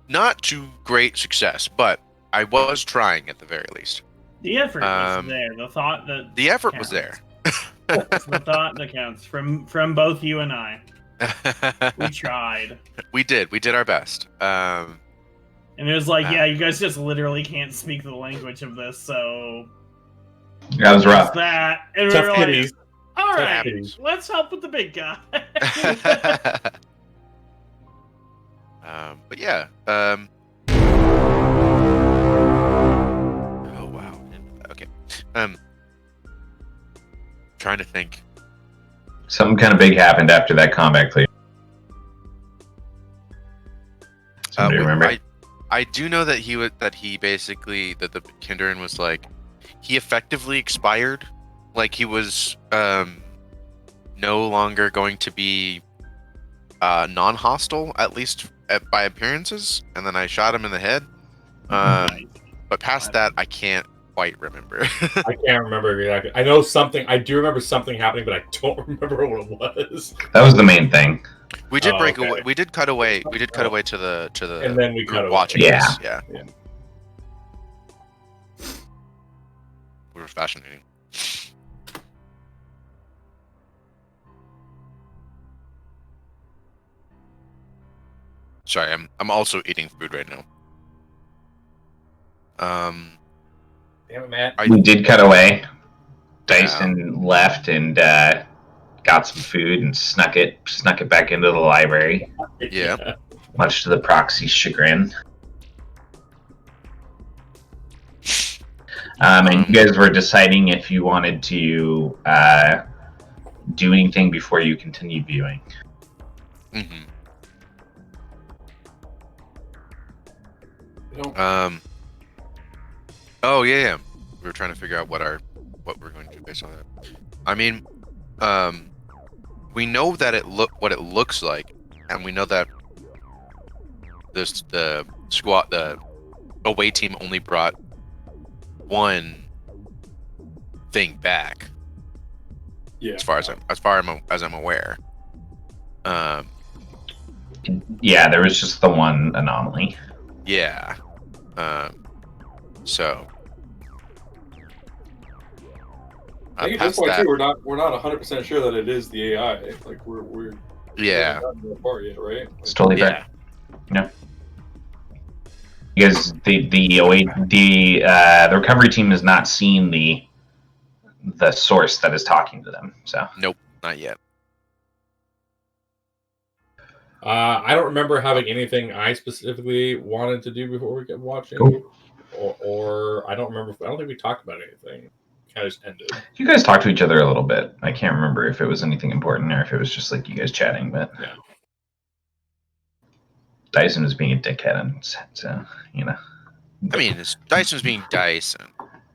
Not to great success, but I was trying at the very least. The effort was there. The thought that the effort counts. was there. It's the thought that counts from both you and I. We tried. We did our best. And it was like, yeah, you guys just literally can't speak the language of this, so that was rough. That and Tough we were kitties. like, all Tough right, kitties. let's help with the big guy. But yeah. Oh wow. Okay. Trying to think. Something kind of big happened after that combat clear. Somebody remember? I do know that he basically that the Kinderin was like he effectively expired, like he was no longer going to be non-hostile, at least by appearances, and then I shot him in the head. But past that, I can't quite remember. I can't remember exactly. I know something. I do remember something happening, but I don't remember what it was. That was the main thing. We did break away. We did cut away. We did cut away to the. And then we cut away. Watching Yeah. this. Yeah. We were fascinating. Sorry, I'm also eating food right now. Damn it, Matt. We did cut away. Dyson left and got some food and snuck it back into the library. Yeah. Much to the proxy's chagrin. And you guys were deciding if you wanted to do anything before you continued viewing. Mm-hmm. Oh yeah. We were trying to figure out what we're going to do based on that. I mean, we know that what it looks like, and we know that the away team only brought one thing back. Yeah. As far as I'm aware. Yeah, there was just the one anomaly. Yeah. So. I think at this point too, we're not 100% sure that it is the AI. Like we're yeah. not that far yet, right? Like, It's totally fair. Yeah. Because the recovery team has not seen the source that is talking to them. So nope, not yet. I don't remember having anything I specifically wanted to do before we kept watching, or I don't remember. I don't think we talked about anything. Kind of just ended. You guys talked to each other a little bit. I can't remember if it was anything important or if it was just like you guys chatting. But yeah. Dyson was being a dickhead, and so you know. I mean, Dyson was being Dyson.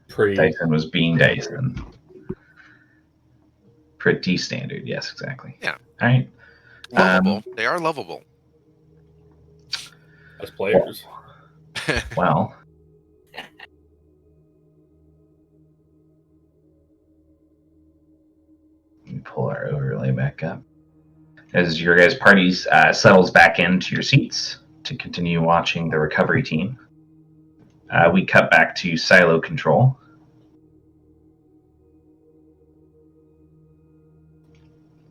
Dyson was being Dyson. Pretty standard, yes, exactly. Yeah. All right. Lovable. They are lovable. As players. Well. Let me pull our overlay back up. As your guys' parties settles back into your seats to continue watching the recovery team, we cut back to silo control.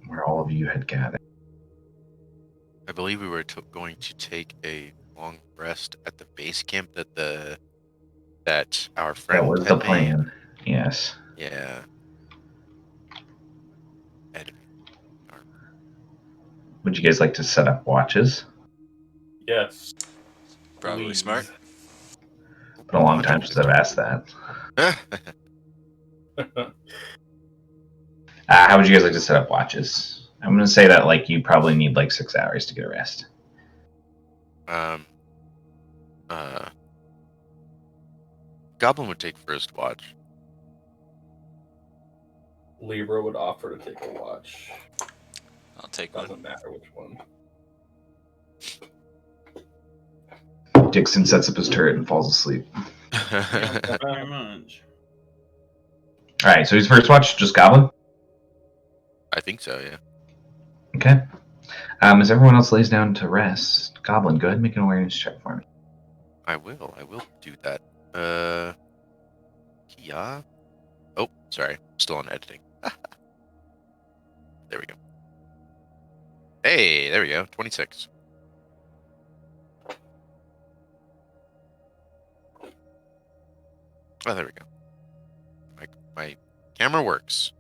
Where all of you had gathered. I believe we were going to take a long rest at the base camp that our friend. That was the plan. Yes. Yeah. Would you guys like to set up watches? Yes. Probably smart. Been a long time since I've asked that. How would you guys like to set up watches? I'm going to say that like you probably need like 6 hours to get a rest. Goblin would take first watch. Libra would offer to take a watch. I'll take Doesn't one. matter which one. Dixon sets up his turret and falls asleep. Very much. All right, so his first watch, just Goblin? I think so, yeah. Okay. As everyone else lays down to rest, Goblin, go ahead and make an awareness check for me. I will do that. Yeah. Oh, sorry. Still on editing. There we go. Hey, there we go. 26. Oh, there we go. My camera works.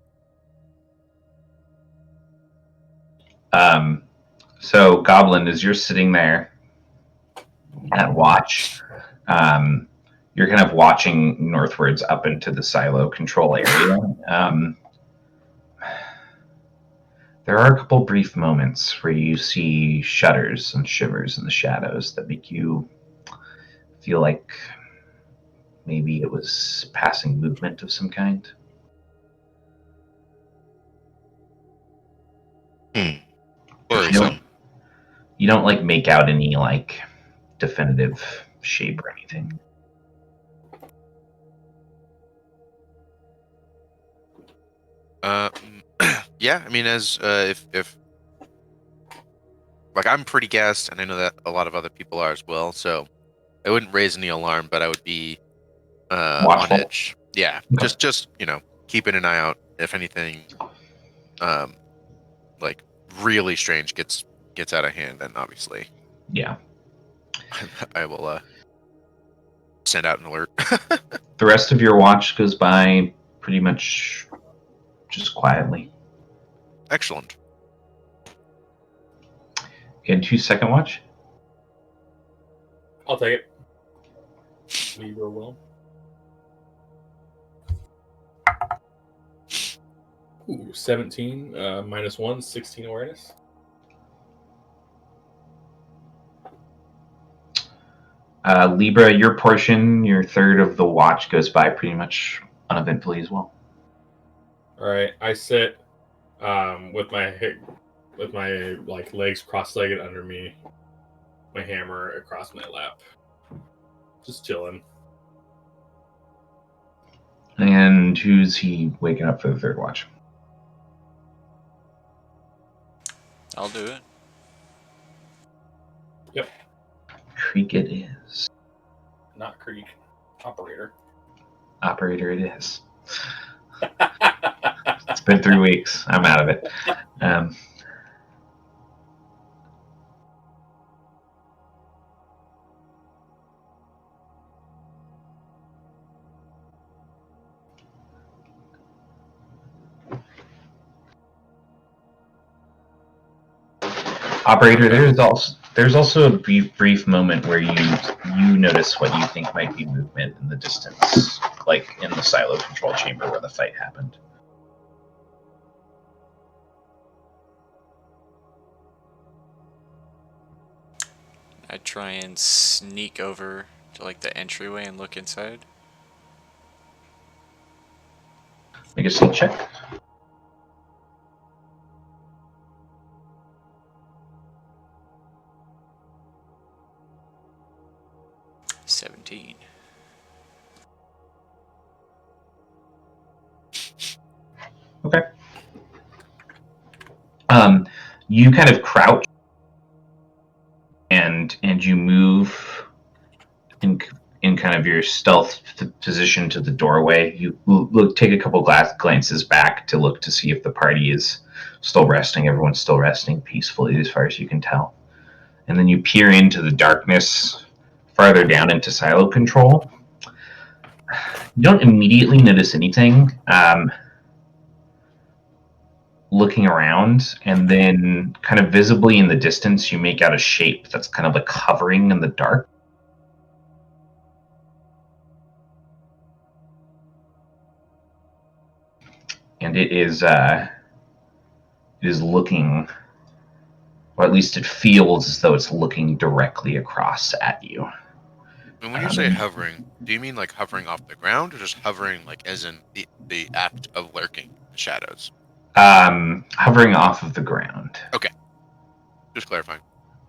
So Goblin, as you're sitting there at watch, you're kind of watching northwards up into the silo control area. There are a couple brief moments where you see shudders and shivers in the shadows that make you feel like maybe it was passing movement of some kind. Worrisome. You don't like make out any like definitive shape or anything. Yeah, I mean, as if like I'm pretty gassed, and I know that a lot of other people are as well, so I wouldn't raise any alarm, but I would be on Watchful. edge. Yeah, Okay. just keeping an eye out if anything um like really strange gets out of hand, then obviously Yeah. I will send out an alert. The rest of your watch goes by pretty much just quietly. Excellent. In 2-second watch? I'll take it. Libra will. Ooh, 17 minus 1, 16 awareness. Libra, your portion, your third of the watch goes by pretty much uneventfully as well. All right, I sit with my like legs cross-legged under me, my hammer across my lap, just chilling. And who's he waking up for the third watch? I'll do it. Yep. Creek it is. Not Creek. Operator. Operator it is. It's been 3 weeks. I'm out of it. Operator, there's also a brief moment where you notice what you think might be movement in the distance, like in the silo control chamber where the fight happened. I try and sneak over to like the entryway and look inside. Make a sneak check. $17. Okay. You kind of crouch and you move in kind of your stealth position to the doorway. You look, take a couple glances back to look to see if the party is still resting. Everyone's still resting peacefully as far as you can tell. And then you peer into the darkness farther down into silo control. You don't immediately notice anything. Looking around, and then kind of visibly in the distance, you make out a shape that's kind of like hovering in the dark. And it is looking, or at least it feels as though it's looking directly across at you. And when you say hovering, do you mean like hovering off the ground, or just hovering like as in the act of lurking in the shadows? Hovering off of the ground. Okay. Just clarifying.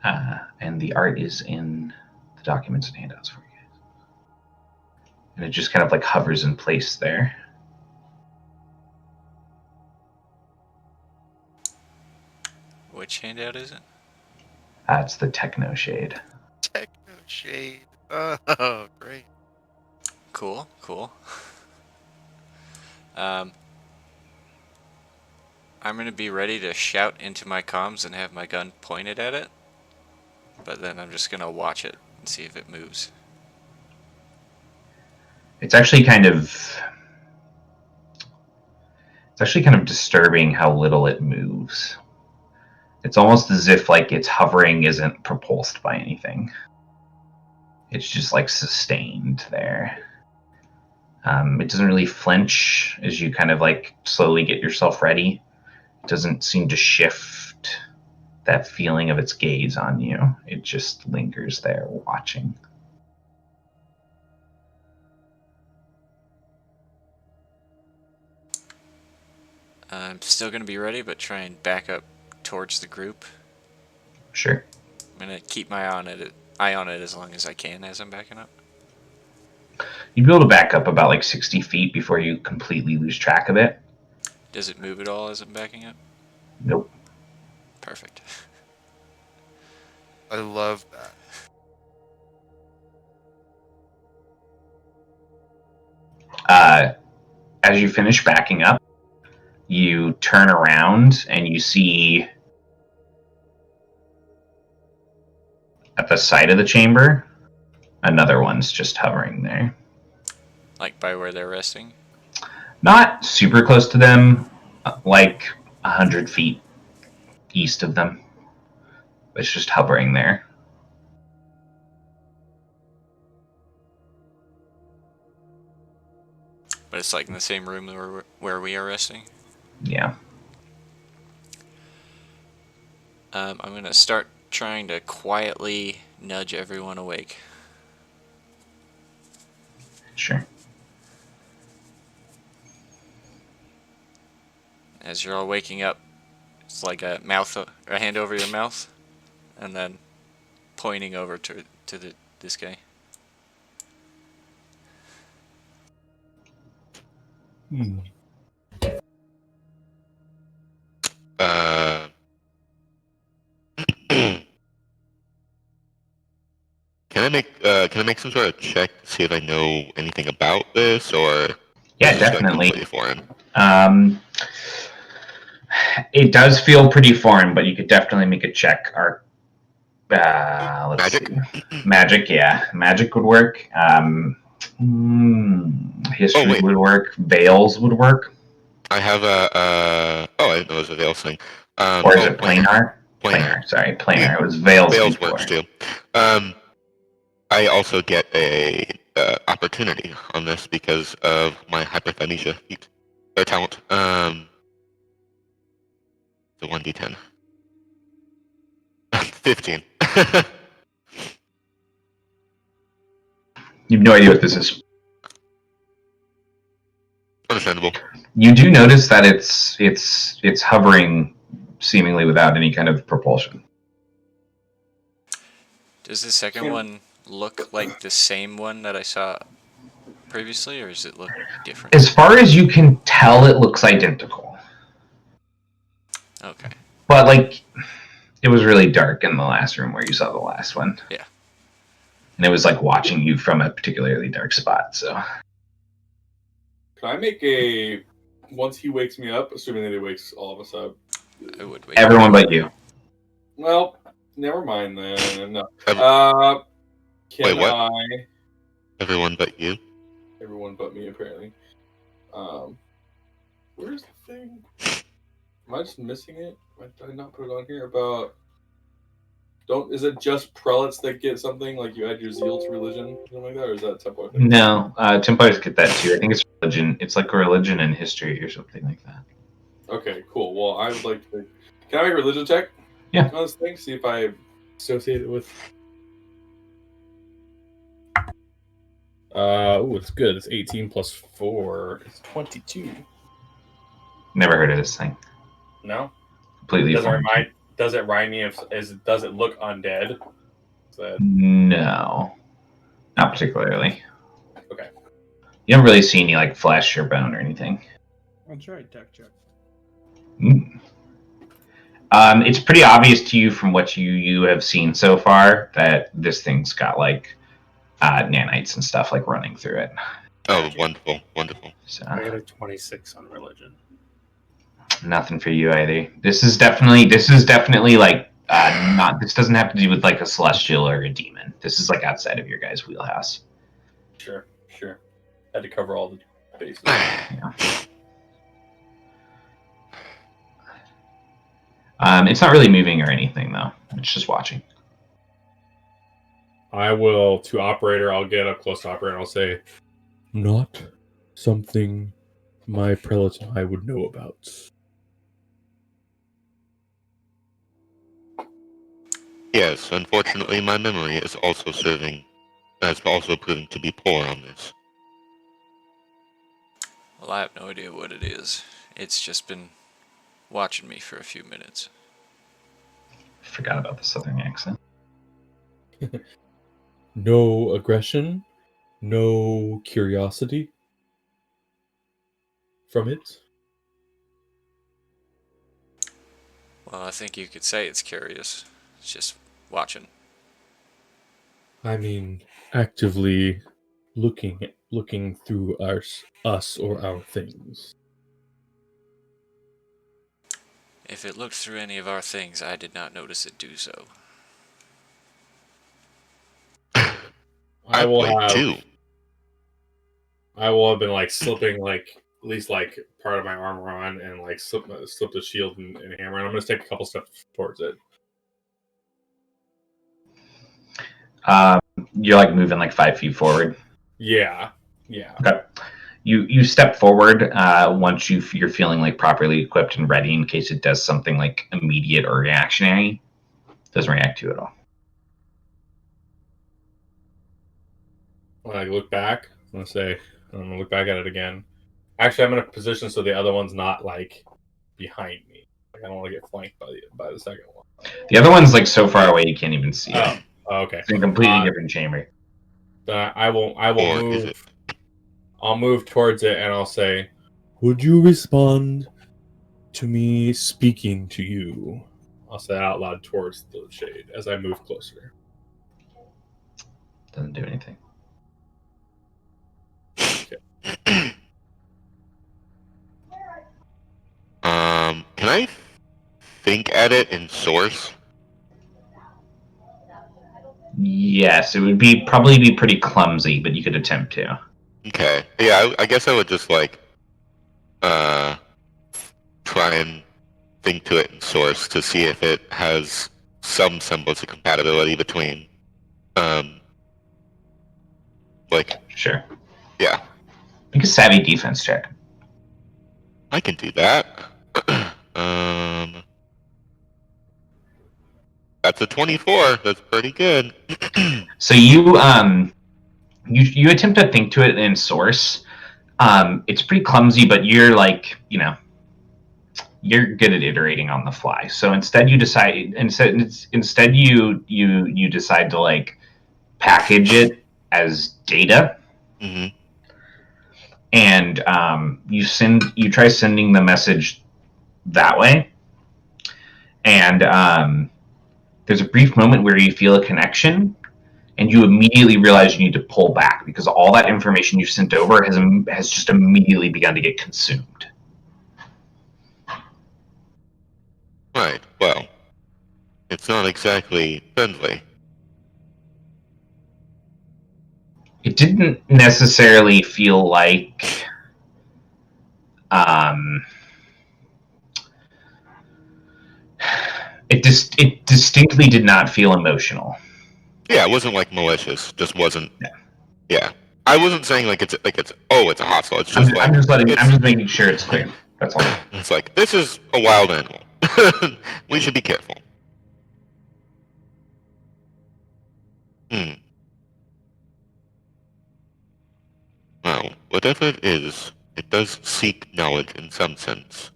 And the art is in the documents and handouts for you guys. And it just kind of like hovers in place there. Which handout is it? That's the Techno Shade. Techno Shade. Oh, great. Cool. I'm gonna be ready to shout into my comms and have my gun pointed at it, but then I'm just gonna watch it and see if it moves. It's actually kind of disturbing how little it moves. It's almost as if like its hovering isn't propulsed by anything. It's just like sustained there. It doesn't really flinch as you kind of like slowly get yourself ready. It doesn't seem to shift that feeling of its gaze on you. It just lingers there watching. I'm still gonna be ready, but try and back up towards the group. Sure. I'm gonna keep my eye on it as long as I can as I'm backing up. You'd be able to back up about like 60 feet before you completely lose track of it. Does it move at all as I'm backing up? Nope. Perfect. I love that. As you finish backing up, you turn around and you see at the side of the chamber, another one's just hovering there. Like by where they're resting? Not super close to them, like 100 feet east of them. It's just hovering there. But it's like in the same room where we are resting? Yeah. I'm gonna start trying to quietly nudge everyone awake. Sure. As you're all waking up, it's like a hand over your mouth, and then pointing over to this guy. Can I make some sort of check to see if I know anything about this, or Yeah, is this definitely. completely foreign? It does feel pretty foreign, but you could definitely make a check. Let's Magic? see. Magic, yeah. Magic would work. History would work. Veils would work. I have I didn't know it was a Veils thing. Or is it planar? Planar. Sorry, planar. It was Veils. Veils before. works too. I also get a opportunity on this because of my hyperkinesia feat or talent. The 1d10. 15. You have no idea what this is. Understandable. You do notice that it's hovering seemingly without any kind of propulsion. Does the second one look like the same one that I saw previously, or does it look different? As far as you can tell, it looks identical. Okay. But like, it was really dark in the last room where you saw the last one. Yeah. And it was like watching you from a particularly dark spot, so. Can I make a... Once he wakes me up, assuming that he wakes all of us up. I would wait. Everyone but you. Well, never mind then. No. Wait, what? I... Everyone but you? Everyone but me, apparently. Where's the thing? Am I just missing it? Did I not put it on here? About... Is it just prelates that get something? Like you add your zeal to religion? Something like that? Or is that Templar thing? No, Templars get that too. I think it's religion. It's like a religion and history or something like that. Okay, cool. Well, I would like to... Can I make a religion check? Yeah. On this thing? See if I associate it with... It's good. It's 18 plus 4. It's 22. Never heard of this thing. No? Completely foreign. Does it remind me of... Does it look undead? No. Not particularly. Okay. You haven't really seen any like flesh or bone or anything. I'll try tech check. It's pretty obvious to you from what you have seen so far that this thing's got like nanites and stuff like running through it. Oh, wonderful, wonderful. So I got a 26 on religion. nothing for you either. This is definitely like not. This doesn't have to do with like a celestial or a demon. This is like outside of your guys' wheelhouse. Sure. Had to cover all the bases. It's not really moving or anything though. It's just watching. I will, to operator, I'll get up close to operator and I'll say, not something my prelate and I would know about. Yes, unfortunately, my memory is also proving to be poor on this. Well, I have no idea what it is. It's just been watching me for a few minutes. Forgot about the southern accent. No aggression, no curiosity from it. Well, I think you could say it's curious. It's just watching. I mean, actively looking through us or our things. If it looked through any of our things, I did not notice it do so. I will played have too. I will have been like slipping like at least like part of my armor on and like slip the shield and hammer, and I'm gonna take a couple steps towards it. You're like moving like 5 feet forward. Yeah. Okay. You step forward once you're feeling like properly equipped and ready in case it does something like immediate or reactionary. Doesn't react to you at all. When I look back, I'm gonna look back at it again. Actually, I'm in a position so the other one's not like behind me. Like I don't want to get flanked by the second one. The other one's like so far away you can't even see it. Okay. It's in a completely different chamber. I will Or is move. it? I'll move towards it and I'll say, "Would you respond to me speaking to you?" I'll say that out loud towards the shade as I move closer. Doesn't do anything. Can I think at it in source? Yes, it would probably be pretty clumsy, but you could attempt to. Okay. Yeah, I guess I would just like try and think to it in source to see if it has some semblance of compatibility between like Sure. yeah. Make a savvy defense check. I can do that. That's a 24. That's pretty good. So you attempt to think to it in source. It's pretty clumsy, but you're like, you're good at iterating on the fly. So instead you decide you decide to like package it as data. Mm-hmm. And you try sending the message that way. And there's a brief moment where you feel a connection, and you immediately realize you need to pull back because all that information you've sent over has just immediately begun to get consumed. Right. Well, it's not exactly friendly. It didn't necessarily feel like it distinctly did not feel emotional. Yeah, it wasn't like malicious. Just wasn't. Yeah. Yeah. I wasn't saying it's a hostile. It's I'm just just making sure it's clear. That's all. It's like this is a wild animal. We should be careful. Well, whatever it is, it does seek knowledge in some sense.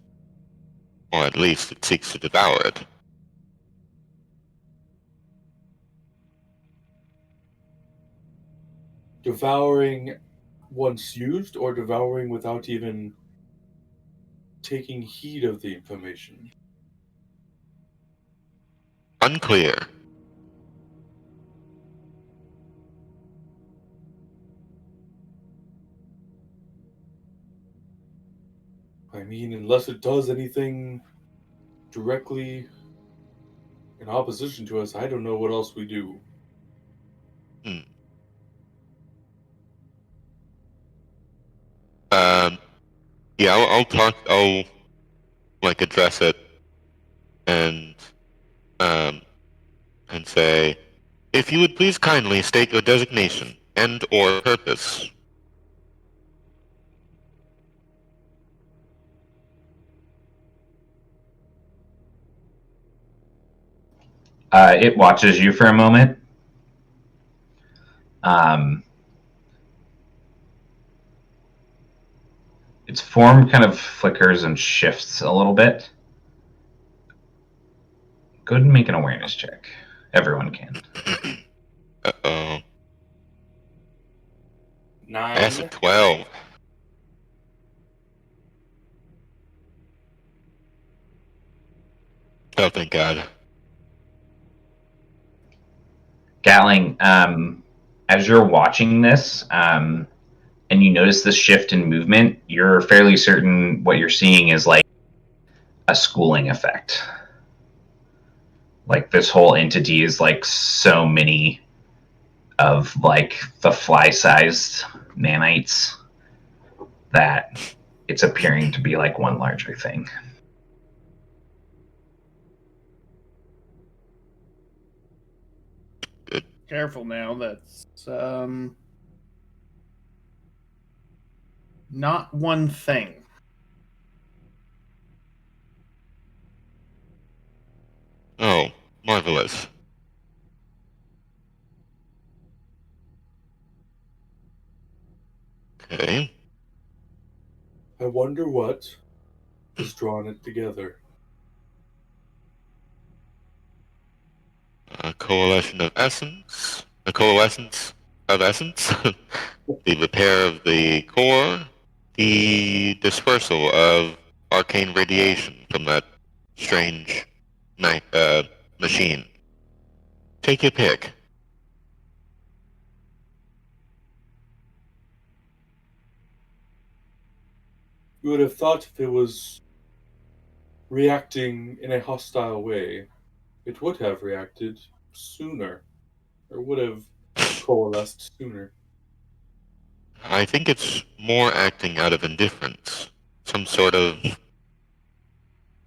Or at least it seeks to devour it. Devouring once used, or devouring without even taking heed of the information? Unclear. I mean, unless it does anything directly in opposition to us, I don't know what else we do. Hmm. Um, yeah, I'll talk. I'll like address it and um and say, if you would please kindly state your designation and/or purpose. It watches you for a moment. Its form kind of flickers and shifts a little bit. Go ahead and make an awareness check. Everyone can. Uh-oh. That's a 9. 12. Oh, thank God. Gatling, as you're watching this, and you notice this shift in movement, you're fairly certain what you're seeing is like a schooling effect. Like this whole entity is like so many of like the fly-sized nanites that it's appearing to be like one larger thing. Careful now. That's not one thing. Oh, marvelous. Okay. I wonder what has drawn it together. A coalescence of essence. A coalescence of essence. The repair of the core. The dispersal of arcane radiation from that strange machine. Take your pick. You would have thought if it was reacting in a hostile way, it would have reacted sooner, or would have coalesced sooner. I think it's more acting out of indifference. Some sort of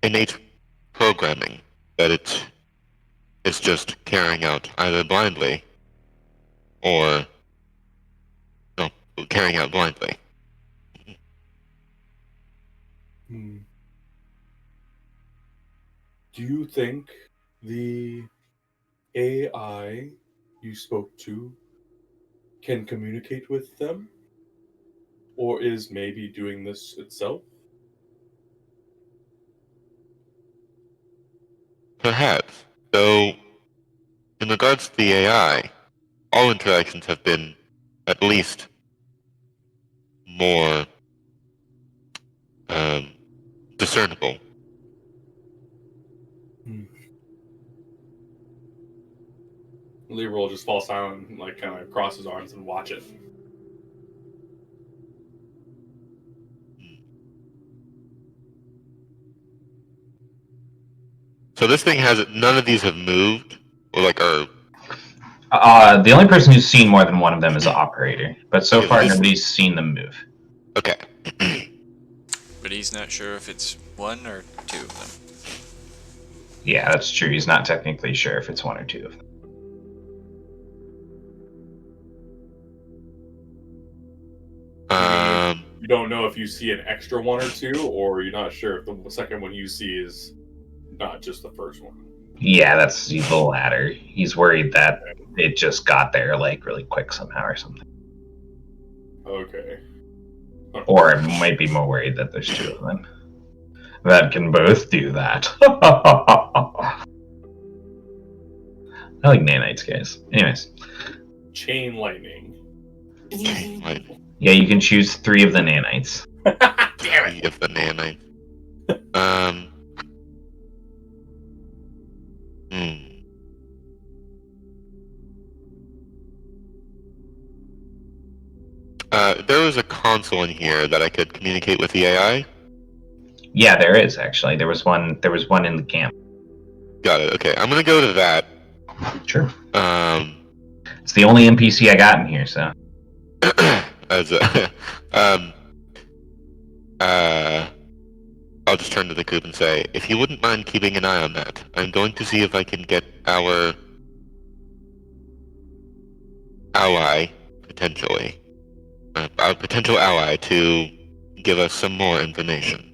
innate programming that it's just carrying out either blindly or no, carrying out blindly. Hmm. Do you think the AI you spoke to can communicate with them? Or is maybe doing this itself? Perhaps, though, in regards to the AI, all interactions have been at least more um, discernible. Lever will just fall silent and like kind of cross his arms and watch it. So this thing has none of these have moved, or like are. The only person who's seen more than one of them is the operator, but so Yeah, far this- nobody's seen them move. Okay. But he's not sure if it's one or two of them. Yeah, that's true. He's not technically sure if it's one or two of them. You don't know if you see an extra one or two, or you're not sure if the second one you see is not just the first one. Yeah, that's the latter. He's worried that it just got there like really quick somehow or something. Okay. Or it might be more worried that there's two of them that can both do that. I like nanites, guys. Anyways. Chain lightning. Yeah, you can choose 3 of the nanites. Damn it! 3 of the nanites. There was a console in here that I could communicate with the AI. Yeah, there is actually. There was one. There was one in the camp. Got it. Okay, I'm gonna go to that. Sure. Um, It's the only NPC I got in here, so. as a, um, uh, I'll just turn to the group and say, if you wouldn't mind keeping an eye on that, I'm going to see if I can get our ally, potentially, our potential ally to give us some more information.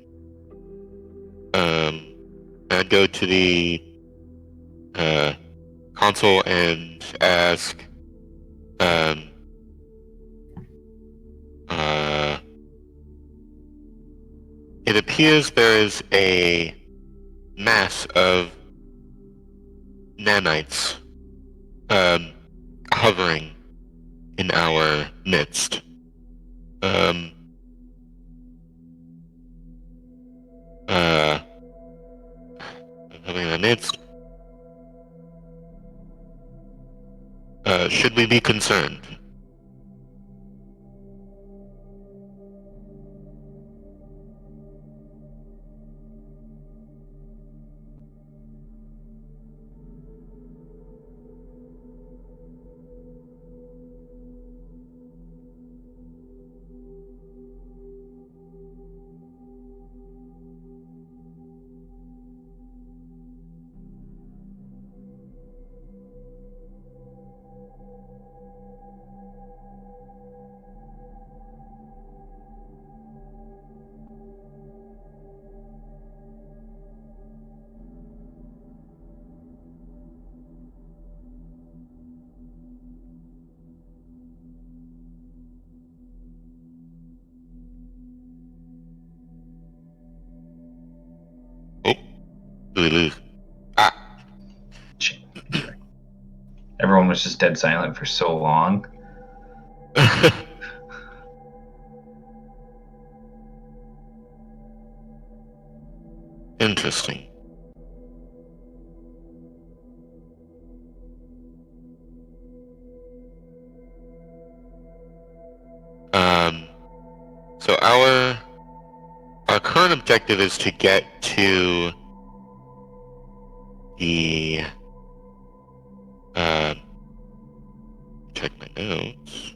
I'd go to the console and ask, it appears there is a mass of nanites hovering in our midst. Hovering in our midst. Should we be concerned? Oh, do we lose? Ah. Everyone was just dead silent for so long. Interesting. So our current objective is to get to the check my notes.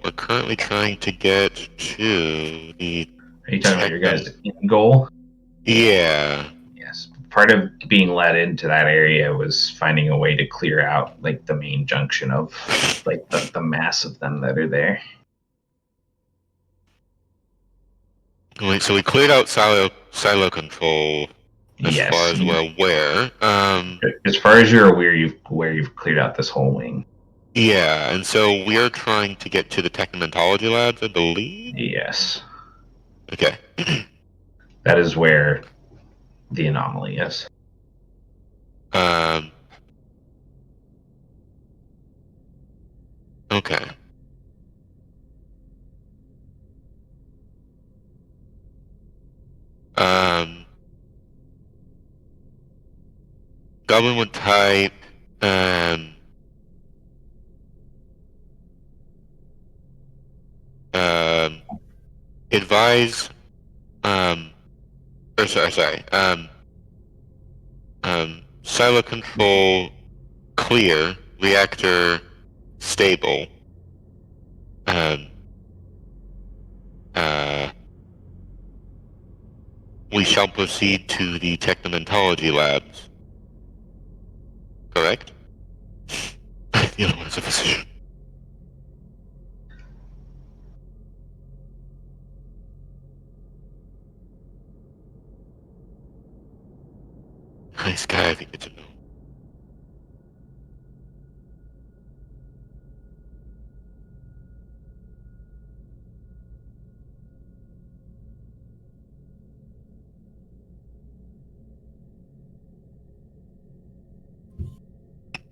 We're currently trying to get to the. Are you talking about your guys' end goal? Yeah. Yes. Part of being led into that area was finding a way to clear out like the main junction of like the mass of them that are there. Wait, so we cleared out silo control as Yes. far as we're aware. As far as you're aware, you've cleared out this whole wing. Yeah, and so we're trying to get to the technomentology labs, I believe. Yes. Okay. That is where the anomaly is. Okay. Goblin would type, advise, or sorry, silo control clear, reactor stable. We shall proceed to the technomentology labs. Correct? The other one is a physician. Nice guy, I think it's a no.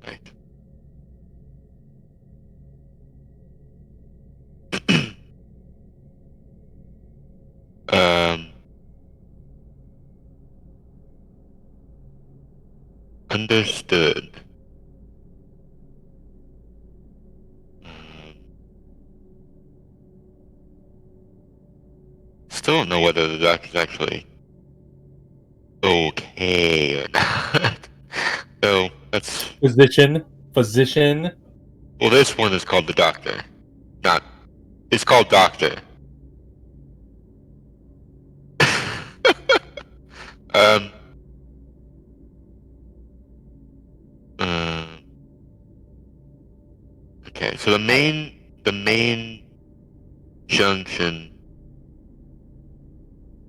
Right. Understood. still don't know whether the doctor's actually okay or not. So that's Physician. well. This one is called the doctor. Not. It's called doctor. um. Uh, okay. So the main junction.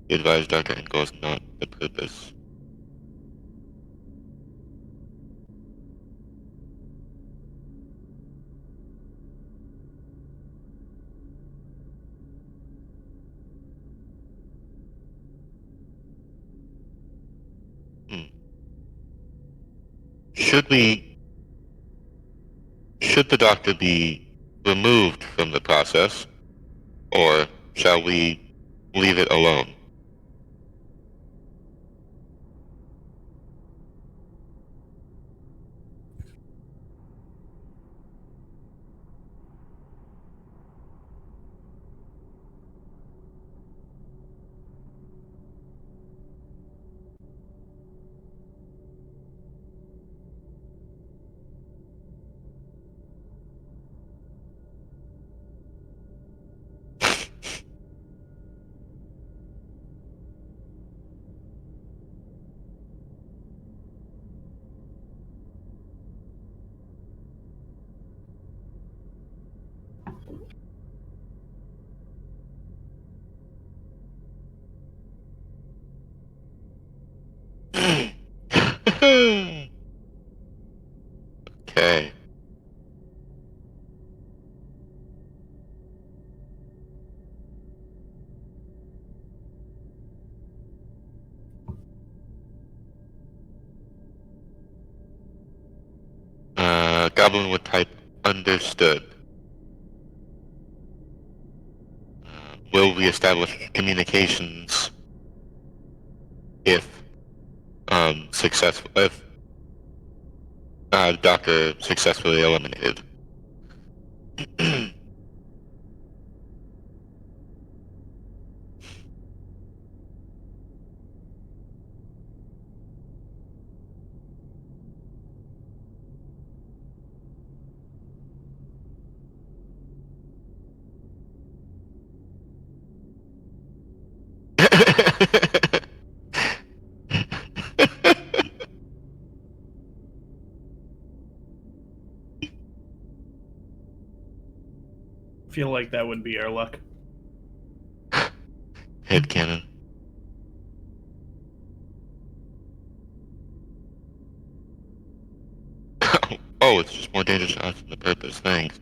The advised doctor and goes not the purpose. Should the doctor be removed from the process, or shall we leave it alone? Okay. Goblin would type understood. Will we establish communications if successful if doctor successfully eliminated? I feel like that would be our luck. Headcanon. Oh, it's just more dangerous to us than the purpose. Thanks.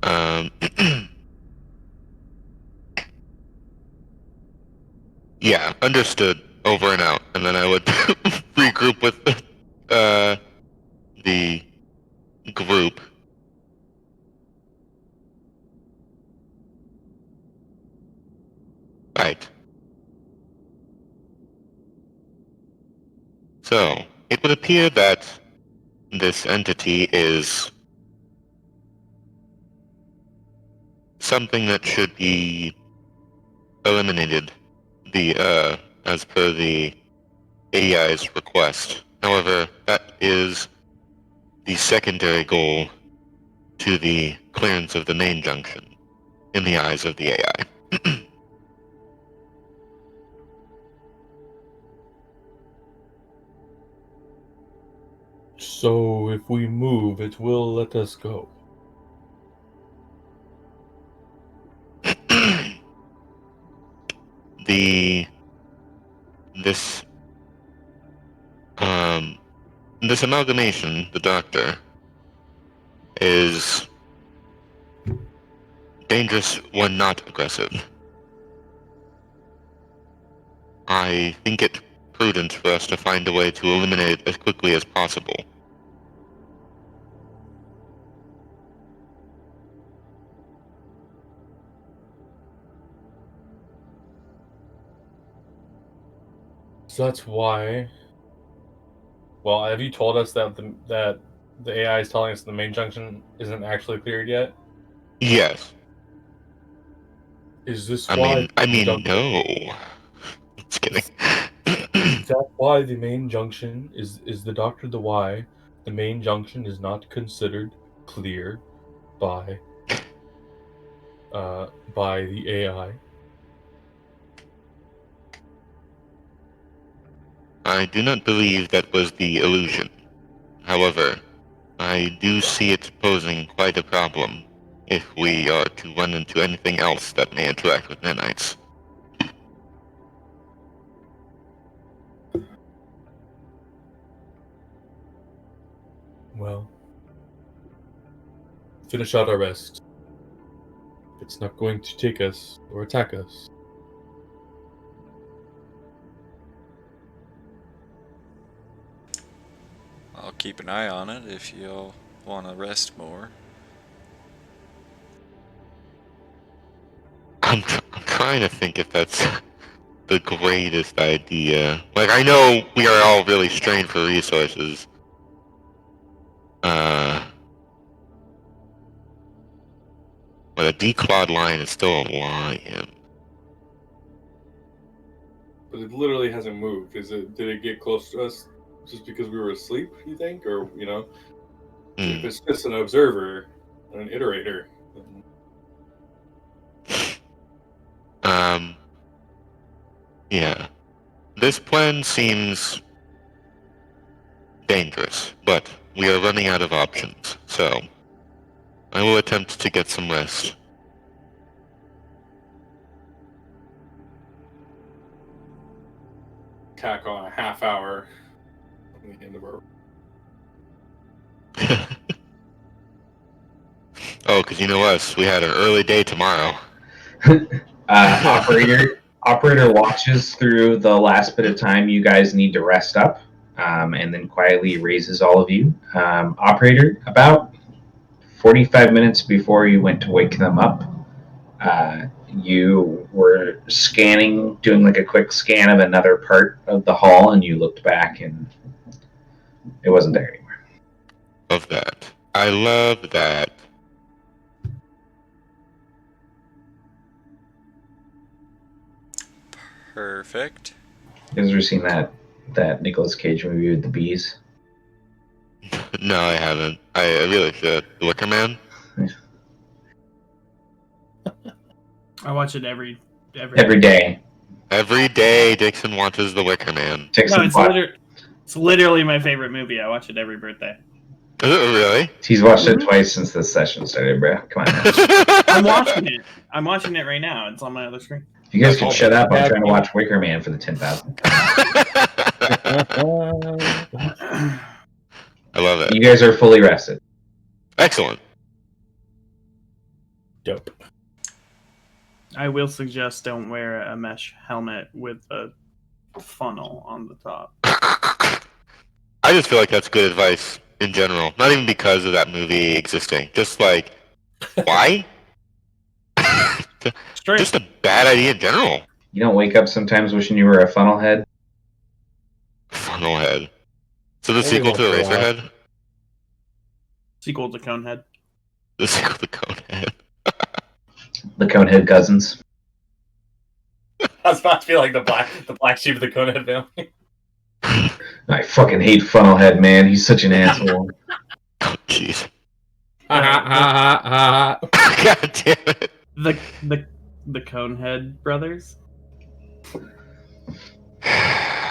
Um. Yeah, understood. Over and out, and then I would regroup with the group. Right. So, it would appear that this entity is something that should be eliminated as per the AI's request. However, that is the secondary goal to the clearance of the main junction in the eyes of the AI. So if we move, it will let us go. the this um this amalgamation, the doctor, is dangerous when not aggressive. I think it prudent for us to find a way to eliminate it as quickly as possible. So that's why Well, have you told us that the AI is telling us the main junction isn't actually cleared yet? Yes. Is this I why? mean, no. Just kidding. Is that why the main junction is the doctor the why the main junction is not considered clear by the AI? I do not believe that was the illusion. However, I do see it posing quite a problem if we are to run into anything else that may interact with nanites. Well, finish out our rest. It's not going to take us or attack us. I'll keep an eye on it if you'll want to rest more. I'm trying to think if that's the greatest idea. Like, I know we are all really strained for resources. But a declawed lion is still a lion. But it literally hasn't moved. Did it get close to us just because we were asleep, you think? Or, if it's just an observer, an iterator. Yeah. This plan seems dangerous, but we are running out of options, so I will attempt to get some rest. Tack on a half hour on the end of our. Oh, because you know us, we had an early day tomorrow. Operator watches through the last bit of time you guys need to rest up, and then quietly raises all of you. Operator, about 45 minutes before you went to wake them up, you were scanning, doing like a quick scan of another part of the hall, and you looked back and it wasn't there anymore. Love that. I love that. Perfect. You guys ever seen that Nicolas Cage movie with the bees? No, I haven't. I really should. The Wicker Man? I watch it every day. Every day, Dixon watches The Wicker Man. Dixon it's literally my favorite movie. I watch it every birthday. Is it really? He's watched it twice since this session started, bro. Come on, man. I'm watching it. I'm watching it right now. It's on my other screen. You guys can shut up. I'm trying to watch Wicker Man for the 10,000th time. I love it. You guys are fully rested. Excellent. Dope. I will suggest don't wear a mesh helmet with a funnel on the top. I just feel like that's good advice in general. Not even because of that movie existing. Just like, why? Just a bad idea in general. You don't wake up sometimes wishing you were a funnel head? Funnel head. So the sequel to Eraserhead? Sequel to Conehead. The sequel to Conehead. The Conehead cousins. I was about to be like the black sheep of the Conehead family. I fucking hate Funnelhead, man. He's such an asshole. Oh, jeez. God damn it. The Conehead brothers.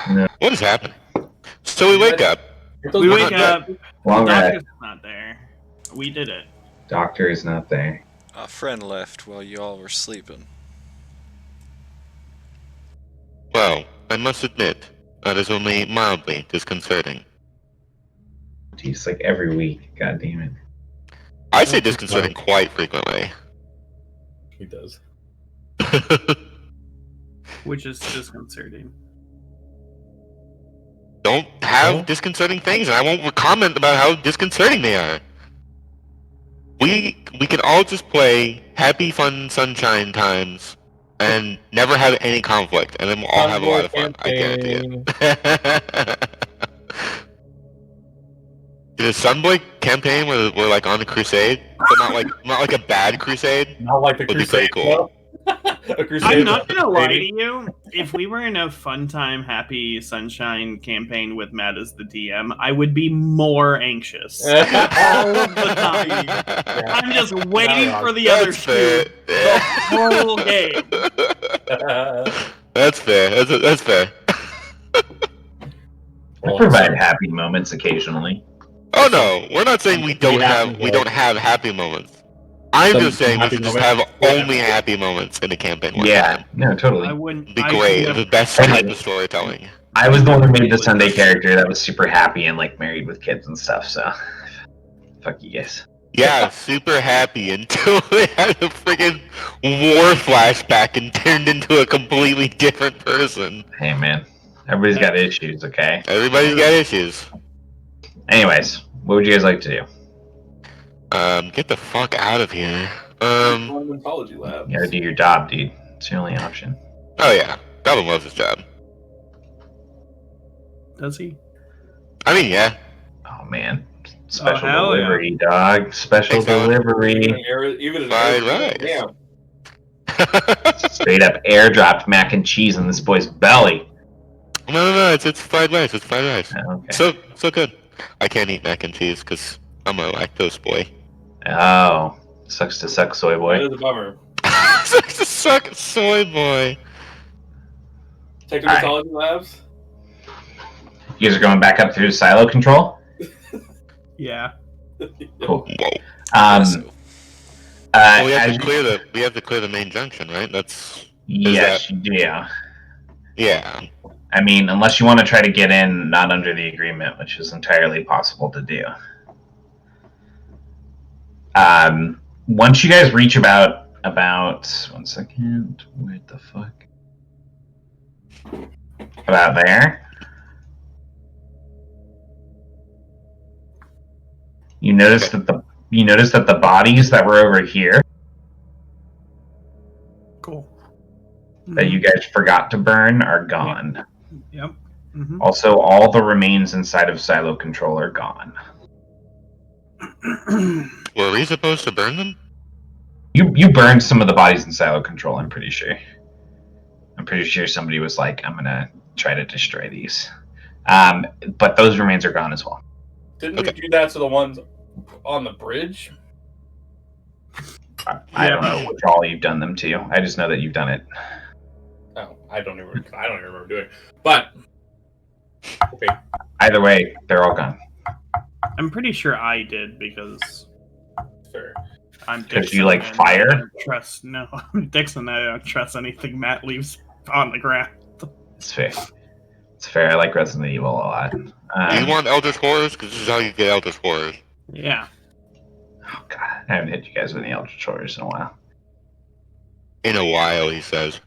No. What is happening? So we wake up. We wake up. Long rest. Doctor's not there. We did it. Doctor is not there. A friend left while you all were sleeping. Well, I must admit, that is only mildly disconcerting. Jeez, like every week. God damn it. I say disconcerting quite frequently. He does. Which is disconcerting. Don't have disconcerting things, and I won't comment about how disconcerting they are. We can all just play happy, fun, sunshine times and never have any conflict, and then we'll all have a lot of fun. I guarantee it. Did a Sunboy campaign where we're like on a crusade, but not like a bad crusade? Not like the Would be pretty Crusade. cool. A Crusade. I'm not gonna lie to Lady. you. If we were in a fun time, happy sunshine campaign with Matt as the DM, I would be more anxious all of the time. I'm just waiting for the other That's fair. shoe the whole game. That's fair. That's fair. I provide happy moments occasionally. Oh no, we're not saying we don't have happy moments. I'm just saying we should just have only happy moments in a campaign one time. No, totally. I wouldn't. It'd be I great. could The best type of storytelling. I was the one who made the Sunday character that was super happy and like married with kids and stuff. So, fuck you guys. Yeah, super happy until they had a friggin' war flashback and turned into a completely different person. Hey man, everybody's got issues, okay? Everybody's got issues. Anyways, what would you guys like to do? Get the fuck out of here. Mythology lab. You gotta do your job, dude. It's your only option. Oh yeah, Goblin loves his job. Does he? I mean, yeah. Oh man, special hell yeah. delivery, dog. Special Thanks, Alan. delivery. Even Fried rice. Damn. Straight up airdropped mac and cheese in this boy's belly. No, it's fried rice. It's fried rice. Okay. So good. I can't eat mac and cheese because I'm a lactose boy. Oh, sucks to suck, soy That boy. is a bummer. Sucks to suck, soy boy. Take the mythology labs. You guys are going back up through silo control. Yeah. Cool. Whoa. Um, Well, we have as to clear the main junction, right? yes, you do. Yeah. I mean, unless you want to try to get in not under the agreement, which is entirely possible to do. Once you guys reach about 1 second, what the fuck? About there. You notice that the bodies that were over here Cool. that you guys forgot to burn are gone. Yep. Mm-hmm. Also, all the remains inside of silo control are gone. Were we supposed to burn them? You burned some of the bodies in silo control, I'm pretty sure. I'm pretty sure somebody was like, I'm gonna try to destroy these. But those remains are gone as well. Didn't we do that to the ones on the bridge? I don't know which all you've done them to. I just know that you've done it. Oh, I don't even remember doing it. But okay. Either way, they're all gone. I'm pretty sure I did because Fair. I'm Because Dixon. you like and fire? I don't trust I'm Dixon. I don't trust anything Matt leaves on the ground. It's fair. It's fair. I like Resident Evil a lot. Do you want Eldritch Horrors? Because this is how you get Eldritch Horrors. Yeah. Oh god, I haven't hit you guys with any Eldritch Horrors in a while. In a while, he says.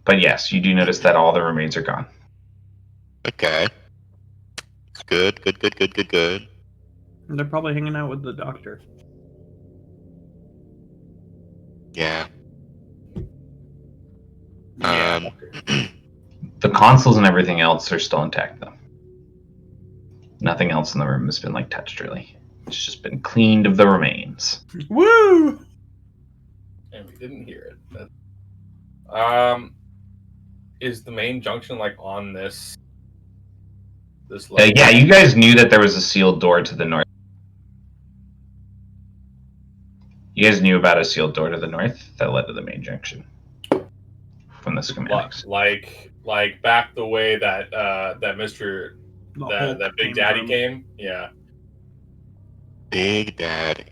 But yes, you do notice that all the remains are gone. Okay. It's good. They're probably hanging out with the doctor. Yeah. Yeah. The consoles and everything else are still intact, though. Nothing else in the room has been like touched, really. It's just been cleaned of the remains. Woo! And we didn't hear it. Is the main junction like on this level? Yeah, you guys knew that there was a sealed door to the north. You guys knew about a sealed door to the north that led to the main junction from the schematics. Like back the way that that Big Daddy came. Yeah. Big Daddy.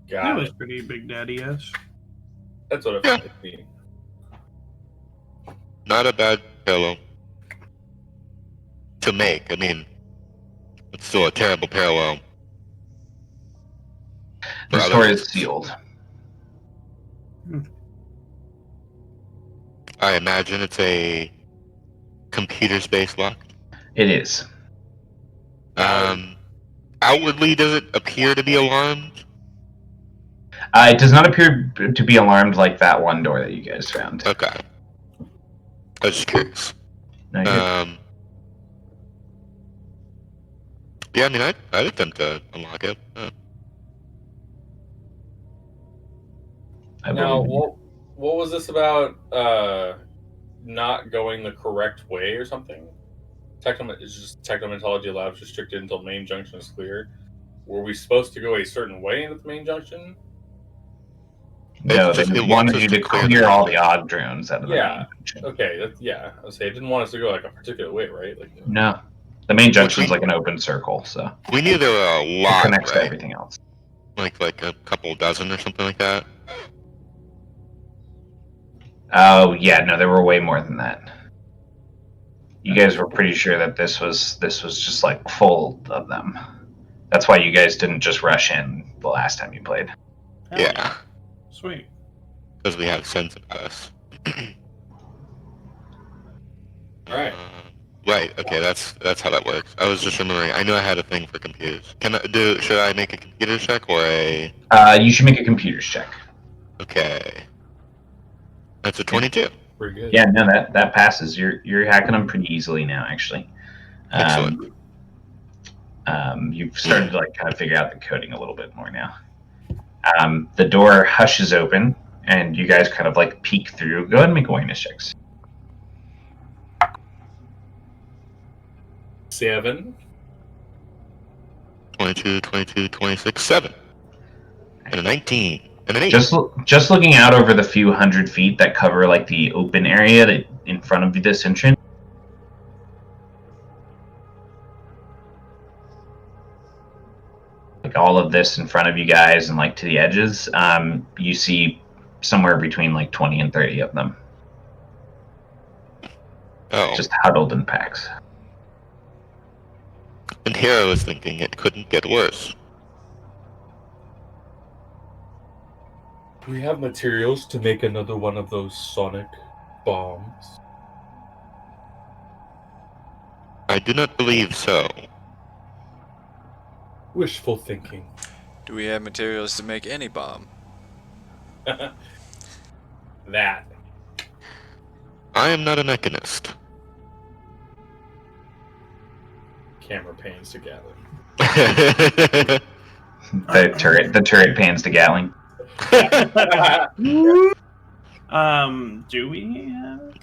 That Got was it. pretty Big Daddy-esque. That's what it felt like to me. Not a bad pillow to make. I mean, it's still a terrible parallel. for The other door ones. is sealed. I imagine it's a computer space lock. It is. Outwardly, does it appear to be alarmed? It does not appear to be alarmed like that one door that you guys found. Okay. I was just curious. No, you're- Yeah, I mean, I'd attempt to unlock it. I Now, believe you. what was this about? Not going the correct way or something? It's just technometallurgy labs restricted until main junction is clear. Were we supposed to go a certain way into the main junction? No, they it wants wanted us you to to clear clear the all main the odd drones out of the Yeah. main junction. Okay, yeah. I was say it didn't want us to go like a particular way, right? Like, No, the main junction's like an open circle, so We knew there were a it lot, connects to right? everything else. Like a couple dozen or something like that. Oh yeah, no, there were way more than that. You guys were pretty sure that this was just like full of them. That's why you guys didn't just rush in the last time you played. Hell Yeah, Sweet. because we have sense about us. Right. Right. Okay, that's how that works. I was just remembering. I knew I had a thing for computers. Should I make a computer check or a? You should make a computers check. Okay. That's a 22. Pretty good. Yeah, no, that passes. You're hacking them pretty easily now, actually. Excellent. You've started to like kind of figure out the coding a little bit more now. The door hushes open, and you guys kind of like peek through. Go ahead and make awareness checks. 7. 22, 22, 26, 7. And a 19. And an 8. Just looking out over the few hundred feet that cover like the open area that in front of this entrance. Like all of this in front of you guys and like to the edges, you see somewhere between like 20 and 30 of them. Oh. Just huddled in packs. And here I was thinking it couldn't get worse. Do we have materials to make another one of those sonic bombs? I do not believe so. Wishful thinking. Do we have materials to make any bomb? That. I am not a mechanist. Camera pans together. The turret pans to Gatling. Do we have?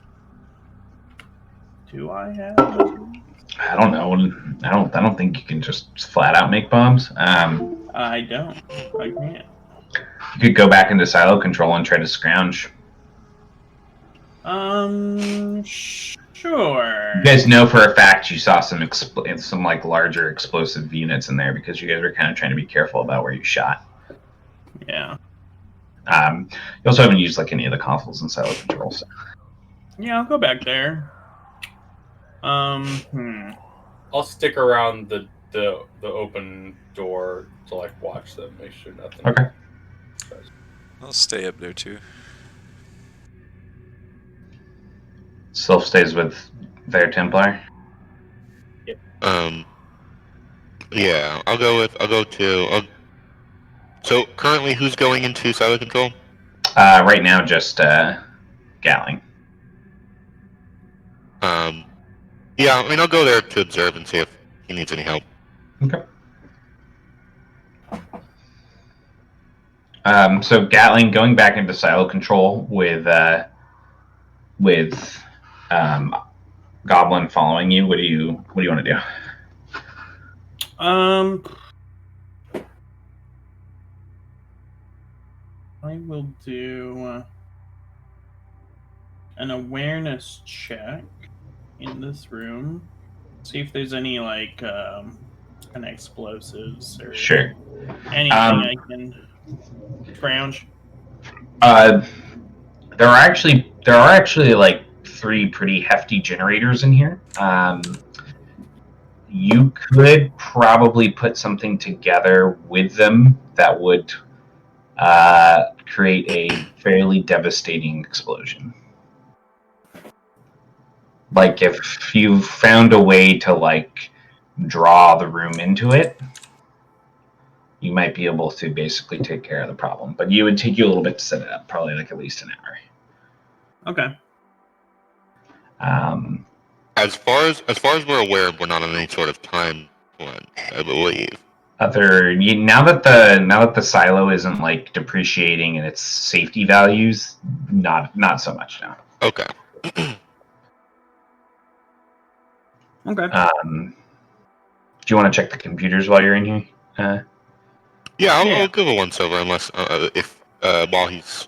Do I have? I don't know. I don't think you can just flat out make bombs. I don't. I can't. You could go back into silo control and try to scrounge. Sure. You guys know for a fact you saw some like larger explosive units in there because you guys were kind of trying to be careful about where you shot. Yeah. You also haven't used like any of the consoles in silo control. So. Yeah, I'll go back there. I'll stick around the open door to like watch them, make sure nothing. Okay. I'll stay up there too. Sylph stays with their Templar. Yeah, I'll go to. So currently, who's going into silo control? Right now, just Gatling. Yeah, I mean, I'll go there to observe and see if he needs any help. Okay. So Gatling going back into silo control with Goblin following you. What do you want to do? I will do an awareness check in this room. See if there's any like kind of explosives or Sure. anything I can scrounge. There are actually like 3 pretty hefty generators in here. You could probably put something together with them that would create a fairly devastating explosion. Like if you found a way to like draw the room into it, you might be able to basically take care of the problem. But it would take you a little bit to set it up, probably like at least an hour. Okay. As far as we're aware, we're not on any sort of time one, I believe. Now that the silo isn't like depreciating in its safety values, not so much now. Okay. Okay. Do you want to check the computers while you're in here? Yeah, I'll Yeah. give a once over unless if while he's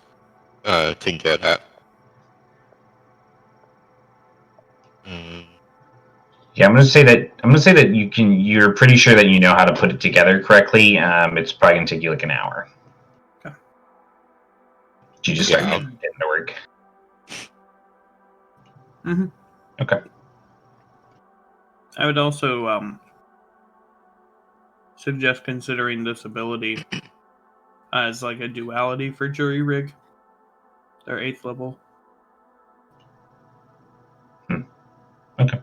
taking care of that. Yeah, I'm gonna say that you're pretty sure that you know how to put it together correctly. It's probably gonna take you like an hour. Okay. You just start getting to work. Mm-hmm. Okay. I would also suggest considering this ability as like a duality for jury rig. Their 8th level. Okay.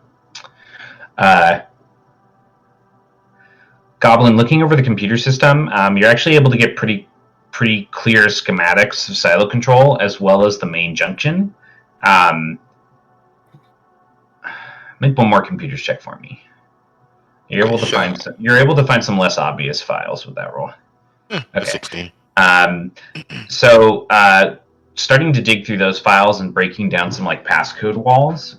Goblin, looking over the computer system, you're actually able to get pretty clear schematics of silo control as well as the main junction. Make one more computers check for me. You're able to find some less obvious files with that roll. Okay. 16. So starting to dig through those files and breaking down some like passcode walls,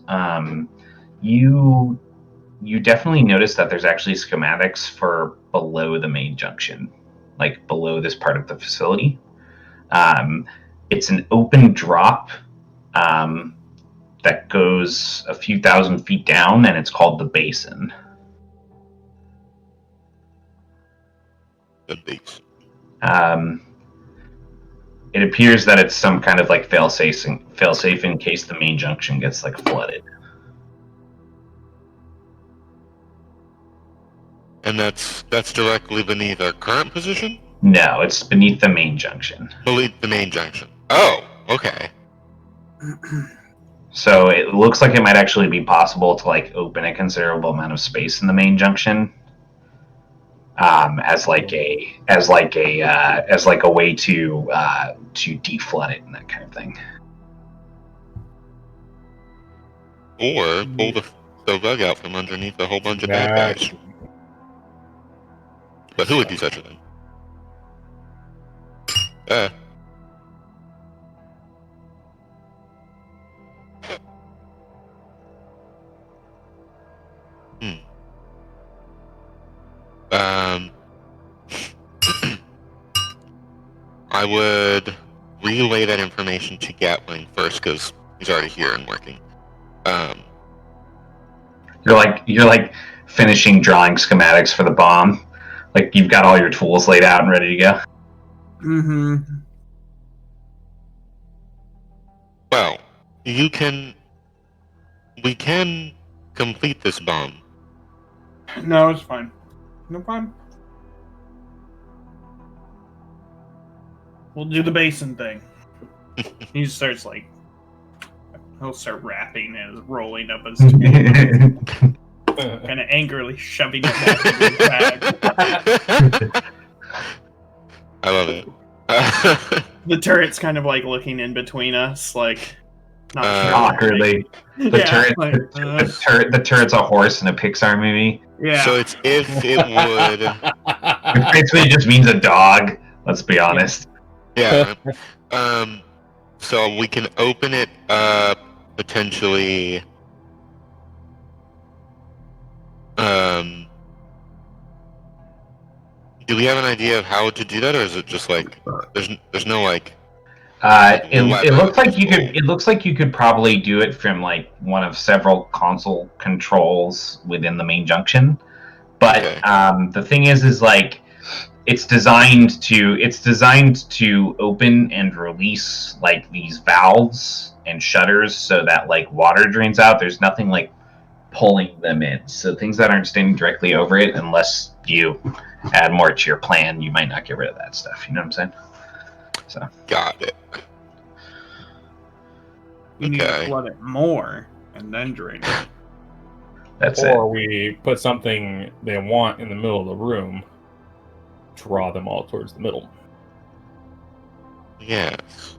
you definitely notice that there's actually schematics for below the main junction, like below this part of the facility. It's an open drop that goes a few thousand feet down, and it's called the basin. The basin. It appears that it's some kind of like failsafe in case the main junction gets like flooded. And that's directly beneath our current position? No, it's beneath the main junction. Beneath the main junction. Oh, okay. So it looks like it might actually be possible to like open a considerable amount of space in the main junction, as like a way to deflood it and that kind of thing. Or pull the rug out from underneath a whole bunch of bad guys. But who would do such a thing? I would relay that information to Gatling first because he's already here and working. You're like finishing drawing schematics for the bomb. Like you've got all your tools laid out and ready to go. Mm-hmm. Well, we can complete this bomb. No, it's fine. No problem. We'll do the basin thing. He starts like, he'll start rapping and rolling up his tool, kind of angrily shoving it back in his bag. I love it. The turret's kind of like looking in between us, like not sure. Awkwardly. The turret's a horse in a Pixar movie. Yeah. So it's if it would. It basically just means a dog. Let's be honest. Yeah. So we can open it up potentially. Do we have an idea of how to do that, or is it just like there's no like? It looks like you could probably do it from like one of several console controls within the main junction. But Okay. The thing is like it's designed to open and release like these valves and shutters so that like water drains out. There's nothing like pulling them in. So things that aren't standing directly over it, unless you add more to your plan, you might not get rid of that stuff. You know what I'm saying? So Got it. You need to flood it more and then drain it. That's or it. we put something they want in the middle of the room, draw them all towards the middle. Yes.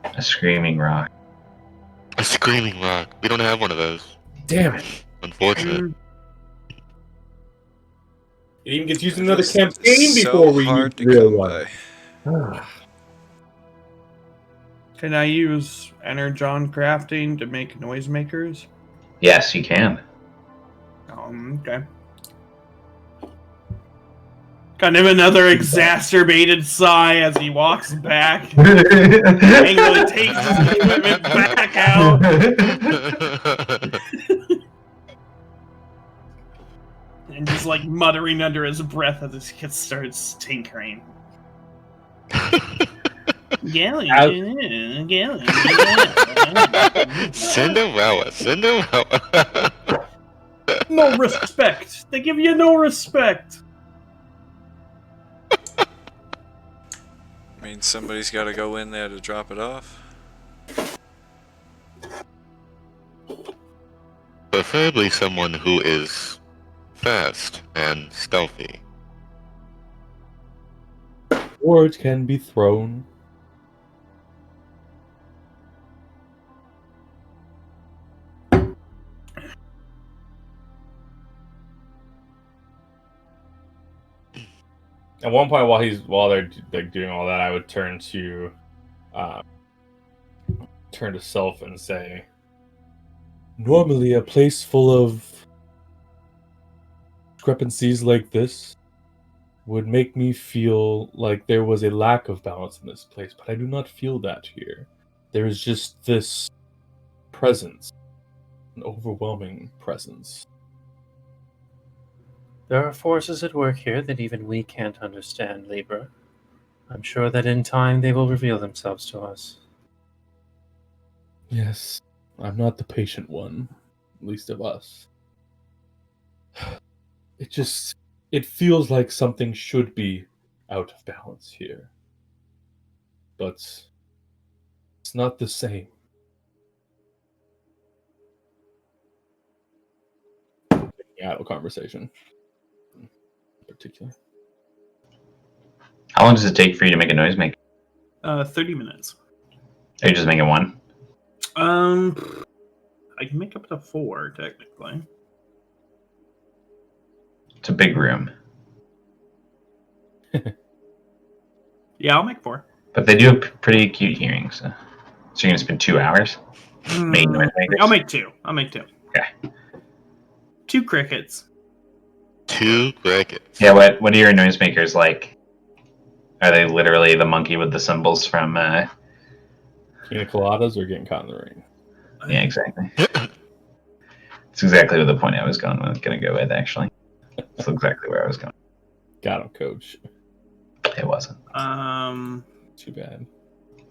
A screaming rock. A screaming rock. We don't have one of those. Damn it! Unfortunate. It even gets used in They're another just campaign so before we hard use to real come one. by. Can I use Energon crafting to make noisemakers? Yes, you can. Okay. Kind of another exacerbated sigh as he walks back. Angrily takes his equipment back out. And just like muttering under his breath as his kid starts tinkering. Cinderella. No respect. They give you no respect. I mean, somebody's got to go in there to drop it off. Preferably someone who is fast and stealthy. Words can be thrown. At one point, while they're like doing all that, I would turn to Self and say, "Normally, a place full of discrepancies like this would make me feel like there was a lack of balance in this place, but I do not feel that here. There is just this presence, an overwhelming presence." There are forces at work here that even we can't understand, Libra. I'm sure that in time they will reveal themselves to us. Yes, I'm not the patient one, least of us. It feels like something should be out of balance here. But it's not the same. Out of conversation. In particular. How long does it take for you to make a noisemaker? 30 minutes. Are you just making one? I can make up to 4, technically. It's a big room. Yeah, I'll make 4. But they do have pretty acute hearing, so you're going to spend 2 hours making noisemakers? I'll make 2. Okay. 2 crickets. 2 crickets. Yeah, what are your noisemakers like? Are they literally the monkey with the symbols from... Pina coladas or getting caught in the ring? Yeah, exactly. It's exactly the point I was going to go with, actually. That's exactly where I was going. Got him, coach. It wasn't. Too bad.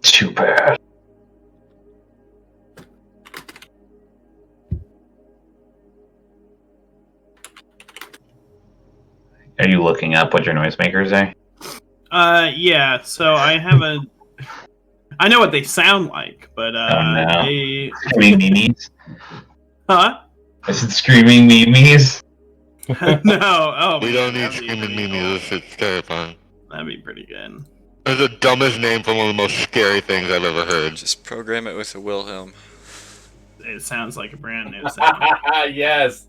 Too bad. Are you looking up what your noisemakers are? Yeah, so I have I know what they sound like, but no. they... Screaming memes? Huh? Is it screaming memes? No, oh, We man, don't need that'd be screaming pretty memes. cool. It's terrifying. That'd be pretty good. That's the dumbest name for one of the most scary things I've ever heard. Just program it with a Wilhelm. It sounds like a brand new sound. Yes.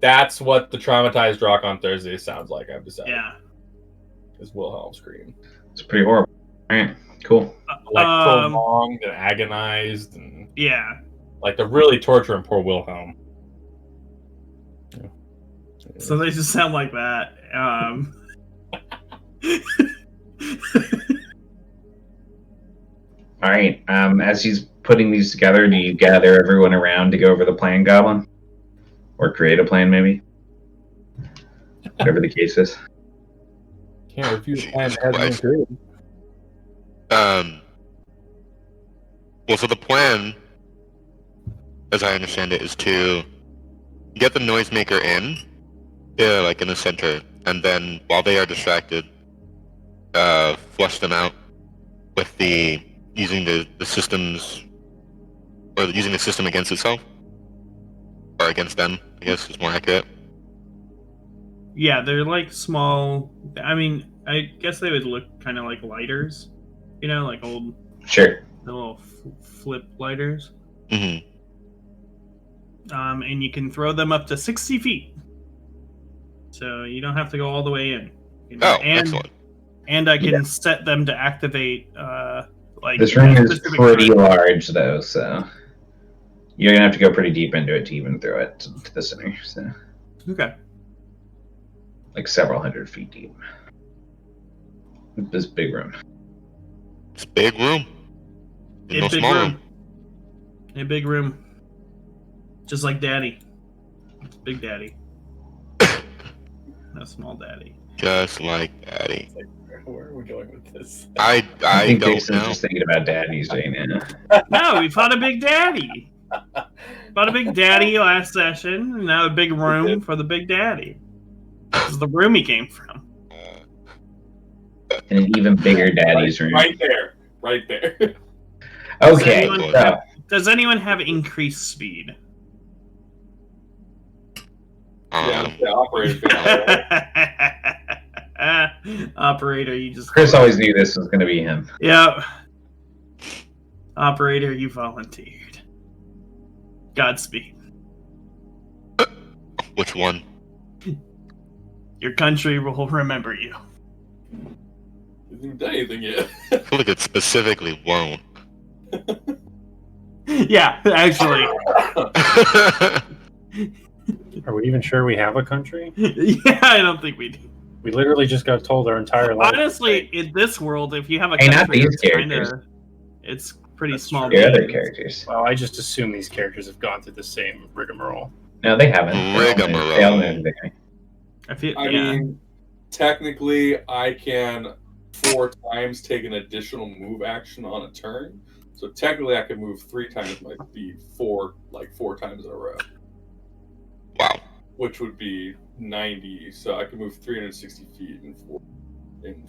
That's what the traumatized rock on Thursday sounds like, I've decided. Yeah. Is Wilhelm scream. It's pretty horrible. Alright, cool. Like prolonged and agonized and yeah. like they're really torturing poor Wilhelm. Yeah. So they just sound like that. Alright, as he's putting these together, do you gather everyone around to go over the plan, Goblin? Or create a plan, maybe? Whatever the case is. Can't review the plan that hasn't been created. Well, so the plan, as I understand it, is to get the noisemaker in, like in the center, and then while they are distracted, flush them out with using the systems, or using the system against itself, or against them, I guess is more accurate. Yeah, they're like small. I mean, I guess they would look kind of like lighters, like old Sure. The little flip lighters. Mm-hmm. And you can throw them up to 60 feet. So you don't have to go all the way in. Oh, excellent. And I can set them to activate This room is specific pretty targets. large, though, so you're gonna have to go pretty deep into it to even throw it to the center. So, Okay. like several hundred feet deep. This big room. It's a big room. A No big small room. A big room. Just like Daddy. It's Big Daddy. No small Daddy. Just like Daddy. Where are we going with this? I think don't Jason's know. just thinking about daddies right now. No, we fought a Big Daddy. Fought a Big Daddy last session, and now a big room for the Big Daddy. This is the room he came from. And an even bigger daddy's room. Right there. Right there. Okay. Does anyone have increased speed? Yeah, operator. Operator, you just. Chris always knew this was going to be him. Yep. Operator, you volunteered. Godspeed. Which one? Your country will remember you. Hasn't done anything yet. I feel like it specifically won't. Yeah, actually. Are we even sure we have a country? Yeah, I don't think we do. We literally just got told our entire life. Honestly, in this world, if you have a Hey, not country, these it's characters. it's pretty small. Your other names. characters. Well, I just assume these characters have gone through the same rigmarole. No, they haven't. Rigmarole. They all know the guy. I mean, technically, I can 4 times take an additional move action on a turn. So technically, I could move 3 times my speed, 4 times in a row. Wow. Which would be 90. So I could move 360 feet in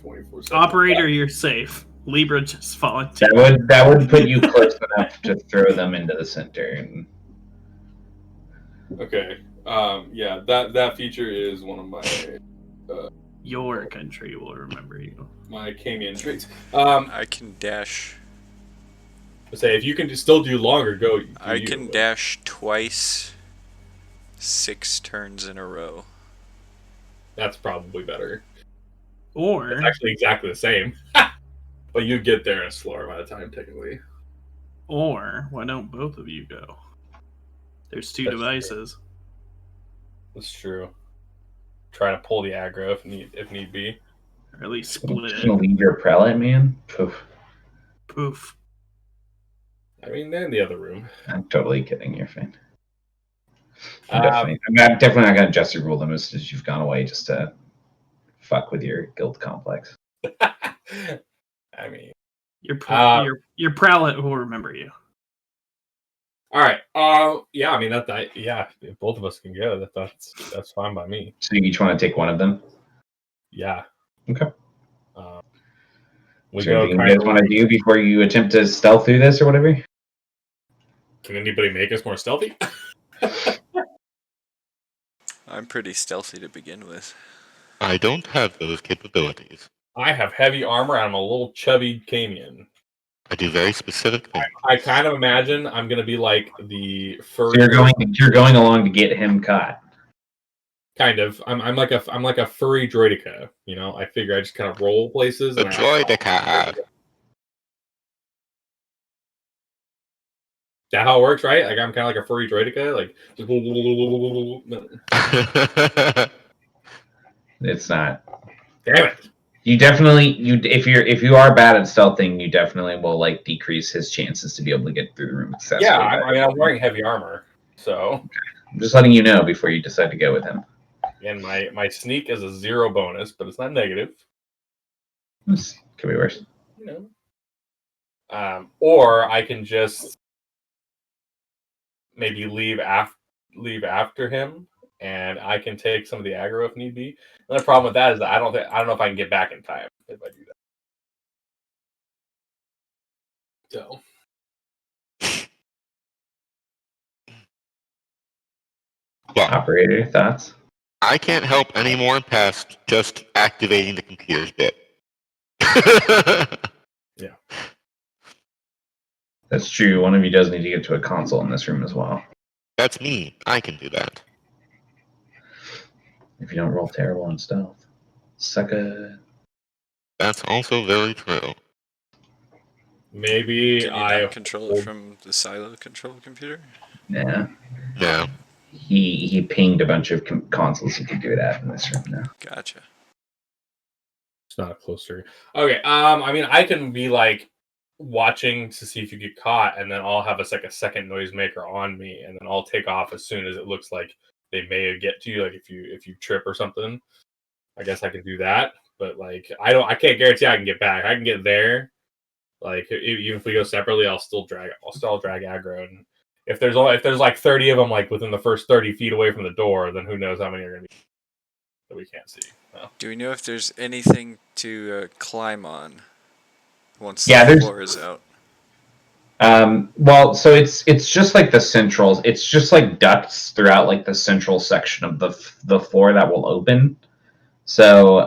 24 seconds. Operator, you're safe. Libra just volunteered. That would put you close enough to throw them into the center. And... Okay. Yeah, that feature is one of my Your country will remember you. my Camian traits. I can dash. Say if you can still do longer, go. I can dash twice, 6 turns in a row. That's probably better. Or It's actually exactly the same. But you get there in a slower amount of time, technically. Or why don't both of you go? There's 2 That's devices. That's true. Try to pull the aggro if need be. Or at least split Just gonna it. leave your prelate, man? Poof. Poof. I mean, they're in the other room. I'm totally kidding. You're fine. I'm definitely not gonna adjust your rule limits as you've gone away just to fuck with your guild complex. I mean, Your prowlet will remember you. all right. Yeah. I mean yeah. If both of us can go, that's fine by me. So you each want to take one of them? Yeah. Okay. We Is there go. anything you guys want to do before you attempt to stealth through this or whatever? Can anybody make us more stealthy? I'm pretty stealthy to begin with. I don't have those capabilities. I have heavy armor and I'm a little chubby Camian. I do very specific things. I kind of imagine I'm gonna be like the furry. So you're going along to get him caught. Kind of. I'm like a furry droidica. You know, I figure I just kind of roll places. The droidica. Is that how it works, right? Like I'm kind of like a furry droidica, like just. It's not. Damn it! You definitely if you are bad at stealthing, you definitely will like decrease his chances to be able to get through the room successfully. Yeah, I mean I'm wearing heavy armor, so. I'm just letting you know before you decide to go with him. And my sneak is a 0 bonus, but it's not negative. This could be worse. You know. Or I can just maybe leave after him, and I can take some of the aggro if need be. Another problem with that is that I don't know if I can get back in time if I do that. So. Well, Operator, thoughts? I can't help anymore past just activating the computer's bit. Yeah. That's true. One of you does need to get to a console in this room as well. That's me. I can do that. If you don't roll terrible on stealth. Sucker. That's also very true. Maybe Can you not control it from the silo control computer? Yeah. No. He pinged a bunch of consoles he could do it at in this room now. Gotcha. It's not a closer. Okay. I mean, I can be like watching to see if you get caught, and then I'll have a second noisemaker on me, and then I'll take off as soon as it looks like they may get to you. Like if you trip or something, I guess I can do that. But like I can't guarantee I can get back. I can get there. Like even if we go separately, I'll still drag aggro. And if there's like 30 of them like within the first 30 feet away from the door, then who knows how many are gonna be that we can't see. Well, Do we know if there's anything to climb on once Yeah, the there's- floor is out? Well, so it's just like the centrals. It's just like ducts throughout like the central section of the floor that will open. So,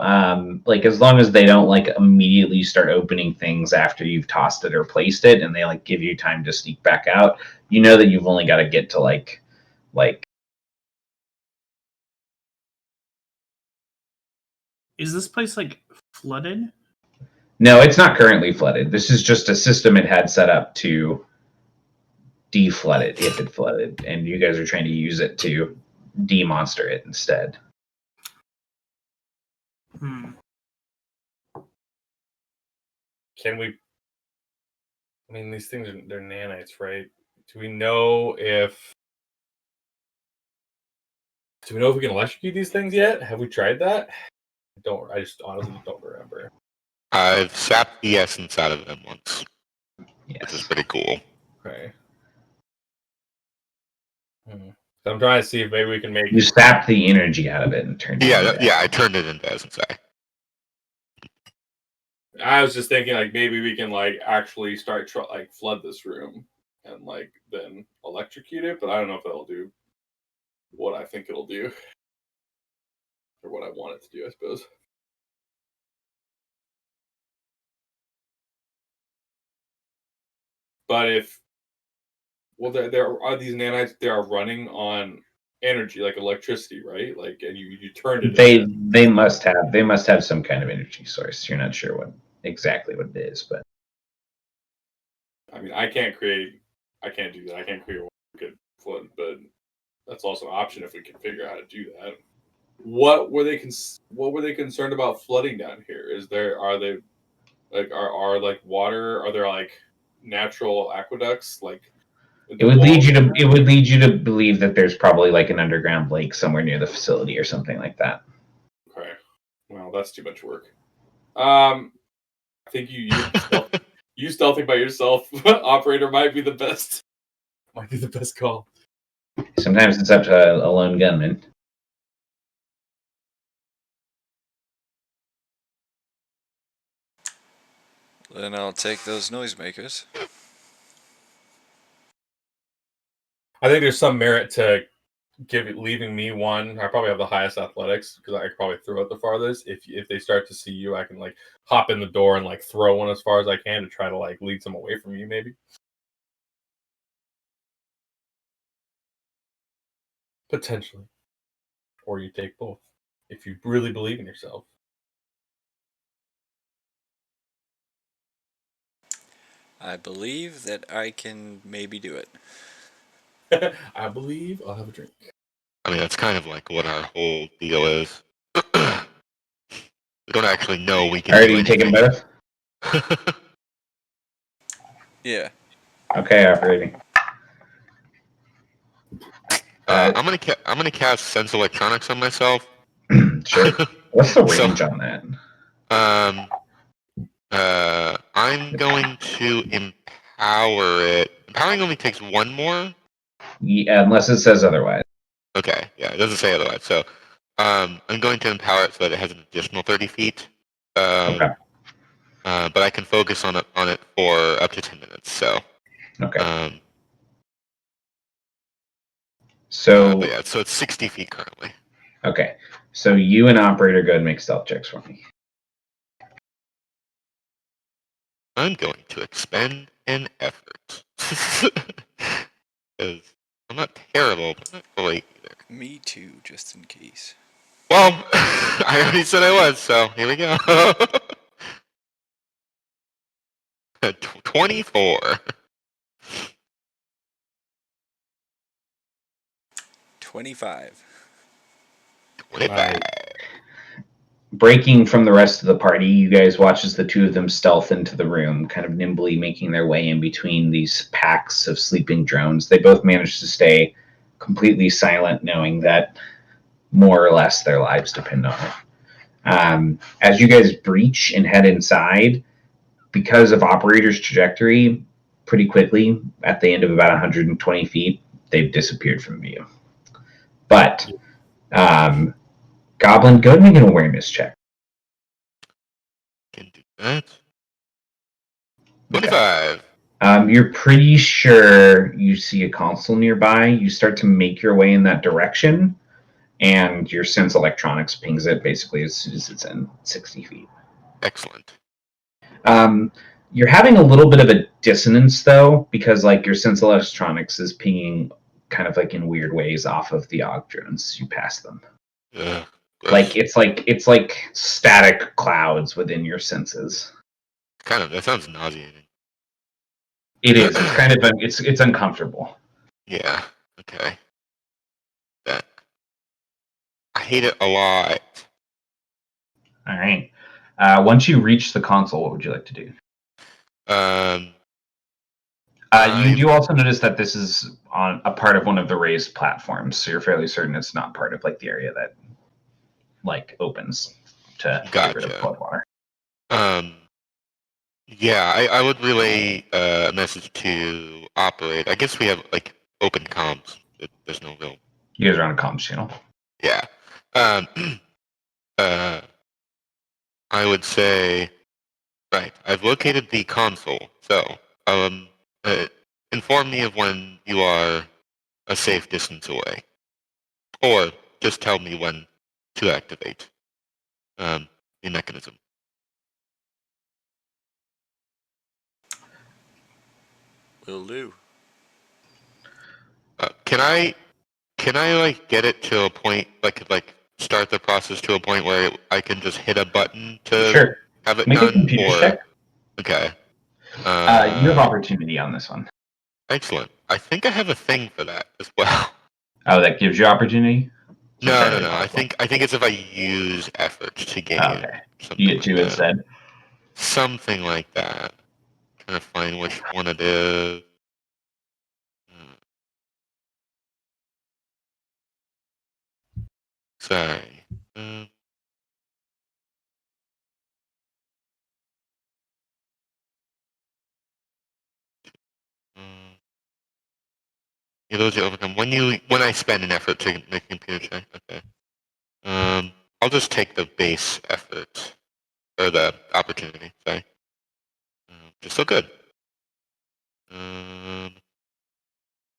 like as long as they don't like immediately start opening things after you've tossed it or placed it, and they like give you time to sneak back out, you know that you've only got to get to like. Is this place like flooded? No, it's not currently flooded. This is just a system it had set up to deflood it if it flooded, and you guys are trying to use it to demonster it instead. Hmm. can we? I mean, these things they're nanites, right? Do we know if we can electrocute these things yet? Have we tried that? I just honestly don't remember. I've sapped the essence out of them once, which is Yes. pretty cool. Okay. So I'm trying to see if maybe we can make. You sapped the energy out of it and turned it into Yeah, I turned it into essence. I was just thinking like maybe we can like actually start like flood this room and like then electrocute it, but I don't know if that'll do what I think it'll do or what I want it to do, I suppose. But if there are these nanites, they are running on energy like electricity, right? Like, and you turned it. They must have some kind of energy source. You're not sure what exactly what it is, but I mean, I can't do that. I can't create one good flood, but that's also an option if we can figure out how to do that. What were they concerned about flooding down here? Are like water? Are there like natural aqueducts? Like it would lead you to believe that there's probably like an underground lake somewhere near the facility or something like that. Okay, well that's too much work. I think you stealthing by yourself, operator might be the best. Might be the best call. Sometimes it's up to a lone gunman. Then I'll take those noisemakers. I think there's some merit to leaving me one. I probably have the highest athletics because I could probably throw it the farthest. If they start to see you, I can like hop in the door and like throw one as far as I can to try to like lead some away from you, maybe. Potentially. Or you take both if you really believe in yourself. I believe that I can maybe do it. I believe I'll have a drink. I mean, that's kind of like what our whole deal is. We don't actually know we can. Are you taking both? Yeah. Okay, operating. I'm gonna cast Sense Electronics on myself. Sure. What's the range on that? I'm going to empower it. Empowering only takes one more. Yeah, unless it says otherwise. Okay, yeah, it doesn't say otherwise. So, I'm going to empower it so that it has an additional 30 feet. Okay. But I can focus on it for up to 10 minutes. So. Okay. So yeah, so it's 60 feet currently. Okay. So you and operator go and make stealth checks for me. I'm going to expend an effort. 'Cause I'm not terrible, but not great either. Me too, just in case. Well, I already said I was, so here we go. 24. 25. 25. Breaking from the rest of the party, you guys watch as the two of them stealth into the room, kind of nimbly making their way in between these packs of sleeping drones. They both manage to stay completely silent, knowing that more or less their lives depend on it. As you guys breach and head inside, because of operator's trajectory, pretty quickly, at the end of about 120 feet, they've disappeared from view. But, Goblin, go ahead and make an awareness check. Can do that. 25. You're pretty sure you see a console nearby. You start to make your way in that direction, and your sense electronics pings it basically as soon as it's in 60 feet. Excellent. You're having a little bit of a dissonance, though, because like your sense electronics is pinging kind of like in weird ways off of the AUG drones. You pass them. Gross. Like it's like static clouds within your senses. That sounds nauseating. It is. It's kind of it's uncomfortable. Yeah. Okay. That. I hate it a lot. All right. Once you reach the console, what would you like to do? You do also notice that this is on a part of one of the raised platforms, so you're fairly certain it's not part of like the area that like opens to get rid of blood water. Yeah, I would relay a message to operate. I guess we have like open comms. There's no real. You guys are on a comms channel. Yeah. I would say, right. I've located the console. So, inform me of when you are a safe distance away, or just tell me when to activate the mechanism. Will do. Can I like get it to a point like start the process to a point where I can just hit a button to have it Make done? a computer check. Okay. You have opportunity on this one. Excellent. I think I have a thing for that as well. Oh, that gives you opportunity? No. I think it's if I use effort to gain. Okay. You get 2 instead. Something like that. Trying to find which one it is. Sorry. You lose your overcome when I spend an effort to make a computer check. Okay. I'll just take the base effort or the opportunity. Sorry. Just so good.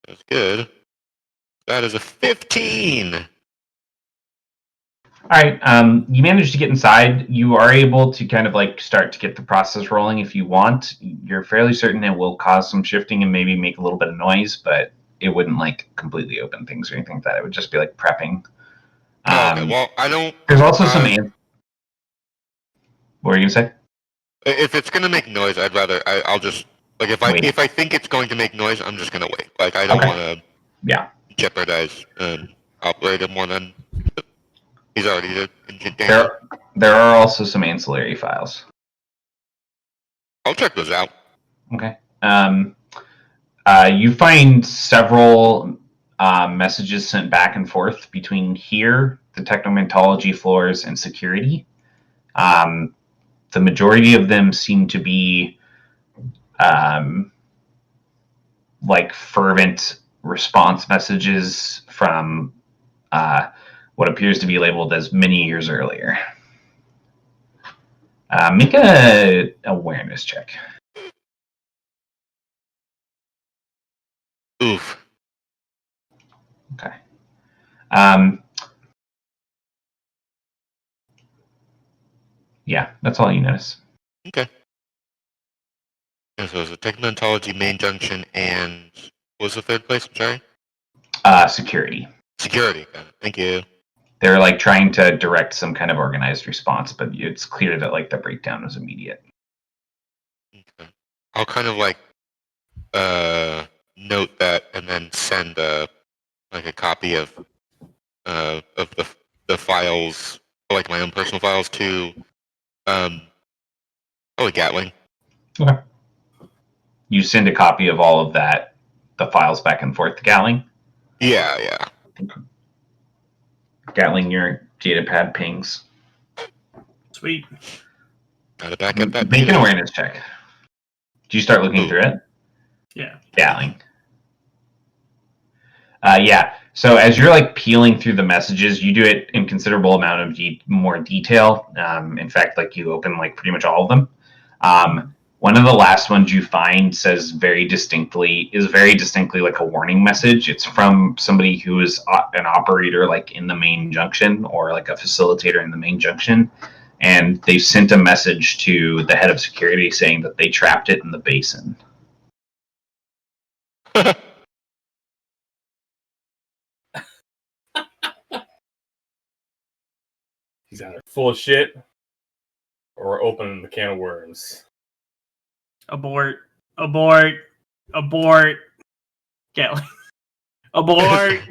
That's good. That is a 15. All right. You managed to get inside. You are able to kind of like start to get the process rolling if you want. You're fairly certain it will cause some shifting and maybe make a little bit of noise, but it wouldn't like completely open things or anything like that. It would just be like prepping. Okay. Well, I don't. There's also some. What were you gonna say? If it's gonna make noise, I'd rather I'll just like if I think it's going to make noise, I'm just gonna wait. Like I don't want to jeopardize operator more than he's already in danger. There are also some ancillary files. I'll check those out. Okay. You find several messages sent back and forth between here, the technomentology floors, and security. The majority of them seem to be like fervent response messages from what appears to be labeled as many years earlier. Make a awareness check. Oof. Okay. Yeah, that's all you notice. Okay. And so it's a technontology main junction and what was the third place? I'm sorry? Security. Security. Thank you. They're like trying to direct some kind of organized response, but it's clear that like the breakdown was immediate. Okay. I'll kind of like note that and then send like a copy of the files, like my own personal files, to Gatling. Okay. You send a copy of all of that, the files back and forth to Gatling. Yeah. Gatling, your data pad pings. Sweet. Gotta back up that Make an data. awareness check. Do you start looking through it? Yeah. Gatling. Yeah. So as you're like peeling through the messages, you do it in considerable amount of more detail. In fact, like you open like pretty much all of them. One of the last ones you find is very distinctly like a warning message. It's from somebody who is an operator like in the main junction or like a facilitator in the main junction. And they sent a message to the head of security saying that they trapped it in the basin. He's either full of shit or we're opening the can of worms. Abort. Gatling. Abort.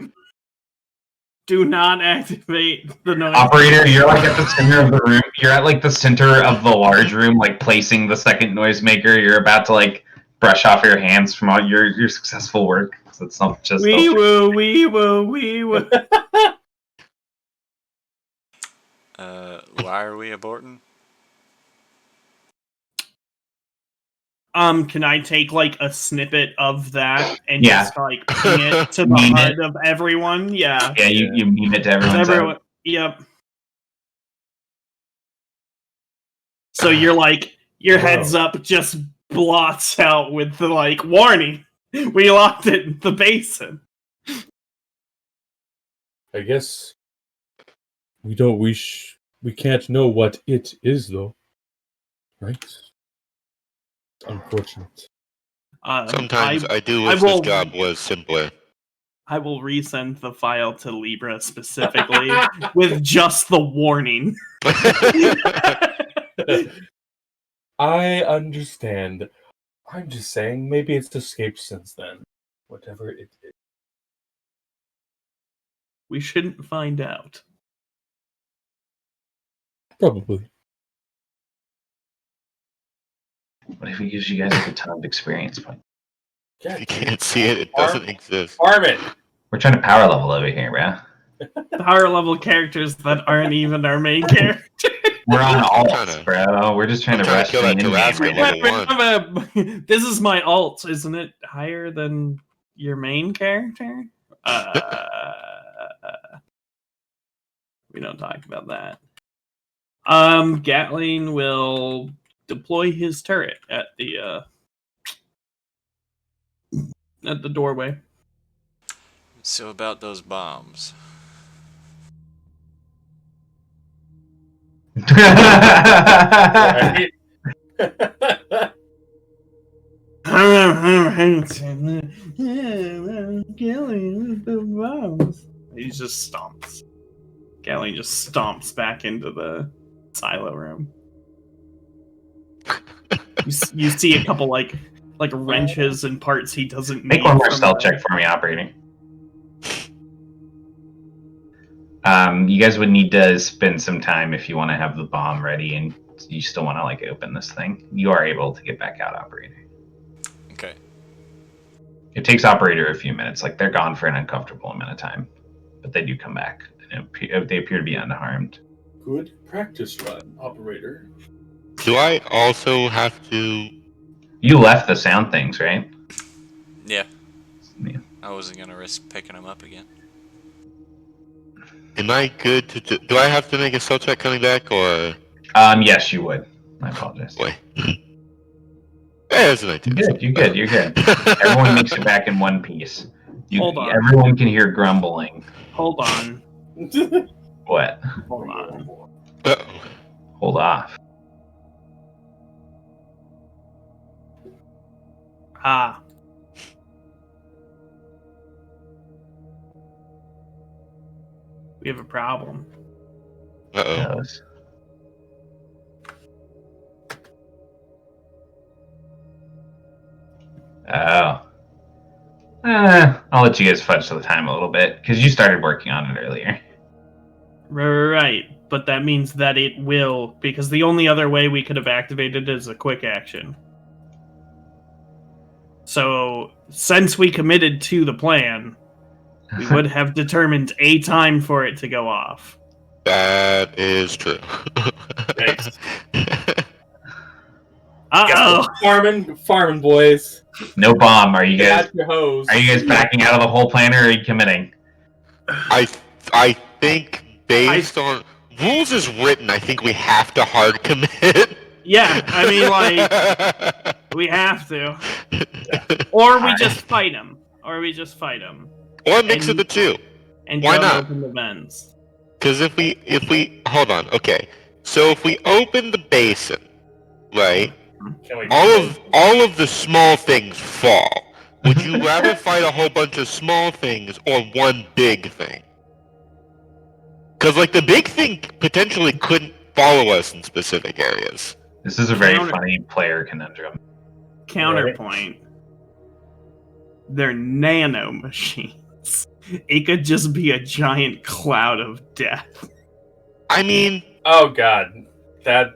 Do not activate the noise. Operator, you're like at the center of the room. You're at like the center of the large room, like placing the second noisemaker. You're about to like brush off your hands from all your successful work. So it's not just wee woo. Why are we aborting? Can I take like a snippet of that and Yeah. just like ping it to the Meme HUD it. of everyone? Yeah. Yeah, you meme it to everyone. Yep. So you're like your heads up just blots out with the like warning. We locked it in the basin. I guess we don't. We can't know what it is, though, right? It's unfortunate. Sometimes I do wish this job was simpler. I will resend the file to Libra specifically with just the warning. I understand. I'm just saying, maybe it's escaped since then. Whatever it is. We shouldn't find out. Probably. What if it gives you guys like a ton of experience points? If you can't see it, it doesn't exist. Armin! We're trying to power level over here, bro. Power level characters that aren't even our main character. We're on alt, bro. We're just trying to rush kill the that end game Terrasca right now. This is my alt, isn't it? Higher than your main character? We don't talk about that. Gatling will deploy his turret at the doorway. So about those bombs. Right? He just stomps. Gatling just stomps back into the silo room. You see a couple like wrenches and parts he doesn't Make need. one more stealth check for me, operating. You guys would need to spend some time if you want to have the bomb ready and you still want to like open this thing. You are able to get back out, operator. Okay. It takes operator a few minutes. Like they're gone for an uncomfortable amount of time, but they do come back. They appear to be unharmed. Good practice run, operator. Do I also have to? You left the sound things, right? Yeah. Yeah. I wasn't gonna risk picking them up again. Am I good to? Do I have to make a stealth check coming back, or? Yes, you would. I apologize. Boy. That's an idea. You're good. Everyone makes it back in one piece. Hold on. Everyone can hear grumbling. Hold on. What? Hold on. Hold off. Ah. We have a problem. Uh-oh. Yes. Oh. I'll let you guys fudge the time a little bit, because you started working on it earlier. Right, but that means that it will, because the only other way we could have activated it is a quick action. So, since we committed to the plan, we would have determined a time for it to go off. That is true. Thanks. Uh-oh! Farming boys. No bomb. Are you Get guys out your hose. backing out of the whole plan, or are you committing? I think based on rules as written, I think we have to hard commit. Yeah, I mean, like, we have to. Or we just fight him. Or a mix of the two. And Why go not? open the vents. Because if we hold on, okay. So if we open the basin, right? All of the small things fall. Would you rather fight a whole bunch of small things or one big thing? Because like the big thing potentially couldn't follow us in specific areas. This is a very funny player conundrum. Counterpoint. They're nano machines. It could just be a giant cloud of death. I mean... Oh god. I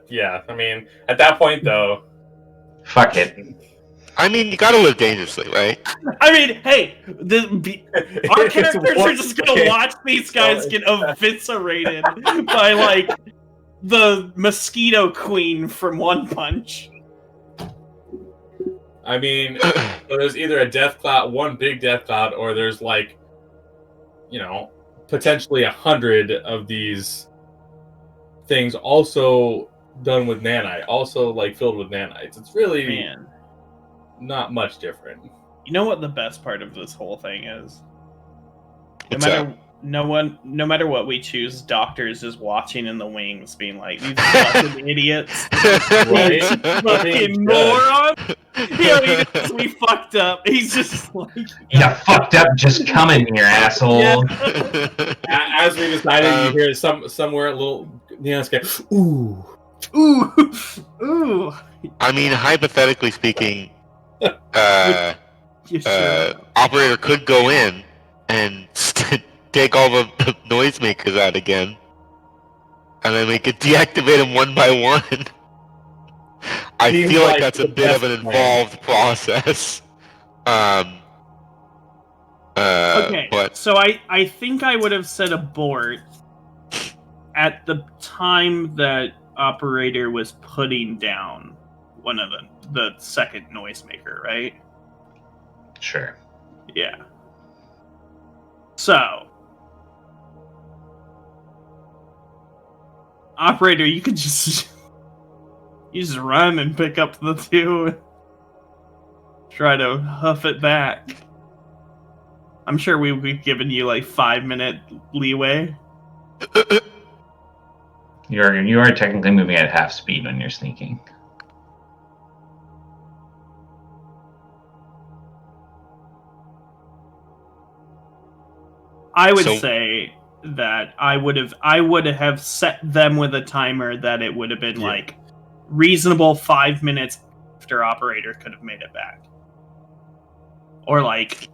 mean, at that point though... Fuck it. I mean, you gotta live dangerously, right? I mean, hey, our characters are just gonna watch these guys get eviscerated by, like, the Mosquito Queen from One Punch. I mean, so there's either a death cloud, one big death cloud, or there's like, potentially 100 of these things also done with nanite, also like filled with nanites. It's really not much different. You know what the best part of this whole thing is? No matter what we choose, Doctors is watching in the wings, being like, "These fucking idiots, Right? fucking moron." We fucked up. He's just like, You fucked up just coming here, asshole. Yeah. As we decided, you hear somewhere a little go, ooh. Ooh. I mean, hypothetically speaking, You sure? operator could go in and take all the noisemakers out again, and then we could deactivate them one by one. I feel like that's a bit of an involved process. Okay, but so I think I would have said abort at the time that operator was putting down one of the second noisemaker, right? Sure. Yeah. So, operator, you could just run and pick up the two and try to huff it back. I'm sure we've given you like 5-minute leeway. You are technically moving at half speed when you're sneaking. I would say that I would have set them with a timer that it would have been like reasonable 5 minutes after operator could have made it back, or like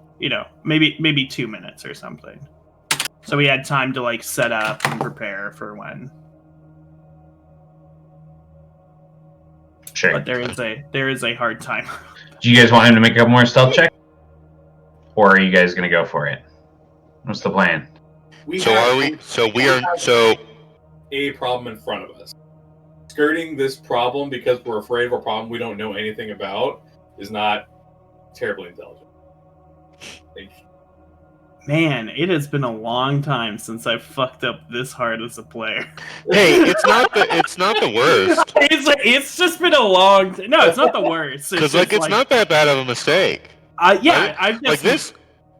maybe 2 minutes or something, so we had time to like set up and prepare for when. Sure. But there is a hard time. Do you guys want him to make a more stealth check, or are you guys gonna go for it? What's the plan? We a problem in front of us. Skirting this problem because we're afraid of a problem we don't know anything about is not terribly intelligent. Man, it has been a long time since I've fucked up this hard as a player. Hey, it's not the worst. It's just been a long time. No, it's not the worst. Because it's not that bad of a mistake. I've just like this.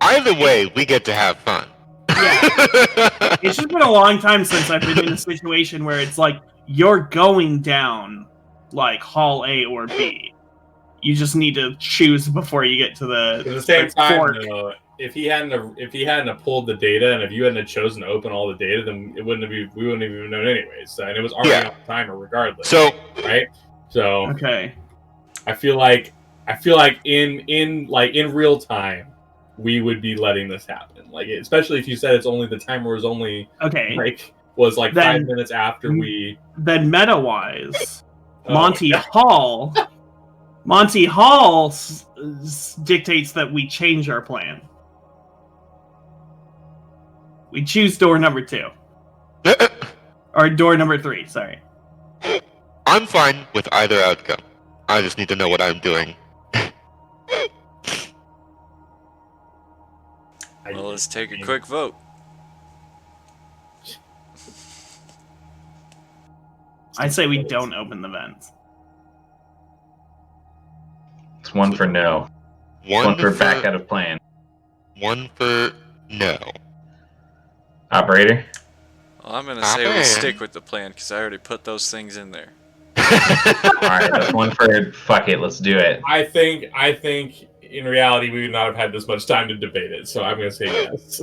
Either way, we get to have fun. Yeah. It's just been a long time since I've been in a situation where it's like you're going down like Hall A or B. You just need to choose before you get to the. At the same time, fork. though, if he hadn't pulled the data, and if you hadn't chosen to open all the data, then we wouldn't have even known anyways. And it was already on the timer regardless. So right. So okay. I feel like in real time, we would be letting this happen. Like, especially if you said it's only the timer was only was 5 minutes after we. Then meta wise, Monty Hall dictates that we change our plan. We choose door number 2. Or door number 3, sorry. I'm fine with either outcome. I just need to know what I'm doing. Well, let's take a quick vote. I say we don't open the vents. It's 1 for no. One for back out of plan. 1 for no. Operator? Well, I'm gonna say we stick with the plan because I already put those things in there. Alright, that's 1 for fuck it, let's do it. I think in reality we would not have had this much time to debate it, so I'm gonna say yes.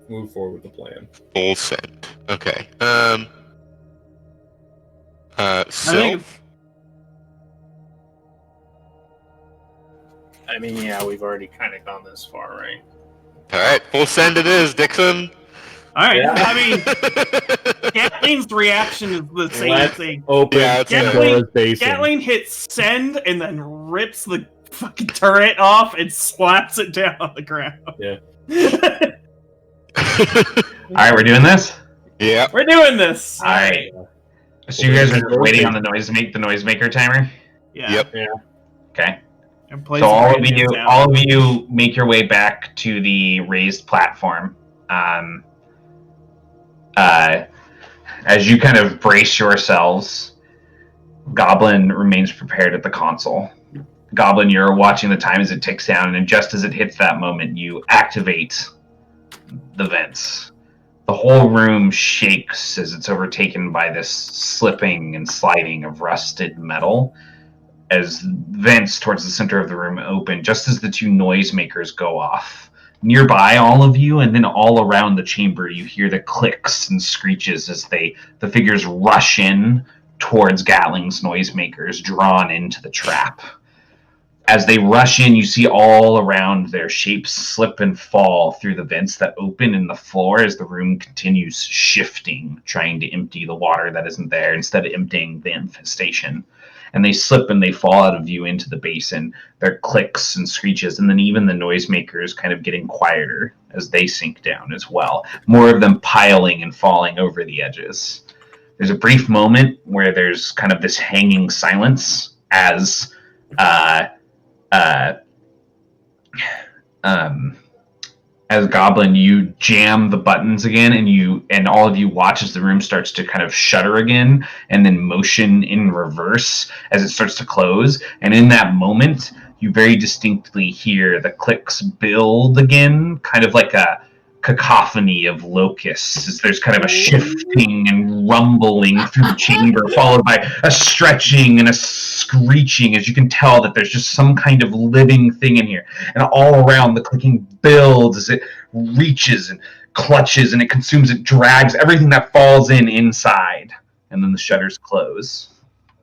Move forward with the plan. Full send. Okay. I mean, yeah, we've already kind of gone this far, right? Alright, full send it is, Dixon. Alright, yeah. I mean, Gatling's reaction is the same thing. Gatling hits send and then rips the fucking turret off and slaps it down on the ground. Yeah. Alright, we're doing this? Yeah. We're doing this. Alright. So you guys are just waiting on the noisemaker timer? Yeah. Yep. Yeah. Okay. So all of you make your way back to the raised platform. As you kind of brace yourselves, Goblin remains prepared at the console. Goblin, you're watching the time as it ticks down, and just as it hits that moment, you activate the vents. The whole room shakes as it's overtaken by this slipping and sliding of rusted metal, as vents towards the center of the room open, just as the 2 noisemakers go off. Nearby, all of you, and then all around the chamber, you hear the clicks and screeches as the figures rush in towards Gatling's noisemakers, drawn into the trap. As they rush in, you see all around their shapes slip and fall through the vents that open in the floor as the room continues shifting, trying to empty the water that isn't there instead of emptying the infestation. And they slip and they fall out of view into the basin. There are clicks and screeches, and then even the noisemakers kind of getting quieter as they sink down as well. More of them piling and falling over the edges. There's a brief moment where there's kind of this hanging silence as Goblin, you jam the buttons again, and all of you watch as the room starts to kind of shudder again, and then motion in reverse as it starts to close. And in that moment, you very distinctly hear the clicks build again, kind of like a cacophony of locusts, as there's kind of a shifting and rumbling through the chamber, followed by a stretching and a screeching, as you can tell that there's just some kind of living thing in here. And all around, the clicking builds as it reaches and clutches, and it consumes, it drags everything that falls inside. And then the shutters close.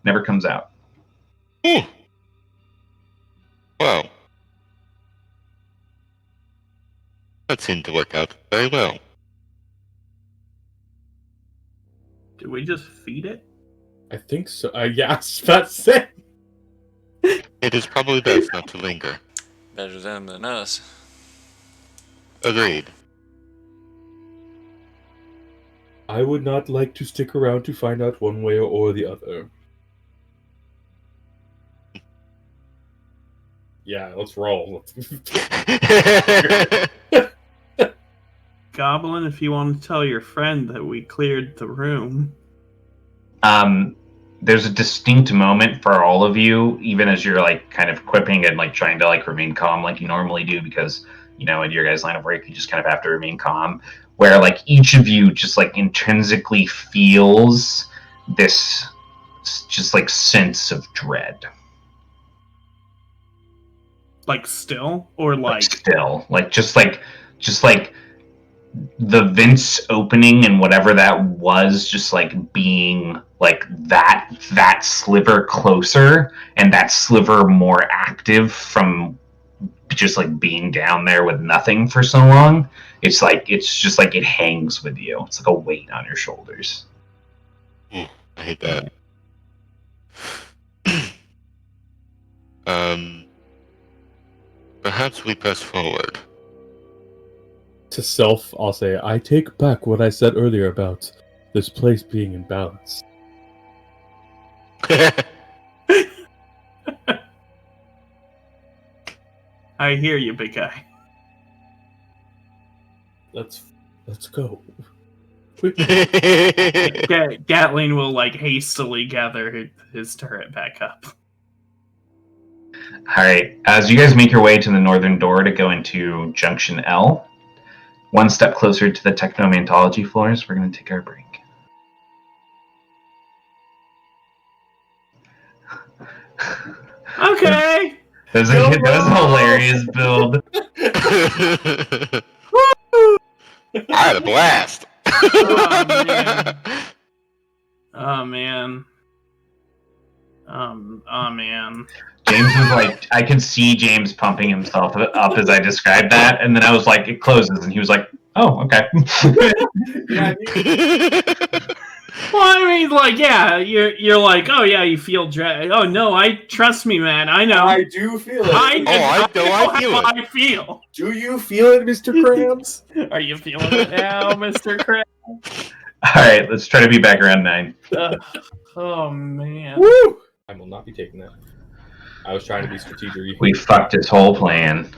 Never comes out. Wow. That seemed to work out very well. Did we just feed it? I think so. Yes, that's it. It is probably best not to linger. Better them than us. Agreed. I would not like to stick around to find out one way or the other. Yeah, let's roll. Goblin, if you want to tell your friend that we cleared the room. There's a distinct moment for all of you, even as you're like kind of quipping and like trying to like remain calm like you normally do, because in your guys' line of work you just kind of have to remain calm, where like each of you just like intrinsically feels this just like sense of dread. Like still, or like still, just like the vents opening and whatever that was, just like being like that sliver closer and that sliver more active from just like being down there with nothing for so long. It's just like it hangs with you. It's like a weight on your shoulders. I hate that. Perhaps we press forward. To self, I'll say, I take back what I said earlier about this place being in balance. I hear you, big guy. Let's go. Gatling will like hastily gather his turret back up. All right, as you guys make your way to the northern door to go into Junction L, one step closer to the technomantology floors, we're going to take our break. Okay. That was a hilarious build. I had a blast. Oh man. Oh man. Oh man. James was like, I could see James pumping himself up as I described that, and then I was like, it closes, and he was like, oh, okay. Yeah, Well, I mean, like, yeah, you're like, oh yeah, you feel dread. Oh no, trust me, man. I know. I do feel it. I know I feel how it. I feel. Do you feel it, Mr. Krabs? Are you feeling it now, Mr. Krabs? All right, let's try to be back around 9. Oh man. Woo! I will not be taking that. I was trying to be strategic. We fucked his whole plan.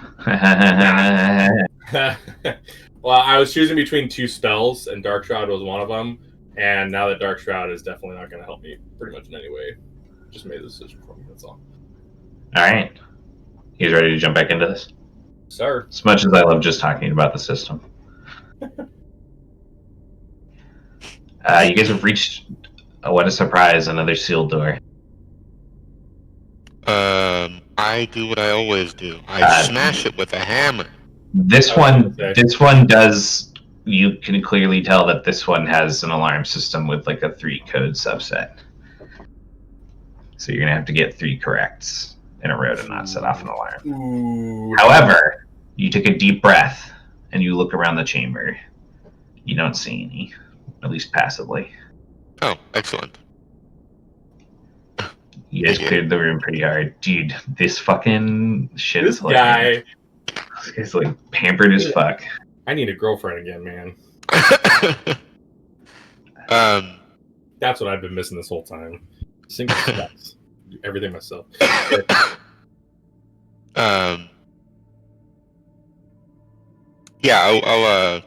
Well, I was choosing between 2 spells, and Dark Shroud was one of them. And now that Dark Shroud is definitely not going to help me pretty much in any way. Just made the decision for me, that's all. All right. You guys ready to jump back into this? Sir. As much as I love just talking about the system. You guys have reached, what a surprise, another sealed door. I do what I always do. I smash it with a hammer. This one does, you can clearly tell that this one has an alarm system with like a 3 code subset. So you're going to have to get 3 corrects in a row to not set off an alarm. Ooh. However, you take a deep breath and you look around the chamber. You don't see any, at least passively. Oh, excellent. You guys cleared the room pretty hard. Dude, this fucking shit This is like... guy. This guy's like pampered as fuck. I need a girlfriend again, man. That's what I've been missing this whole time. Single steps. Do everything myself. Yeah,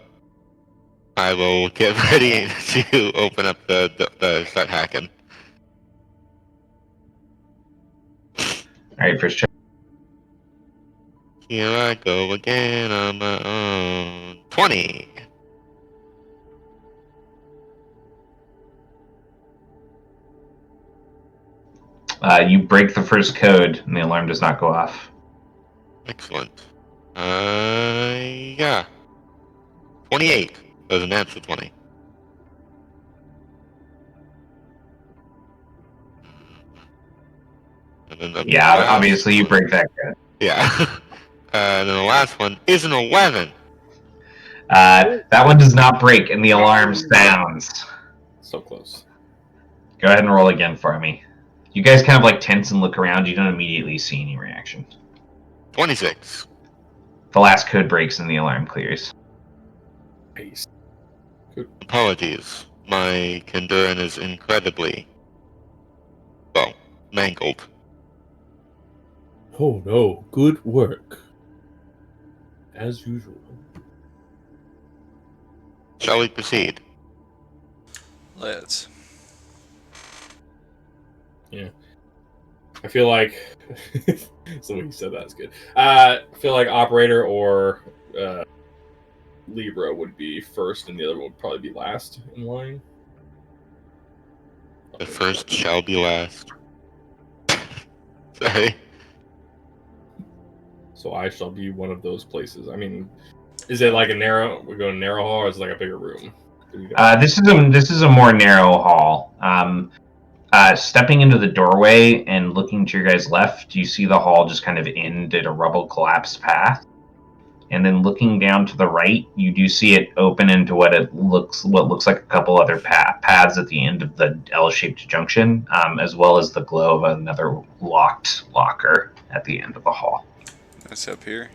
I will get ready to open up the start hacking. Alright, first check. Here I go again on my own. 20. You break the first code and the alarm does not go off. Excellent. Yeah. 28. There's an answer 20. And then Yeah, obviously you break that code. Yeah. And then the last one is an 11. That one does not break and the alarm sounds. So close. Go ahead and roll again for me. You guys kind of like tense and look around. You don't immediately see any reaction. 26. The last code breaks and the alarm clears. Nice. Apologies. My Kinduran is incredibly, well, mangled. Oh no, good work. As usual. Shall we proceed? Let's. Yeah. I feel like somebody said that's good. I feel like operator or Libra would be first, and the other one would probably be last in line. The first shall be last. Sorry. So I shall be one of those places. I mean, is it like a narrow? We're going narrow hall, or is it like a bigger room? This is a more narrow hall. Stepping into the doorway and looking to your guys' left, you see the hall just kind of end at a rubble collapsed path. And then looking down to the right, you do see it open into what looks like a couple other paths at the end of the L-shaped junction, as well as the glow of another locked locker at the end of the hall. That's up here.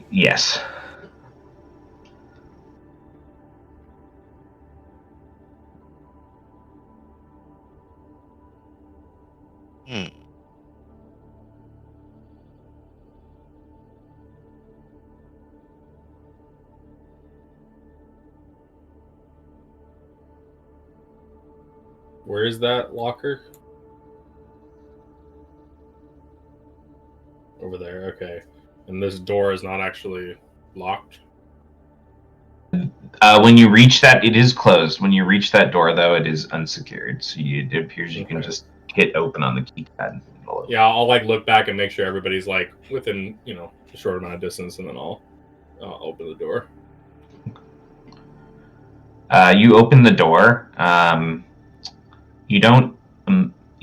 Yes. Where is that locker? Over there, okay. And this door is not actually locked? When you reach that, it is closed. When you reach that door, though, it is unsecured. So it appears you can just hit open on the keypad. Yeah, I'll like look back and make sure everybody's like within, a short amount of distance, and then I'll open the door. You open the door. You don't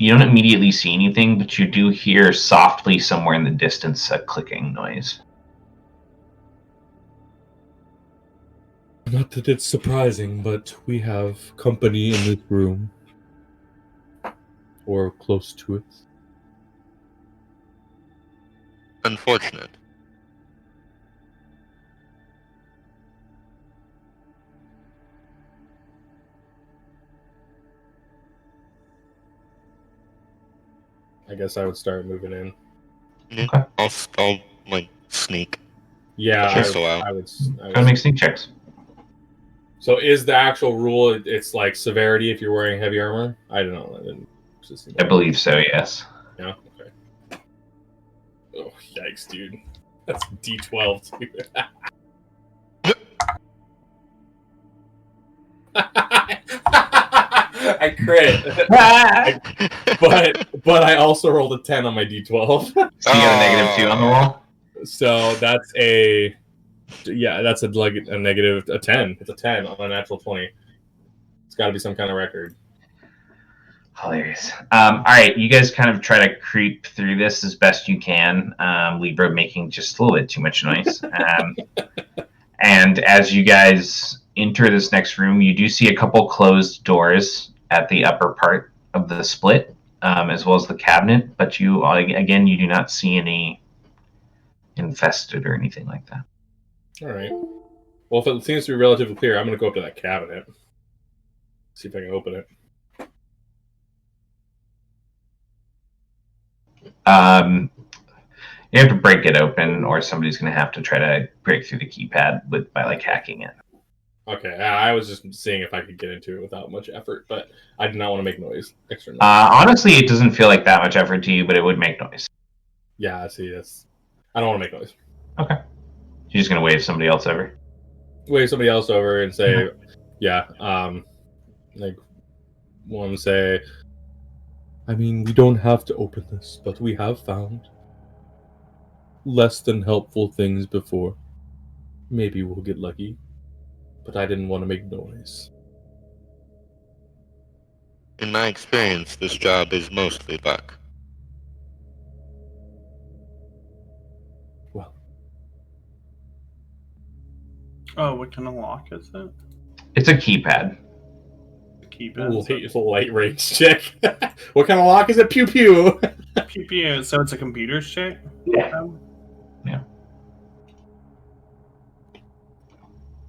immediately see anything, but you do hear softly somewhere in the distance a clicking noise. Not that it's surprising, but we have company in this room. Or close to it. Unfortunate. I guess I would start moving in. Yeah, Okay. I'll like sneak. Yeah, I would. Gotta make sneak checks. So is the actual rule? It's like severity if you're wearing heavy armor. I don't know. I believe so. Yes. Yeah. Okay. Oh yikes, dude! That's D12 too. I crit, but I also rolled a 10 on my D12. So you got a -2 on the roll. So that's a negative a 10. It's a 10 on a natural 20. It's got to be some kind of record. Hilarious. All right, you guys kind of try to creep through this as best you can. Libra making just a little bit too much noise. And as you guys enter this next room, you do see a couple closed doors at the upper part of the split, as well as the cabinet. But you do not see any infested or anything like that. All right. Well, if it seems to be relatively clear, I'm going to go up to that cabinet. See if I can open it. You have to break it open, or somebody's going to have to try to break through the keypad by hacking it. Okay, I was just seeing if I could get into it without much effort, but I did not want to make extra noise. Honestly, it doesn't feel like that much effort to you, but it would make noise. Yeah, I see. I don't want to make noise. Okay. You're just going to wave somebody else over? Wave somebody else over and say, one say, I mean, we don't have to open this, but we have found less than helpful things before. Maybe we'll get lucky, but I didn't want to make noise. In my experience, this job is mostly luck. Well. Oh, what kind of lock is it? It's a keypad. Keypad. It's a light range check. What kind of lock is it? Pew pew. Pew pew. So it's a computer's check? Yeah. Yeah.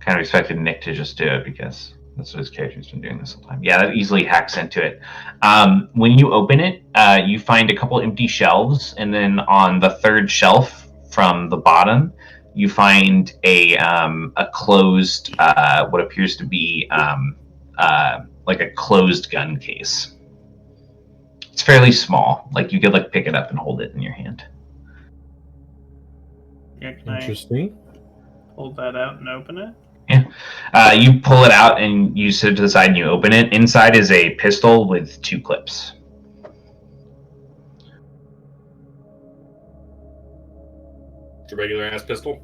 Kind of expected Nick to just do it because that's what his character's been doing this whole time. Yeah, that easily hacks into it. When you open it, you find a couple empty shelves, and then on the third shelf from the bottom, you find a closed, what appears to be like a closed gun case. It's fairly small. Like you could pick it up and hold it in your hand. Yeah, can Interesting. I hold that out and open it? Yeah. You pull it out and you sit to the side and you open it. Inside is a pistol with 2 clips. It's a regular ass pistol.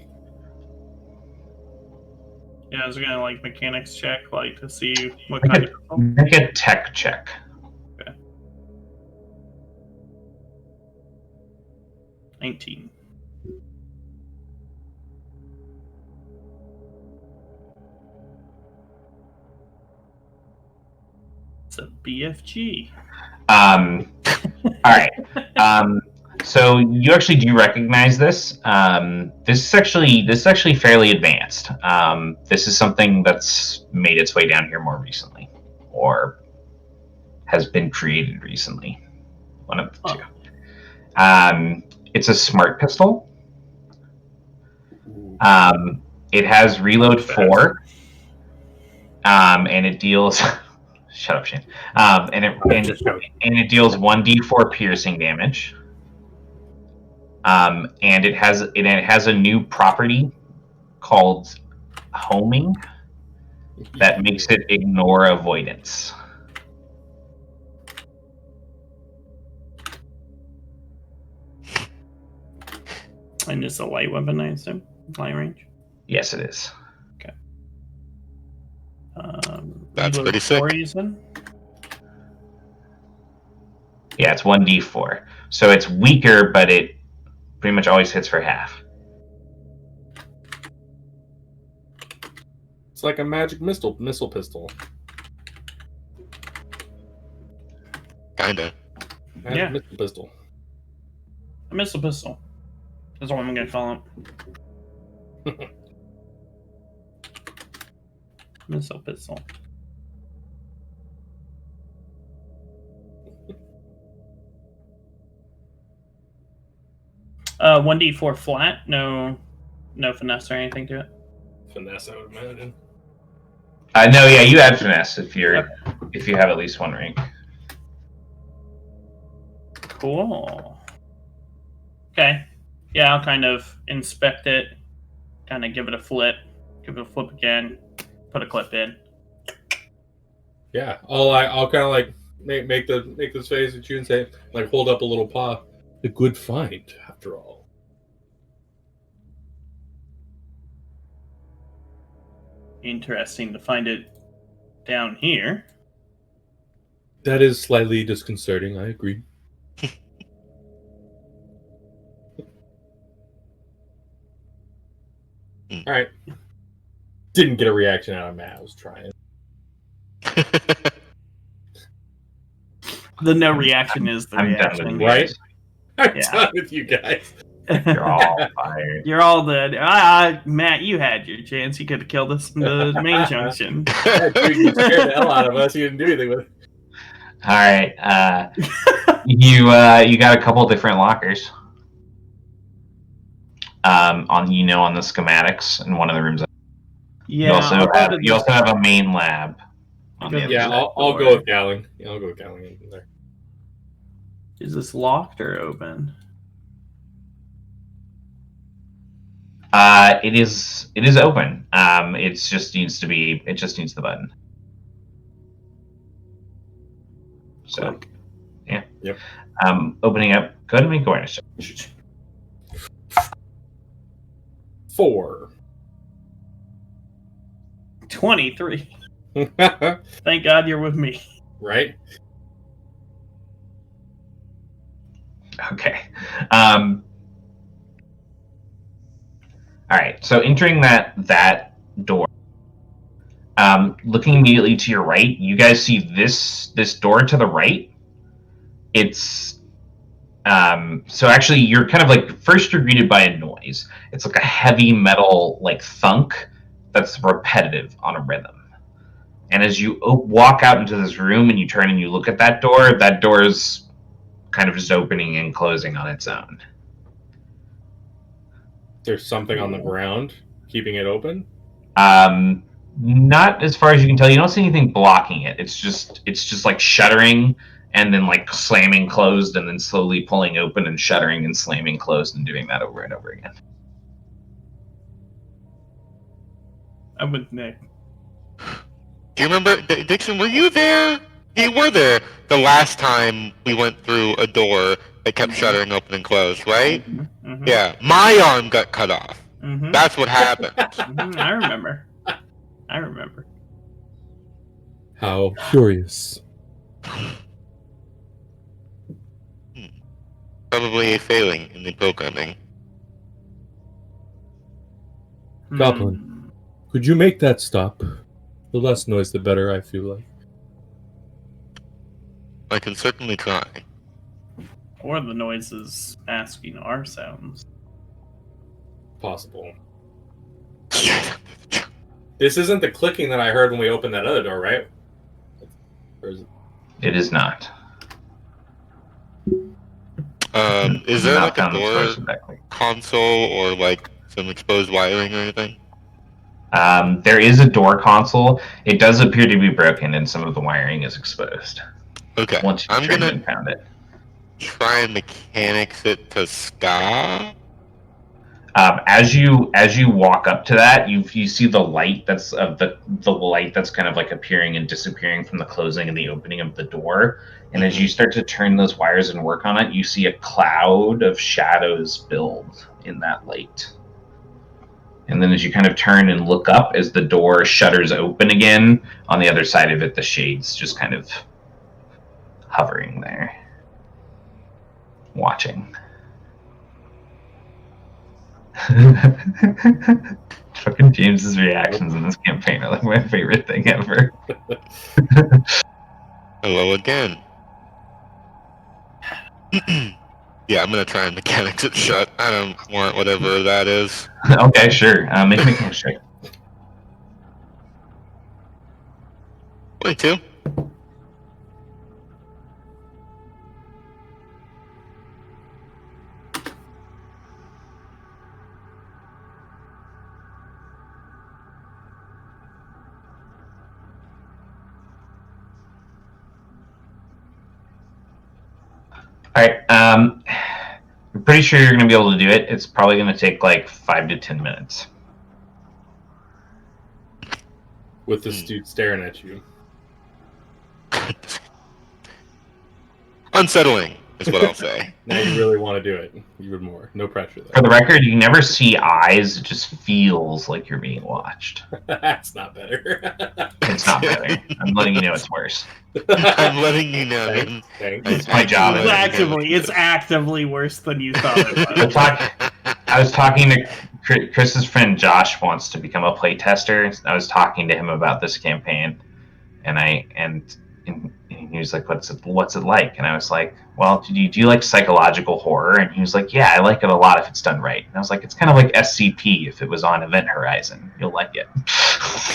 Yeah, I was gonna like mechanics check, like to see what kind of pistol. Make a tech check. Okay. 19. It's a BFG. All right. So you actually do recognize this. This is actually fairly advanced. This is something that's made its way down here more recently, or has been created recently. One of the two. It's a smart pistol. It has reload 4, and it deals. Shut up, Shane. And it deals 1d4 piercing damage. And it has a new property called homing that makes it ignore avoidance. And it's a light weapon, I assume? Light range? Yes, it is. Okay. That's pretty sick. Yeah, it's 1d4. So it's weaker, but it pretty much always hits for half. It's like a magic missile pistol. Kinda. Yeah. Missile pistol. A missile pistol. That's what I'm gonna call it. Missile pistol. Uh, 1d4 flat. No finesse or anything to it. Finesse, I would imagine. No, yeah, you add finesse if you have at least 1 rank. Cool. Okay. Yeah, I'll kind of inspect it, kind of give it a flip again, put a clip in. Yeah, I'll kind of like make this face at you and say, like, hold up a little paw. A good find, after all. Interesting to find it down here. That is slightly disconcerting, I agree. Alright. Didn't get a reaction out of Matt. I was trying. The no reaction is the reaction. Done with right? I'm Yeah. done with you guys. You're all fired. You're all dead. Matt, you had your chance. You could have killed us in the main junction. Yeah, dude, you scared the hell out of us. You didn't do anything with it. All right. You got a couple different lockers. On the schematics in one of the rooms. Yeah. You also have a main lab. On the other Yeah, side. I'll go with Gowling. Yeah, I'll go with Gowling in there. Is this locked or open? It is open. It just needs the button. So, Click. yeah. Yep. Opening up. Go ahead and make awareness check. 4. 23. Thank God you're with me. Right? Okay. All right. So entering that door, looking immediately to your right, you guys see this door to the right. It's so actually you're kind of like first you're greeted by a noise. It's like a heavy metal like thunk that's repetitive on a rhythm. And as you walk out into this room and you turn and you look at that door is kind of just opening and closing on its own. There's something on the ground keeping it open? Not as far as you can tell. You don't see anything blocking it. It's just like shuttering and then like slamming closed and then slowly pulling open and shuttering and slamming closed and doing that over and over again. I'm with Nick. Do you remember, Dixon, were you there? You were there the last time we went through a door that kept shuttering open and closed, right? Mm-hmm. Yeah, my arm got cut off. Mm-hmm. That's what happened. Mm-hmm. I remember. How curious. Probably a failing in the programming. Goblin, could you make that stop? The less noise, the better, I feel like. I can certainly try. Or the noises asking our sounds. Possible. This isn't the clicking that I heard when we opened that other door, right? Or is it? It is not. Is there Not like a found the source door of that click. console or like some exposed wiring or anything? There is a door console. It does appear to be broken, and some of the wiring is exposed. Okay, Once you I'm turned gonna and found it. try and mechanics it to stop. As you walk up to that, you see the light that's the light that's kind of like appearing and disappearing from the closing and the opening of the door. And as you start to turn those wires and work on it, you see a cloud of shadows build in that light. And then as you kind of turn and look up, as the door shutters open again, on the other side of it, the shades just kind of hovering there, watching. Fucking James's reactions in this campaign are like my favorite thing ever. Hello again. Yeah, I'm gonna try and mechanics it shut. I don't want whatever that is. Okay, sure. Make a mechanics check. 22. All right. I'm pretty sure you're going to be able to do it. It's probably going to take like 5 to 10 minutes. With this dude staring at you. Unsettling is what I'll say. Now you really want to do it. Even more. No pressure there. For the record, you never see eyes. It just feels like you're being watched. That's not better. It's not better. I'm letting you know it's worse. I'm letting you know. Thanks. It's my job. It's actively worse than you thought it was. I was talking to Chris's friend Josh wants to become a playtester. I was talking to him about this campaign, and he was like, "What's it like?" And I was like, "Well, do you like psychological horror?" And he was like, "Yeah, I like it a lot if it's done right." And I was like, "It's kind of like SCP if it was on Event Horizon. You'll like it."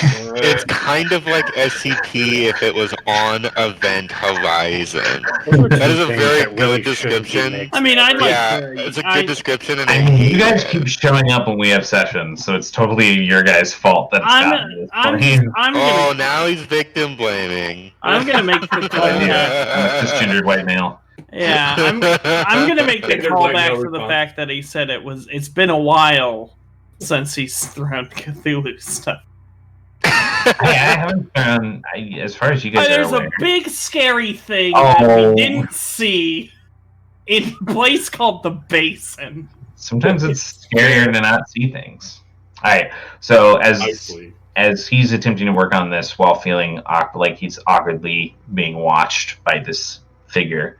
It's kind of like SCP if it was on Event Horizon. That is a very good description. I mean, I'd like it's a good description, and I mean, you guys keep showing up when we have sessions, so it's totally your guys' fault that it's gotten to this point. Oh, now he's victim blaming. I'm gonna make the callback. Cisgendered white male. Yeah, I'm gonna make the callback to the fact that he said it's been a while since he's thrown Cthulhu stuff. I haven't found, as far as you guys are There's aware. a big scary thing that we didn't see in a place called the Basin. Sometimes it's scarier to not see things. All right, so as he's attempting to work on this while feeling like he's awkwardly being watched by this figure,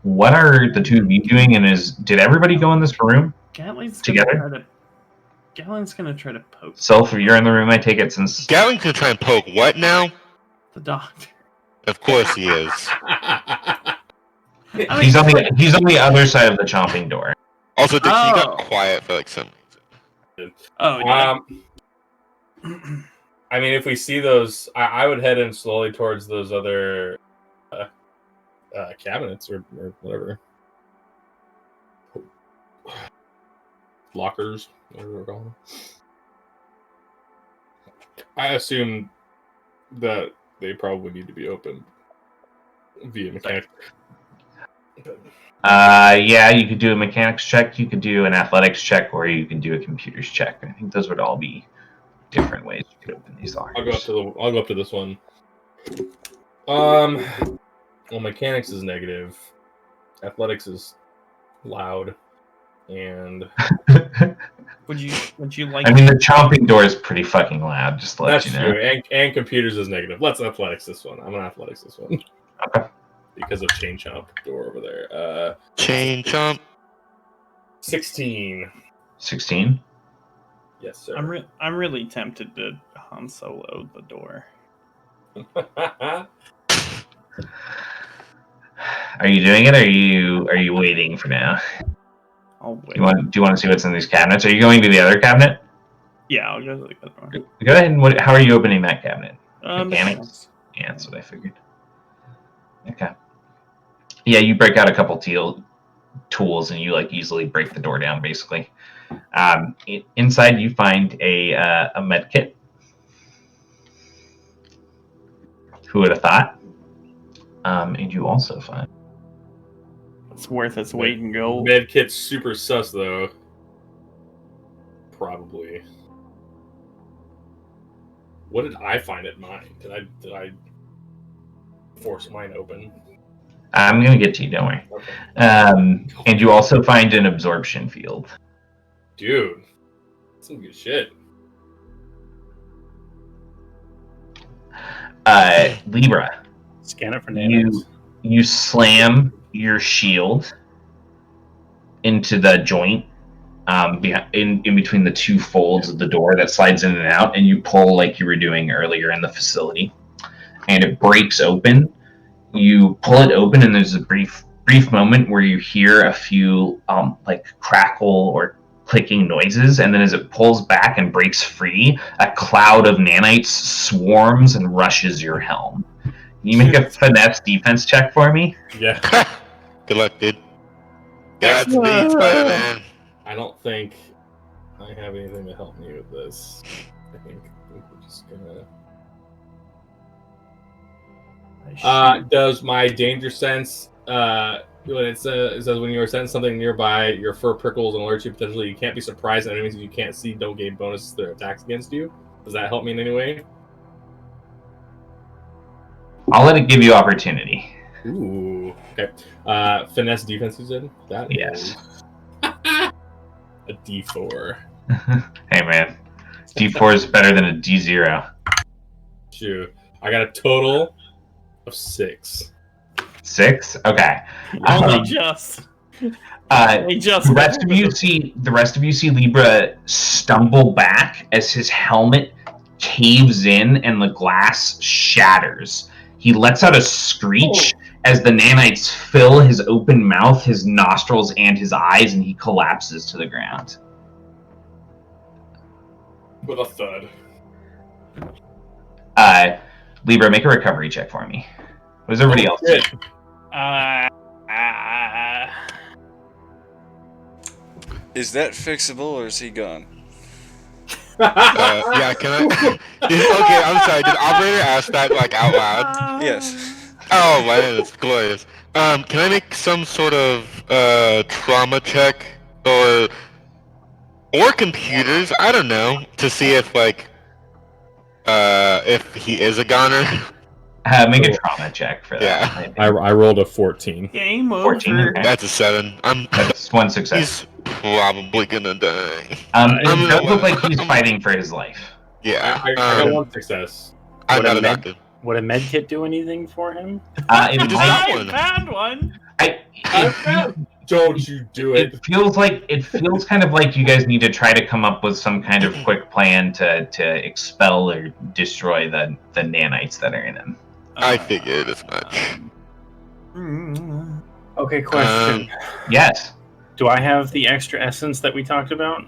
what are the two of you doing? And did everybody go in this room together? Gatlin's gonna try to poke. Sylph, you're in the room, I take it, since Gatlin's gonna try and poke what now? The doctor. Of course he is. he's on the other side of the chomping door. Also, Dixie, you got quiet for like some reason. Oh, yeah. I mean, if we see those, I would head in slowly towards those other cabinets or whatever. Lockers, whatever we're calling them. I assume that they probably need to be opened via mechanics. Yeah, you could do a mechanics check, you could do an athletics check, or you could do a computers check. I think those would all be different ways you could open these lockers. I'll go up to this one. Well, mechanics is negative. Athletics is loud, and Would you like? I mean, the chomping door is pretty fucking loud. Just to let that's you know. true. And computers is negative. Let's athletics this one. I'm gonna athletics this one. Okay. Because of chain chomp door over there. Chain chomp. 16. 16. Yes, sir. I'm really tempted to Han Solo the door. Are you doing it? Or are you waiting for now? I'll wait. Do you want to see what's in these cabinets? Are you going to the other cabinet? Yeah, I'll go to the other one. Go ahead and how are you opening that cabinet? Mechanics. Yeah, that's what I figured. Okay. Yeah, you break out a couple tools and you like easily break the door down. Basically, inside you find a med kit. Who would have thought? And you also find. It's worth its weight in gold. Medkit's super sus though. Probably. What did I find at mine? Did I force mine open? I'm gonna get to you. Don't worry. Okay. And you also find an absorption field. Dude, that's some good shit. Libra. Scan it for nanites. You slam your shield into the joint in between the two folds of the door that slides in and out, and you pull like you were doing earlier in the facility, and it breaks open. You pull it open, and there's a brief moment where you hear a few like crackle or clicking noises, and then as it pulls back and breaks free, a cloud of nanites swarms and rushes your helm. Can you make a finesse defense check for me? Yeah. Good luck, dude. Godspeed, Spider-Man. I don't think I have anything to help me with this. I think we're just gonna. Does my danger sense when it says when you are sensing something nearby, your fur prickles and alerts you potentially you can't be surprised, and enemies you can't see don't gain bonuses to their attacks against you? Does that help me in any way? I'll let it give you opportunity. Ooh. Okay. Finesse defense you said? That Yes. A D4. Hey man, D4 is better than a D0. Shoot. I got a total of 6. 6? Okay. Only just. The rest of you see Libra stumble back as his helmet caves in and the glass shatters. He lets out a screech as the nanites fill his open mouth, his nostrils, and his eyes, and he collapses to the ground. With a thud. Libra, make a recovery check for me. What does everybody else do? Is that fixable or is he gone? Yeah, can I? Okay, I'm sorry. Did operator ask that like out loud? Yes. Oh man, that's glorious. Can I make some sort of trauma check or computers? I don't know, to see if like if he is a goner. Make a trauma check for that. Yeah. I rolled a 14. Game over. 14, okay. That's a 7. That's one success. He's probably gonna die. It does look like he's fighting for his life. Yeah. I got one success. I'm not a doctor. Would a med kit do anything for him? I found one. Don't you do it. It feels kind of like you guys need to try to come up with some kind of quick plan to expel or destroy the nanites that are in him. I figured as much. Okay, question. Yes. Do I have the extra essence that we talked about?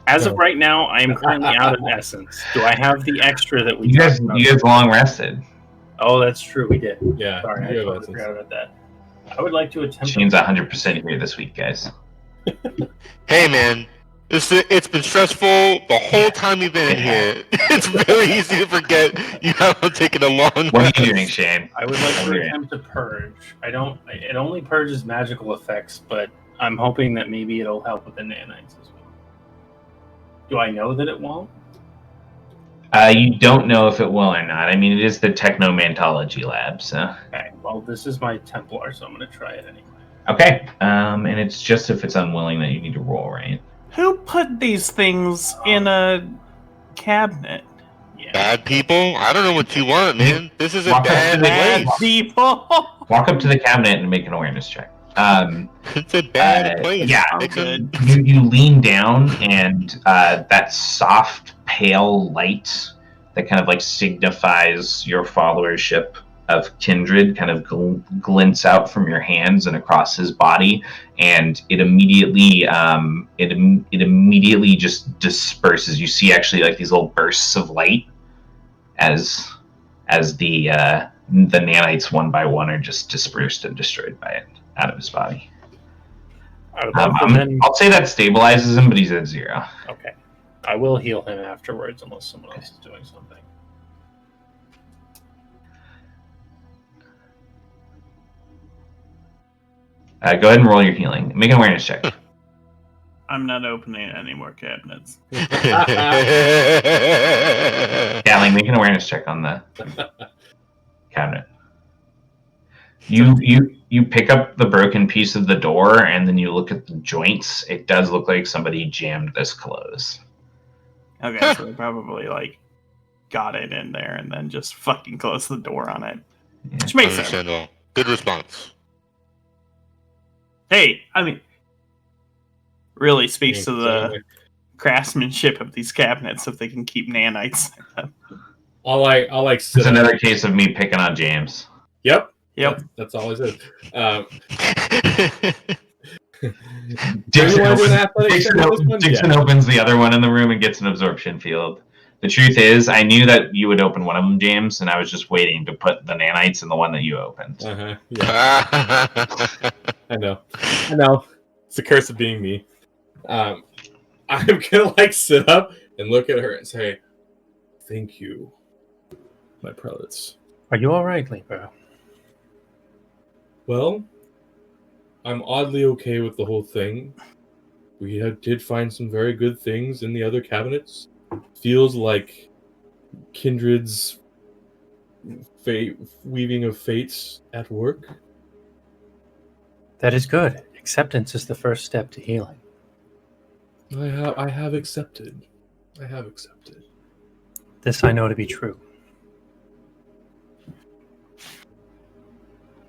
As of right now, I am currently out of essence. Do I have the extra that we talked about? You guys long rested. Oh, that's true. We did. Yeah. Sorry, I totally forgot about that. I would like to attempt. Shane's 100% here this week, guys. Hey, man. It's been stressful the whole time you've been in here. It's very easy to forget you haven't taken a long rest. What are you doing, Shane? I would like to attempt to purge. It only purges magical effects, but I'm hoping that maybe it'll help with the nanites as well. Do I know that it won't? You don't know if it will or not. I mean, it is the Technomantology lab, so. Okay, well, this is my Templar, so I'm going to try it anyway. Okay, and it's just if it's unwilling that you need to roll, right? Who put these things in a cabinet? Yeah. Bad people? I don't know what you want, man. This is a Walk up bad to the- Bad place. people! Walk up to the cabinet and make an awareness check. It's a bad place. yeah. I'm Nixon. good. You lean down, and that soft, pale light that kind of like signifies your followership of Kindred kind of glints out from your hands and across his body, and it immediately it immediately just disperses. You see actually like these little bursts of light as the nanites one by one are just dispersed and destroyed by it out of his body. I'll say that stabilizes him, but he's at 0. Okay. I will heal him afterwards unless someone else is doing something. Go ahead and roll your healing. Make an awareness check. I'm not opening any more cabinets. Gatling, make an awareness check on the cabinet. You pick up the broken piece of the door, and then you look at the joints. It does look like somebody jammed this closed. Okay, so they probably like got it in there and then just fucking closed the door on it. Which makes sense. Understandable. Good response. Hey, I mean, really speaks to the craftsmanship of these cabinets if they can keep nanites in them. I'll like sit It's up. another case of me picking on James. Yep. Yep. That's all I said. Dixon, wanna do an opens, athletic Dixon, check on this one? Dixon Yeah. opens the other one in the room and gets an absorption field. The truth is, I knew that you would open one of them, James, and I was just waiting to put the nanites in the one that you opened. Yeah. I know. It's the curse of being me. I'm gonna like sit up and look at her and say, "Thank you, my prelates." Are you alright, Libra? Well, I'm oddly okay with the whole thing. We did find some very good things in the other cabinets. Feels like Kindred's weaving of fates at work. That is good. Acceptance is the first step to healing. I have accepted. This I know to be true.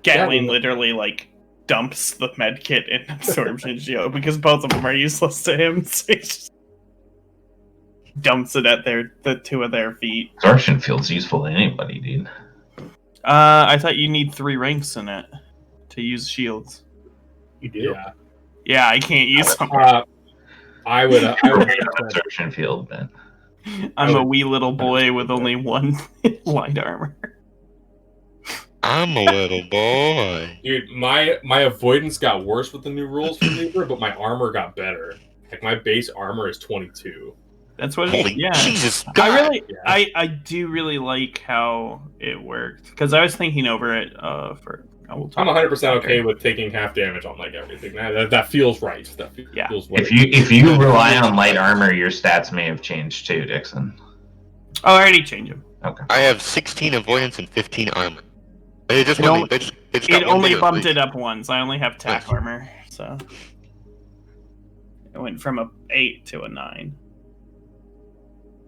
Gatling literally like dumps the med kit in absorption shield because both of them are useless to him. So he just dumps it at the two of their feet. Absorption field's useful to anybody, dude. I thought you need 3 ranks in it to use shields. You do? Yeah. Yeah, I can't use them. I would absorption field, man. I'm a wee little boy with only 1 light armor. I'm a little boy. Dude, my avoidance got worse with the new rules for Libra, but my armor got better. Like my base armor is 22. That's what Holy yeah. Jesus God. I do really like how it worked because I was thinking over it for I'm 100% okay with taking half damage on like everything. That feels right. That feels right. If you rely on light armor, your stats may have changed too, Dixon. Oh, I already changed them. Okay. I have 16 avoidance and 15 armor. They just It only, only- they just got It one only bigger, bumped please. it up once. I only have tack Nice. armor, so it went from a 8 to a 9.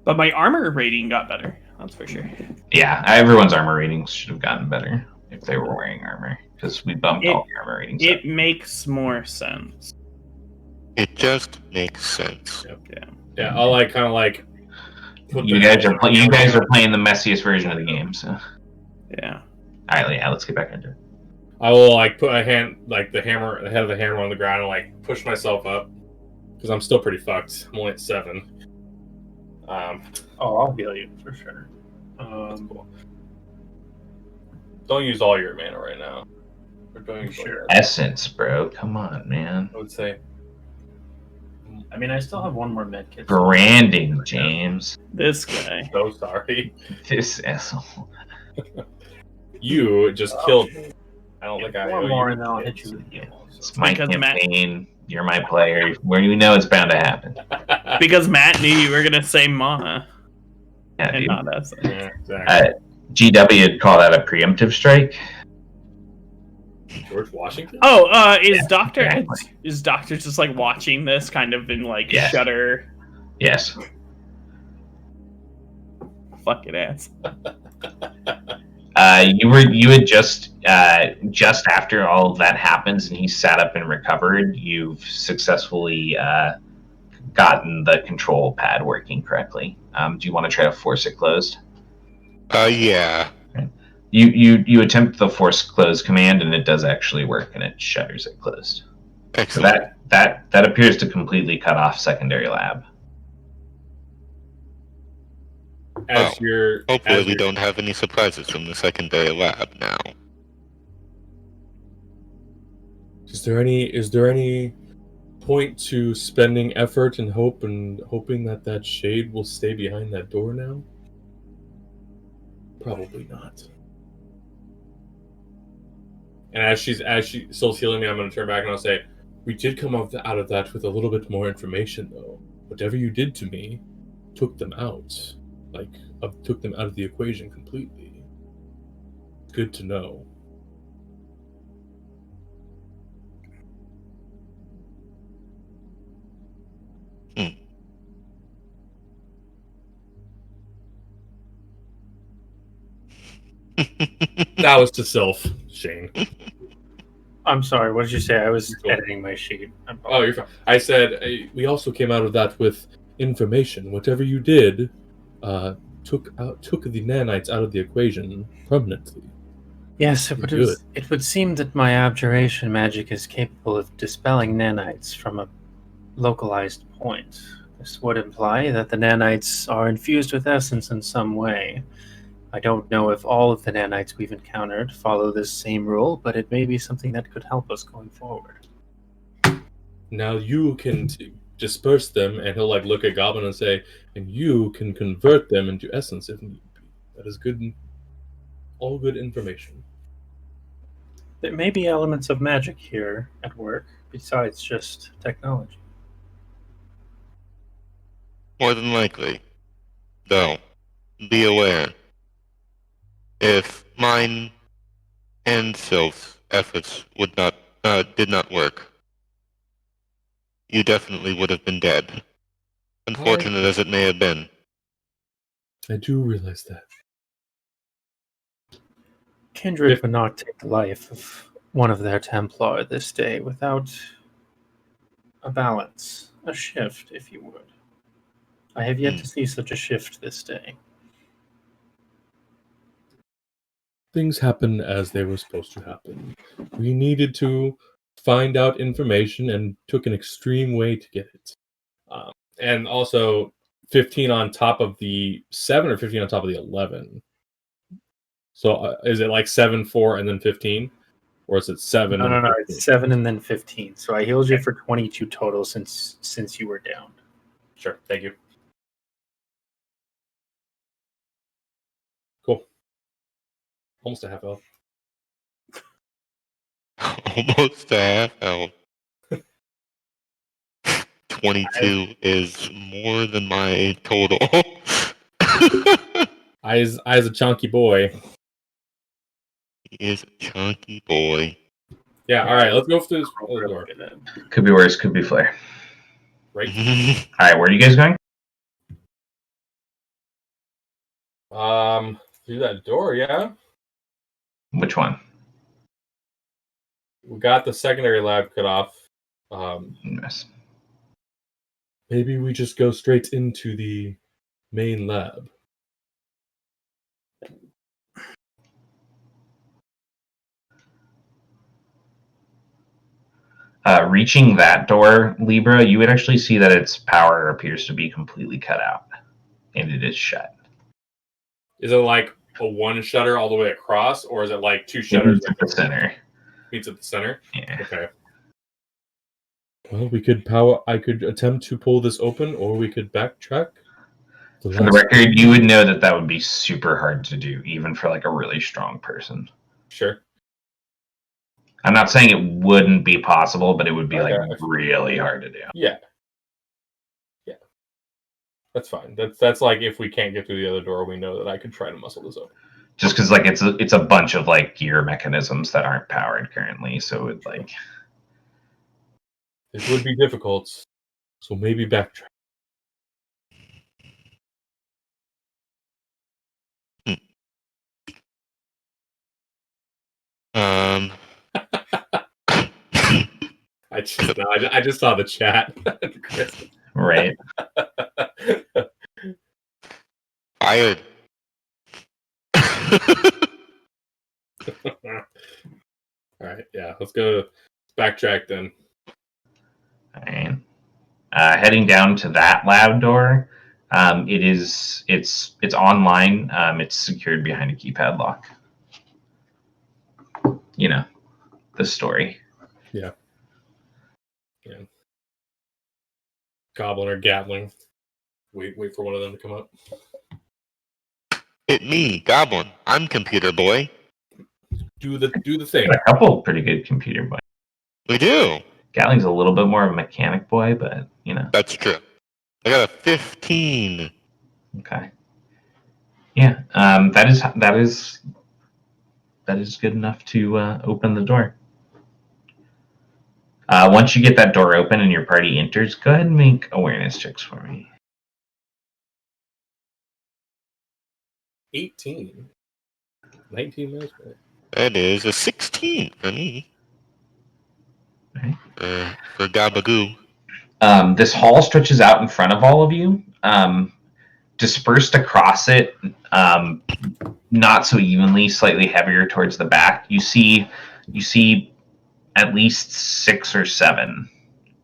But my armor rating got better. That's for sure. Yeah, everyone's armor ratings should have gotten better if they were wearing armor because we bumped all the armor ratings. It makes more sense. It just makes sense. Yeah, I'll like kind of like. You guys are playing the messiest version of the game, so. Yeah. All right, yeah, let's get back into it. I will like put a hand, like the head of the hammer on the ground, and like push myself up because I'm still pretty fucked. I'm only at 7. I'll heal you for sure. That's cool. Don't use all your mana right now. We're doing sure. Essence, bro. Come on, man. I would say. I mean, I still have 1 more med kit. Branding, James. This guy. So sorry. This asshole. You just killed me. I don't think I. 1 more, and then I'll hit you with heal. It's my Because campaign. You're my player. Where you know it's bound to happen. because Matt knew you were gonna say Ma Yeah, and dude. not us. Yeah, exactly. GW would call that a preemptive strike. George Washington? Oh, is Doctor exactly. is Doctor just like watching this kind of in like Yes. shudder Yes. fucking ass? You had just after all of that happens and he sat up and recovered, you've successfully gotten the control pad working correctly. Do you want to try to force it closed? Yeah. You attempt the force close command and it does actually work and it shutters it closed. Excellent. So that appears to completely cut off secondary lab. Hopefully we don't have any surprises from the secondary lab now. Is there any point to spending effort and hope and hoping that shade will stay behind that door now? Probably not. And as she's still healing me, I'm going to turn back and I'll say, We did come out of that with a little bit more information, though. Whatever you did to me took them out. Took them out of the equation completely. Good to know. That was to self, Shane. I'm sorry, what did you say? I was editing my sheet. Oh, you're fine. I said, We also came out of that with information. Whatever you did took the nanites out of the equation permanently. Yes, it would seem that my abjuration magic is capable of dispelling nanites from a localized point. This would imply that the nanites are infused with essence in some way. I don't know if all of the nanites we've encountered follow this same rule, but it may be something that could help us going forward. Now you can disperse them, and he'll look at Goblin and say, and you can convert them into essence if need be. That is good. All good information. There may be elements of magic here at work, besides just technology. More than likely. Though, be aware. If mine and Sylph's efforts did not work, you definitely would have been dead. Unfortunate as it may have been. I do realize that. Kindred would not take the life of one of their Templar this day without a balance, a shift, if you would. I have yet to see such a shift this day. Things happen as they were supposed to happen. We needed to find out information and took an extreme way to get it. and also 15 on top of the 7 or 15 on top of the 11. So is it like 7, 4, and then 15? Or is it 7? No, it's 7 and then 15. So I healed you for 22 total since you were down. Sure, thank you. Cool. Almost a half health. Almost a half health. 22 is more than my total. I is a chunky boy. He is a chunky boy. Yeah, alright, let's go through this door. Could be worse, could be flare. Right. Alright, where are you guys going? Through that door, yeah. Which one? We got the secondary lab cut off. Yes. Maybe we just go straight into the main lab. Reaching that door, Libra, you would actually see that its power appears to be completely cut out, and it is shut. Is it like a one shutter all the way across, or is it like two shutters at the center? Meets at the center. Yeah. Okay. Well, I could attempt to pull this open, or we could backtrack. For the record, you would know that would be super hard to do, even for like a really strong person. Sure. I'm not saying it wouldn't be possible, but it would be really hard to do. Yeah. That's fine. That's like if we can't get through the other door, we know that I could try to muscle this open. Just because like it's a bunch of like gear mechanisms that aren't powered currently, so it like It would be difficult, so maybe backtrack. Um. I just saw the chat. right. Fired. All right, yeah, let's go backtrack then. All right. Heading down to that lab door. It's online. It's secured behind a keypad lock. You know, the story. Yeah. Goblin or Gatling. Wait for one of them to come up. Hit me, Goblin. I'm computer boy. Do the thing. Got a couple pretty good computer boys. We do. Gatling's a little bit more of a mechanic boy, but you know. That's true. I got a 15. Okay. Yeah. That is good enough to open the door. Once you get that door open and your party enters, go ahead and make awareness checks for me. 18. 19 minutes. That is a 16 for me. Okay. For Gabagoo. This hall stretches out in front of all of you. Dispersed across it, not so evenly, slightly heavier towards the back. You see at least 6 or 7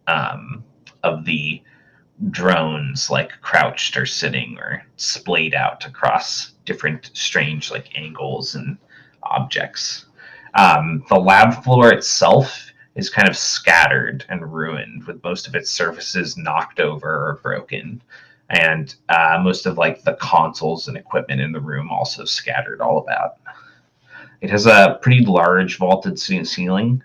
of the drones like crouched or sitting or splayed out across different strange like angles and objects. The lab floor itself is kind of scattered and ruined, with most of its surfaces knocked over or broken, and most of like the consoles and equipment in the room also scattered all about. It has a pretty large vaulted ceiling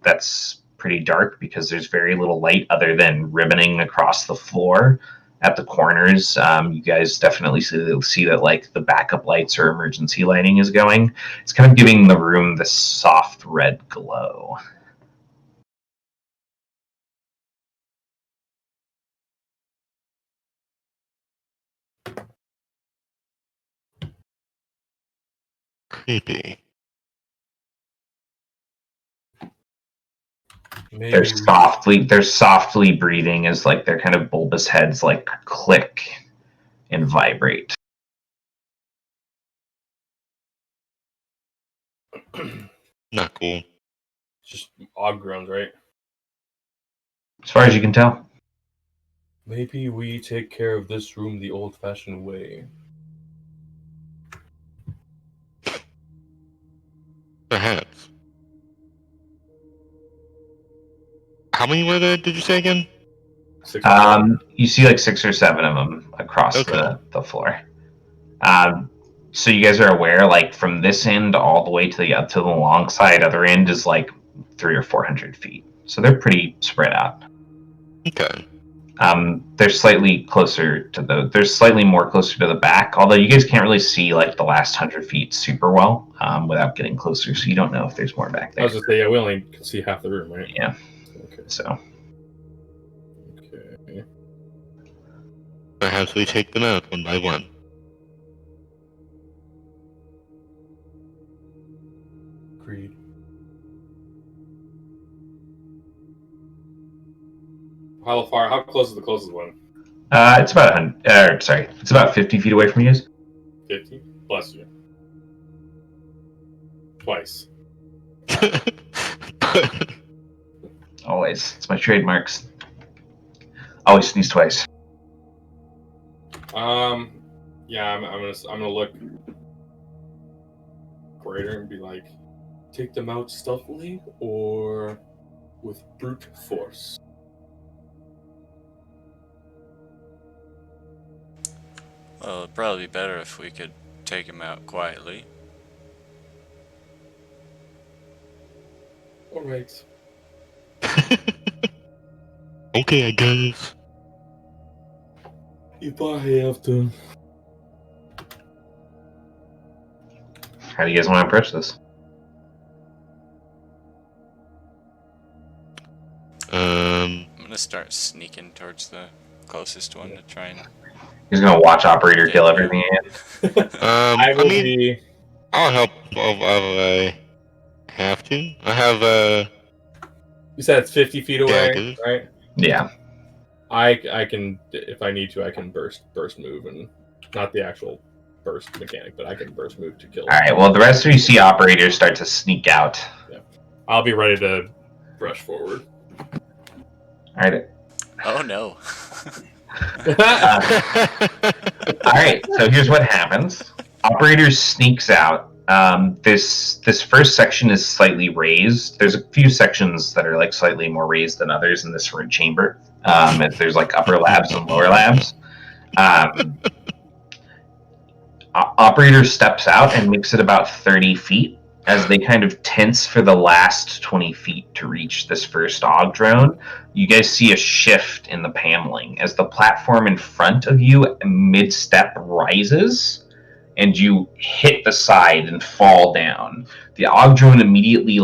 that's pretty dark because there's very little light other than ribboning across the floor at the corners. You guys definitely see that like the backup lights or emergency lighting is going. It's kind of giving the room this soft red glow. Creepy. They're softly breathing as like their kind of bulbous heads like click and vibrate. Not cool. Just odd groans, right? As far as you can tell. Maybe we take care of this room the old-fashioned way. Perhaps. How many were there, did you say again? 6 You see like 6 or 7 of them across the floor. So you guys are aware, like from this end all the way to the long side, other end is like 300 or 400 feet. So they're pretty spread out. Okay. They're slightly closer to they're slightly more closer to the back, although you guys can't really see like the last 100 feet super well without getting closer, so you don't know if there's more back there. I was just say, yeah, we only can see half the room, right? Yeah. Okay. So. Okay. Perhaps we take them out one by one. Agreed. How close is the closest one? It's about 100. It's about 50 feet away from you guys. 50? Bless you. Twice. Always. It's my trademarks. Always sneeze twice. Yeah, I'm gonna look greater and be like, take them out stealthily or with brute force. Well, it'd probably be better if we could take him out quietly. All right. Okay, I guess. If I have to. How do you guys want to approach this? I'm gonna start sneaking towards the closest one to try and. He's gonna watch operator kill everything. I will mean, be. I'll help if I have to. I have You said it's 50 feet away, daggers. right? Yeah. I can, if I need to, I can burst move, and not the actual burst mechanic, but I can burst move to kill. All right. Well, the rest of you see operators start to sneak out. I'll be ready to rush forward. All right. Oh no. All right. So here's what happens. Operator sneaks out. This first section is slightly raised. There's a few sections that are like slightly more raised than others in this chamber. There's like upper labs and lower labs. Operator steps out and makes it about 30 feet as they kind of tense for the last 20 feet to reach this first Og drone. You guys see a shift in the paneling as the platform in front of you mid-step rises and you hit the side and fall down. The Og drone immediately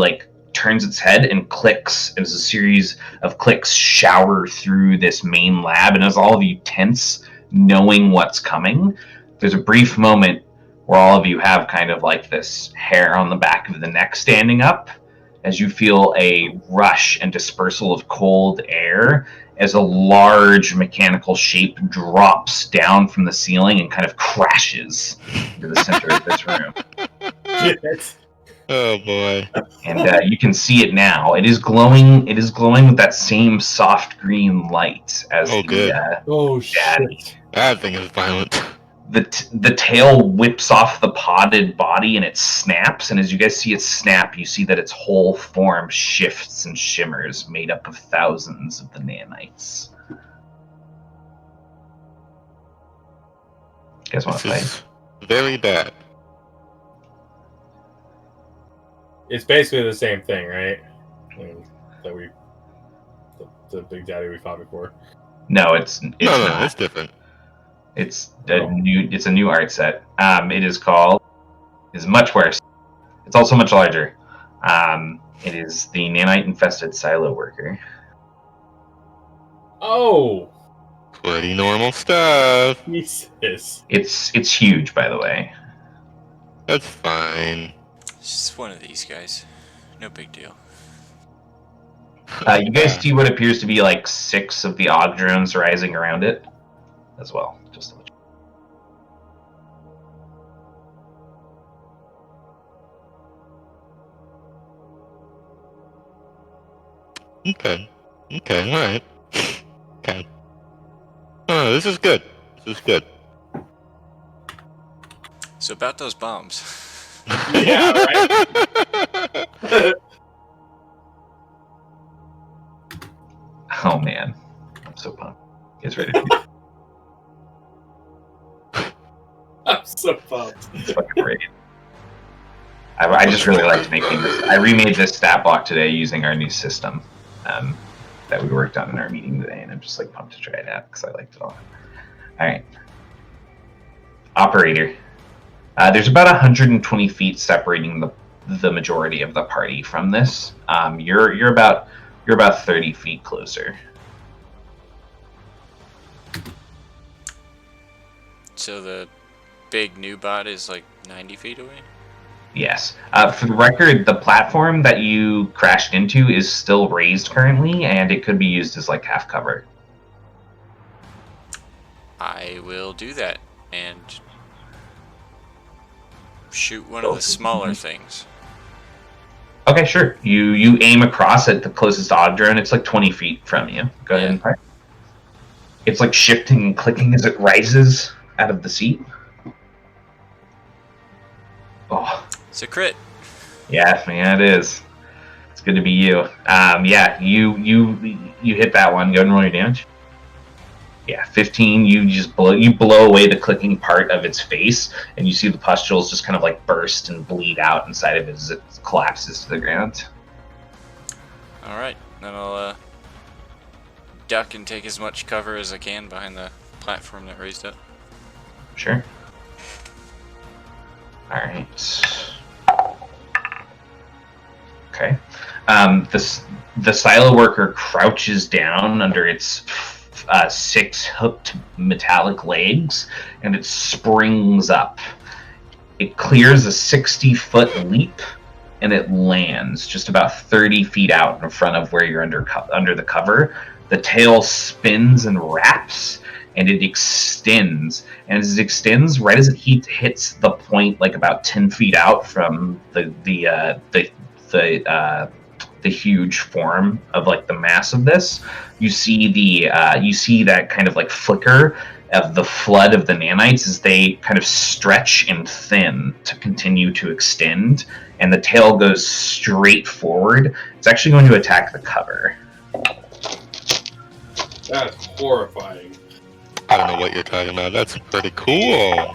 turns its head and clicks as a series of clicks shower through this main lab, and as all of you tense, knowing what's coming, there's a brief moment where all of you have kind of like this hair on the back of the neck standing up as you feel a rush and dispersal of cold air as a large mechanical shape drops down from the ceiling and kind of crashes into the center of this room. Oh boy. And you can see it now. It is glowing. It is glowing with that same soft green light as good. shit. That thing is violent. The tail whips off the podded body and it snaps, and as you guys see it snap, you see that its whole form shifts and shimmers, made up of thousands of the nanites. You guys want to fight? Very bad. It's basically the same thing, right? That the big daddy we fought before. No, it's not. It's different. It's a new art set. It is called. Is much worse. It's also much larger. It is the nanite infested silo worker. Oh, pretty normal stuff. Jesus. It's huge, by the way. That's fine. It's just one of these guys. No big deal. You guys see what appears to be like 6 of the Og drones rising around it as well. Just to let you... Okay, alright. Okay. Oh, this is good. So about those bombs. Yeah, right. Oh man, I'm so pumped. You guys ready to I'm so pumped. It's fucking great. I just really liked making this. I remade this stat block today using our new system that we worked on in our meeting today, and I'm just like pumped to try it out because I liked it all. All right, operator. There's about 120 feet separating the majority of the party from this. You're about 30 feet closer. So the big new bot is like 90 feet away? Yes. For the record, the platform that you crashed into is still raised currently, and it could be used as like half cover. I will do that and shoot one of the smaller things. Okay, sure. You aim across at the closest Og drone. It's like 20 feet from you. Go ahead and fire. It's like shifting and clicking as it rises out of the seat. Oh. It's a crit. Yeah, it is. It's good to be you. Yeah, you hit that one. Go ahead and roll your damage. Yeah, 15. You blow away the clicking part of its face, and you see the pustules just kind of like burst and bleed out inside of it as it collapses to the ground. All right, then I'll duck and take as much cover as I can behind the platform that raised up. Sure. All right. Okay. The silo worker crouches down under its 6 hooked metallic legs, and it springs up. It clears a 60-foot leap, and it lands just about 30 feet out in front of where you're under the cover. The tail spins and wraps, and it extends. And as it extends, right as it hits the point, like about 10 feet out from the huge form of like the mass of this, you see that kind of like flicker of the flood of the nanites as they kind of stretch and thin to continue to extend, and the tail goes straight forward. It's actually going to attack the cover. That's horrifying. I don't know what you're talking about. That's pretty cool.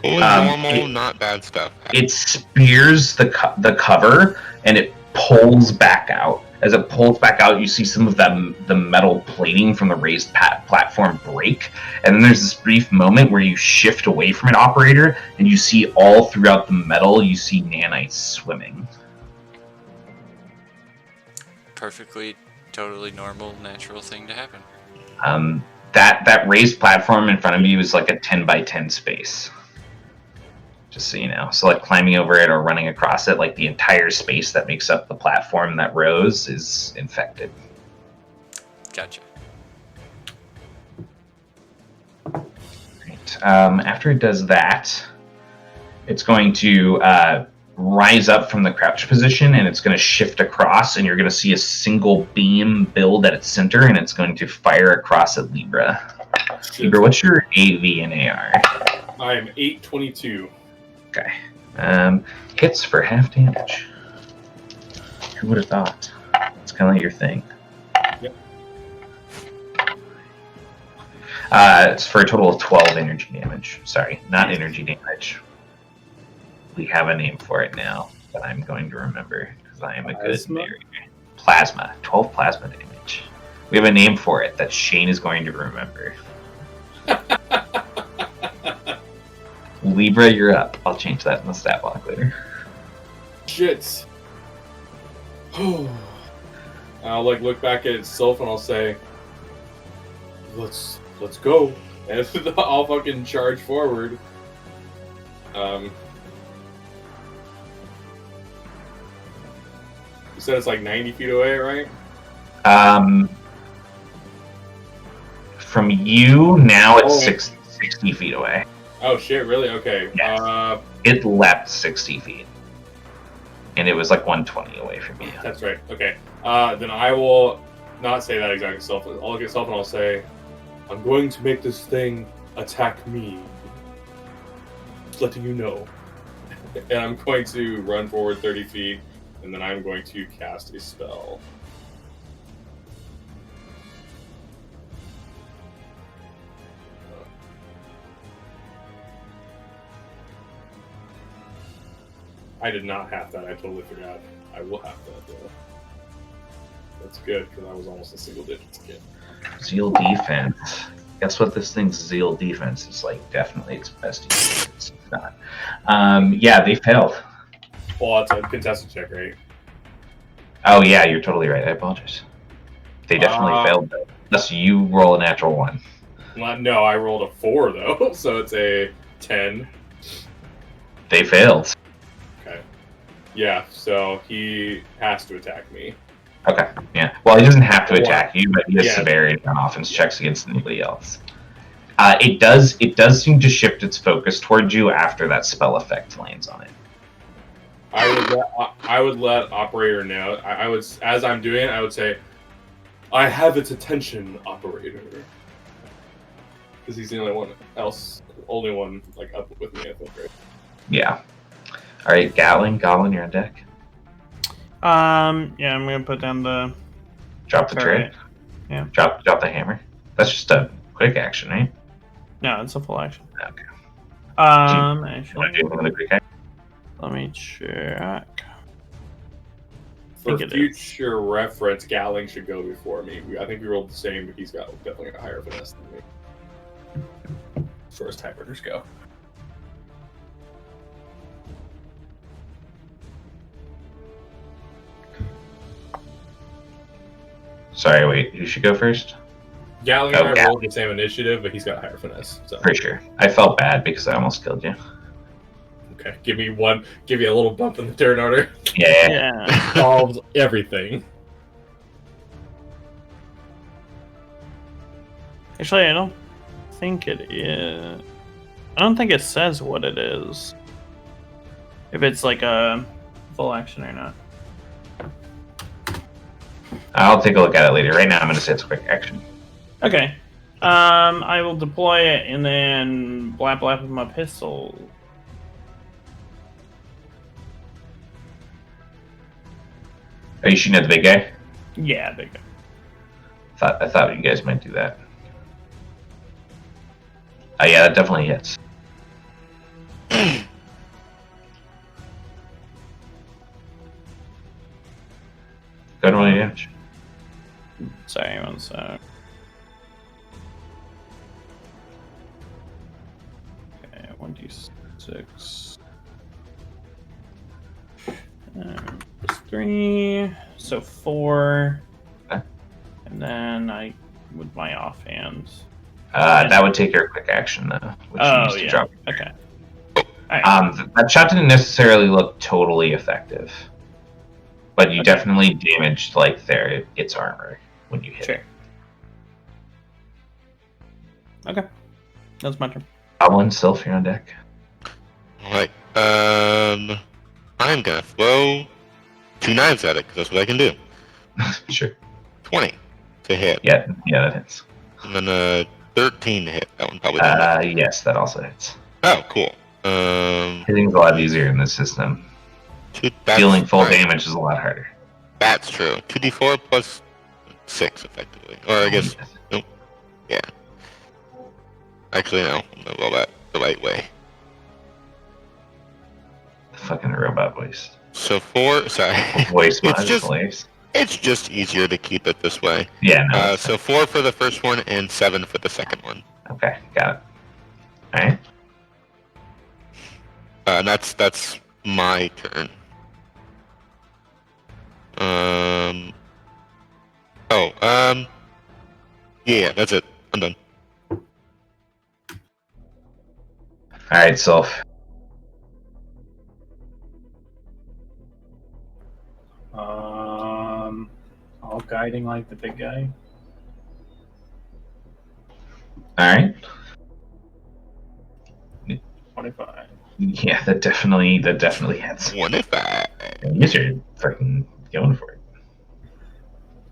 Totally normal, not bad stuff. It spears the cover, and it pulls back out. As it pulls back out, you see some of the metal plating from the raised platform break, and then there's this brief moment where you shift away from it, operator, and you see all throughout the metal, you see nanites swimming. Perfectly, totally normal, natural thing to happen. That raised platform in front of you is like a 10 by 10 space. Just so you know. So like climbing over it or running across it, like the entire space that makes up the platform that rose is infected. Gotcha. Right. After it does that, it's going to rise up from the crouch position, and it's going to shift across, and you're going to see a single beam build at its center, and it's going to fire across at Libra. Libra, what's your AV and AR? I am 822. Okay. Hits for half damage. Who would have thought? It's kind of like your thing. Yep. It's for a total of 12 energy damage. Sorry, not energy damage. We have a name for it now that I'm going to remember because I am a good narrator. Plasma. 12 plasma damage. We have a name for it that Shane is going to remember. Libra, you're up. I'll change that in the stat block later. Shit. I'll like look back at itself and I'll say, "Let's go," and I'll fucking charge forward. You said it's like 90 feet away, right? From you now, it's 60 feet away. Oh shit! Really? Okay. Yes. It leapt 60 feet, and it was like 120 away from you. That's right. Okay. Then I will not say that exact self. I'll look at self and I'll say, "I'm going to make this thing attack me." Just letting you know. And I'm going to run forward 30 feet, and then I'm going to cast a spell. I did not have that. I totally forgot. I will have that, though. That's good, because I was almost a single digits kid. Zeal defense. Guess what this thing's zeal defense is like? Definitely its best defense. It's not. Yeah, they failed. Well, it's a contested check, right? Oh, yeah, you're totally right. I apologize. They definitely failed, though. Unless you roll a natural 1. No, I rolled a 4, though, so it's a 10. They failed. Okay. Yeah, so he has to attack me. Okay, yeah. Well, he doesn't have to attack you, but he has severity on offense checks against anybody else. It does seem to shift its focus towards you after that spell effect lands on it. I would let operator know. I would, as I'm doing it, I would say, "I have its attention, operator," because he's the only one like up with me. I think, right? Yeah. All right, Goblin, you're on deck. Yeah, I'm gonna put down the. Drop the tray. Yeah. Drop the hammer. That's just a quick action, right? No, it's a full action. Okay. Actually, Want to do another quick action? let me check. For future reference, Gatling should go before me. I think we rolled the same, but he's got definitely a higher finesse than me. far as tiebreakers go. Sorry, wait. Who should go first? Gatling and I rolled the same initiative, but he's got higher finesse. So. For sure. I felt bad because I almost killed you. Okay, give me a little bump in the turn order. Yeah. Solves everything. Actually, I don't think it is. I don't think it says what it is. If it's like a full action or not. I'll take a look at it later. Right now, I'm going to say it's quick action. Okay. I will deploy it and then blap blap with my pistol. Are you shooting at the big guy? Yeah, big guy. I thought you guys might do that. Oh yeah, that definitely hits. Go to 1 damage. Sorry, 1 sec. Okay, 1d6. Plus 3, so 4. Okay. And then with my offhand. That would take your quick action though, which you used to drop. Okay. Right. That shot didn't necessarily look totally effective, but you definitely damaged its armor when you hit. Sure. Okay, that's my turn. Goblin, Sylph, you're on deck. Alright, I'm gonna throw 2 knives at it, because that's what I can do. Sure. 20 to hit. Yeah, that hits. And then 13 to hit. That one probably doesn't hit. Yes, that also hits. Oh, cool. Hitting's a lot easier in this system. Dealing full damage is a lot harder. That's true. 2d4 plus 6, effectively. Or I guess... Nope. Yeah. Actually, no. I'm gonna roll that the right way. Fucking robot voice. So 4... Sorry. Voice It's just easier to keep it this way. Yeah, no. So 4 for the first one and 7 for the second one. Okay, got it. Alright. And that's my turn. Yeah, that's it. I'm done. Alright, Sylph. All guiding like the big guy. Alright. 25. Yeah, that definitely hits. 25. You guys are fucking going for it.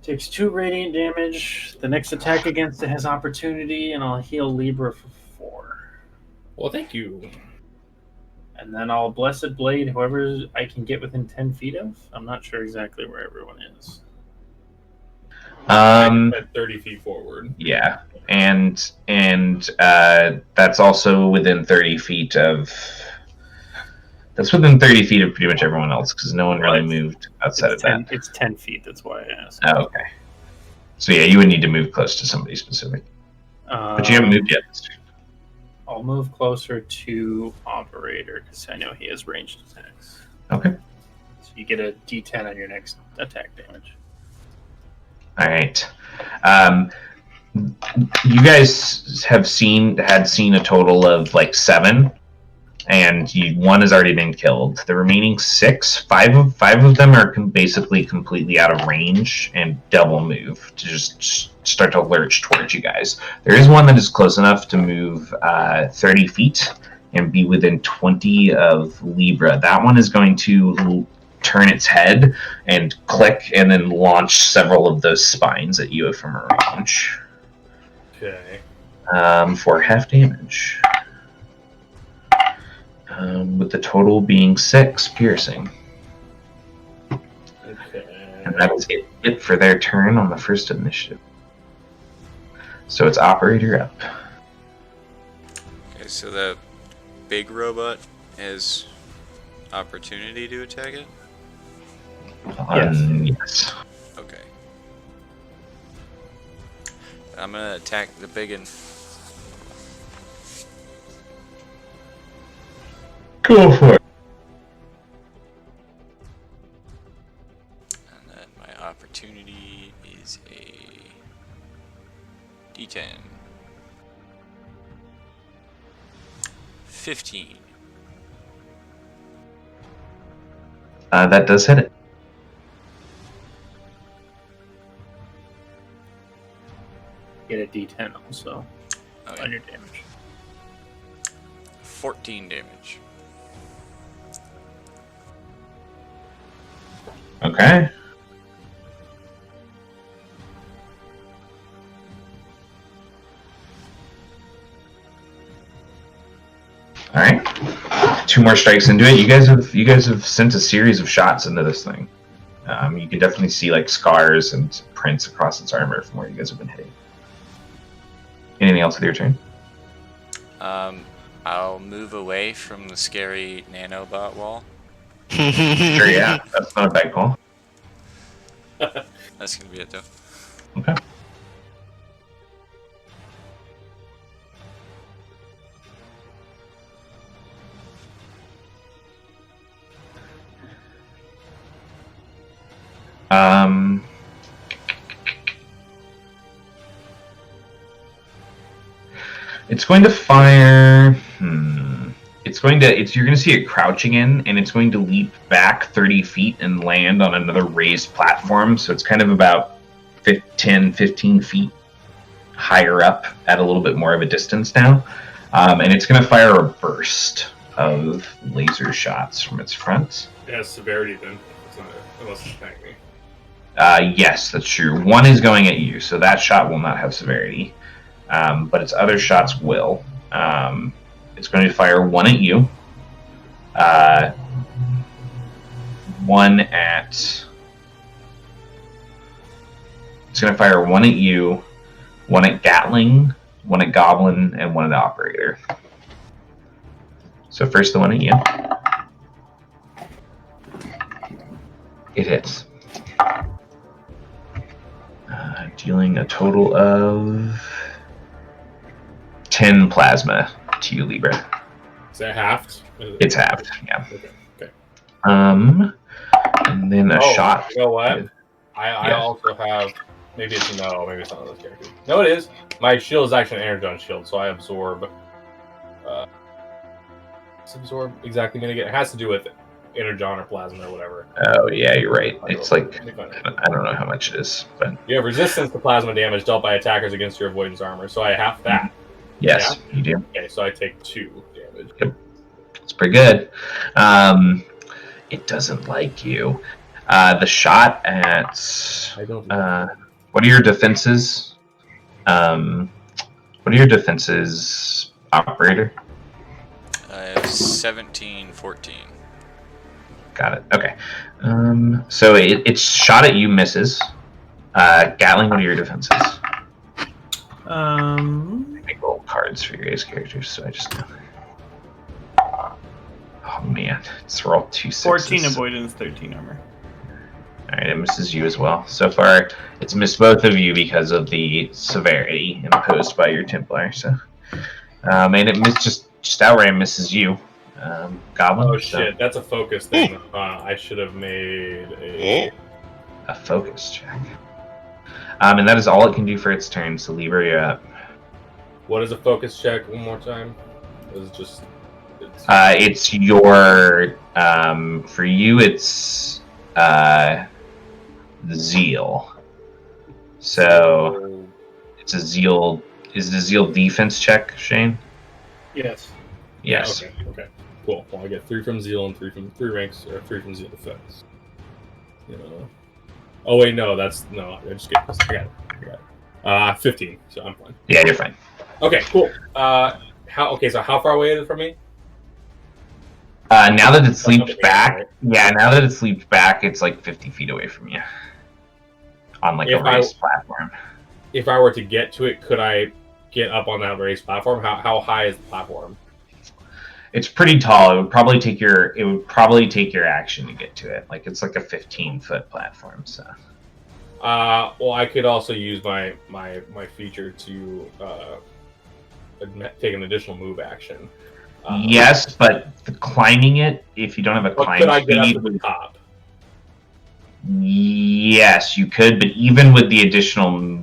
Takes 2 radiant damage. The next attack against it has opportunity, and I'll heal Libra for 4. Well, thank you. And then I'll Blessed Blade whoever I can get within 10 feet of. I'm not sure exactly where everyone is. At 30 feet forward. Yeah, and that's also within 30 feet of. That's within 30 feet of pretty much everyone else because no one really moved outside of that. It's 10 feet. That's why I asked. Oh, okay. So yeah, you would need to move close to somebody specific, but you haven't moved yet. I'll move closer to Operator because I know he has ranged attacks. Okay. So you get a D10 on your next attack damage. All right. You guys had seen a total of like 7, and one has already been killed. The remaining 6, five of them are basically completely out of range and double move to just start to lurch towards you guys. There is one that is close enough to move 30 feet and be within 20 of Libra. That one is going to turn its head and click and then launch several of those spines at you from a range. Okay. For half damage. With the total being 6 piercing. Okay. And that is it for their turn on the first initiative. So it's Operator up. Okay, so the big robot has opportunity to attack it? Yes. Okay. I'm gonna attack the big one. Go for it. And then my opportunity is a D10. 15. That does hit it. Get a D10 also Okay. on your damage. 14 damage. Okay. All right. 2 more strikes into it. You guys have sent a series of shots into this thing. You can definitely see like scars and prints across its armor from where you guys have been hitting. Anything else with your turn? I'll move away from the scary nanobot wall. Sure, yeah. That's not a bad call. That's gonna be it though. Okay. It's going to fire. You're going to see it crouching in, and it's going to leap back 30 feet and land on another raised platform. So it's kind of about 10, 15 feet higher up at a little bit more of a distance now. And it's going to fire a burst of laser shots from its front. It has severity then. It's not, unless it's attacking me. Yes, that's true. One is going at you, so that shot will not have severity. But its other shots will. It's going to fire one at you. One at... It's going to fire one at you, one at Gatling, one at Goblin, and one at Operator. So first the one at you. It hits. Dealing a total of 10 plasma to you, Libra. Is that halved? It's halved, yeah. Okay. And then a shot. You know what? I also have. Maybe it's not one of those characters. No, it is. My shield is actually an energon shield, so I absorb. Absorb exactly mitigate. It has to do with energon or plasma or whatever. Oh yeah, you're right. It's like I don't know how much it is, but you have resistance to plasma damage dealt by attackers against your avoidance armor, so I have that. Yes, you do. Okay, so I take 2 damage. Yep, it's pretty good. It doesn't like you. The shot at. I don't. What are your defenses? What are your defenses, Operator? I have 17, 14. Got it. Okay. So it's shot at you, misses. Gatling, what are your defenses? I make little cards for your guys' characters, so I just know. Oh man, it's rolled 2 6s. 14 avoidance, 13 armor. Alright, it misses you as well. So far, it's missed both of you because of the severity imposed by your Templar. So, and it just outright misses you, Goblin. Oh shit, that's a focus thing. I should have made a focus check. And that is all it can do for its turn. So Libra, you're up. What is a focus check? One more time. It's your for you. It's zeal. So it's a zeal. Is it a zeal defense check, Shane? Yes. Yes. Okay. Cool. Well, I get 3 from zeal and 3 ranks, or 3 from zeal defense. Oh wait, no, that's no. I just get this. I got it. 15. So I'm fine. Yeah, you're fine. Okay, cool. So how far away is it from me? Now that it's leaped back, now that it's leaped back, it's like 50 feet away from you. On like a raised platform. If I were to get to it, could I get up on that raised platform? How high is the platform? It's pretty tall. It would probably take your action to get to it. Like it's like a 15-foot platform. So. Well, I could also use my feature to take an additional move action. Yes, but climbing it, if you don't have a But climb could I get up speed, to the top? yes, you could. But even with the additional,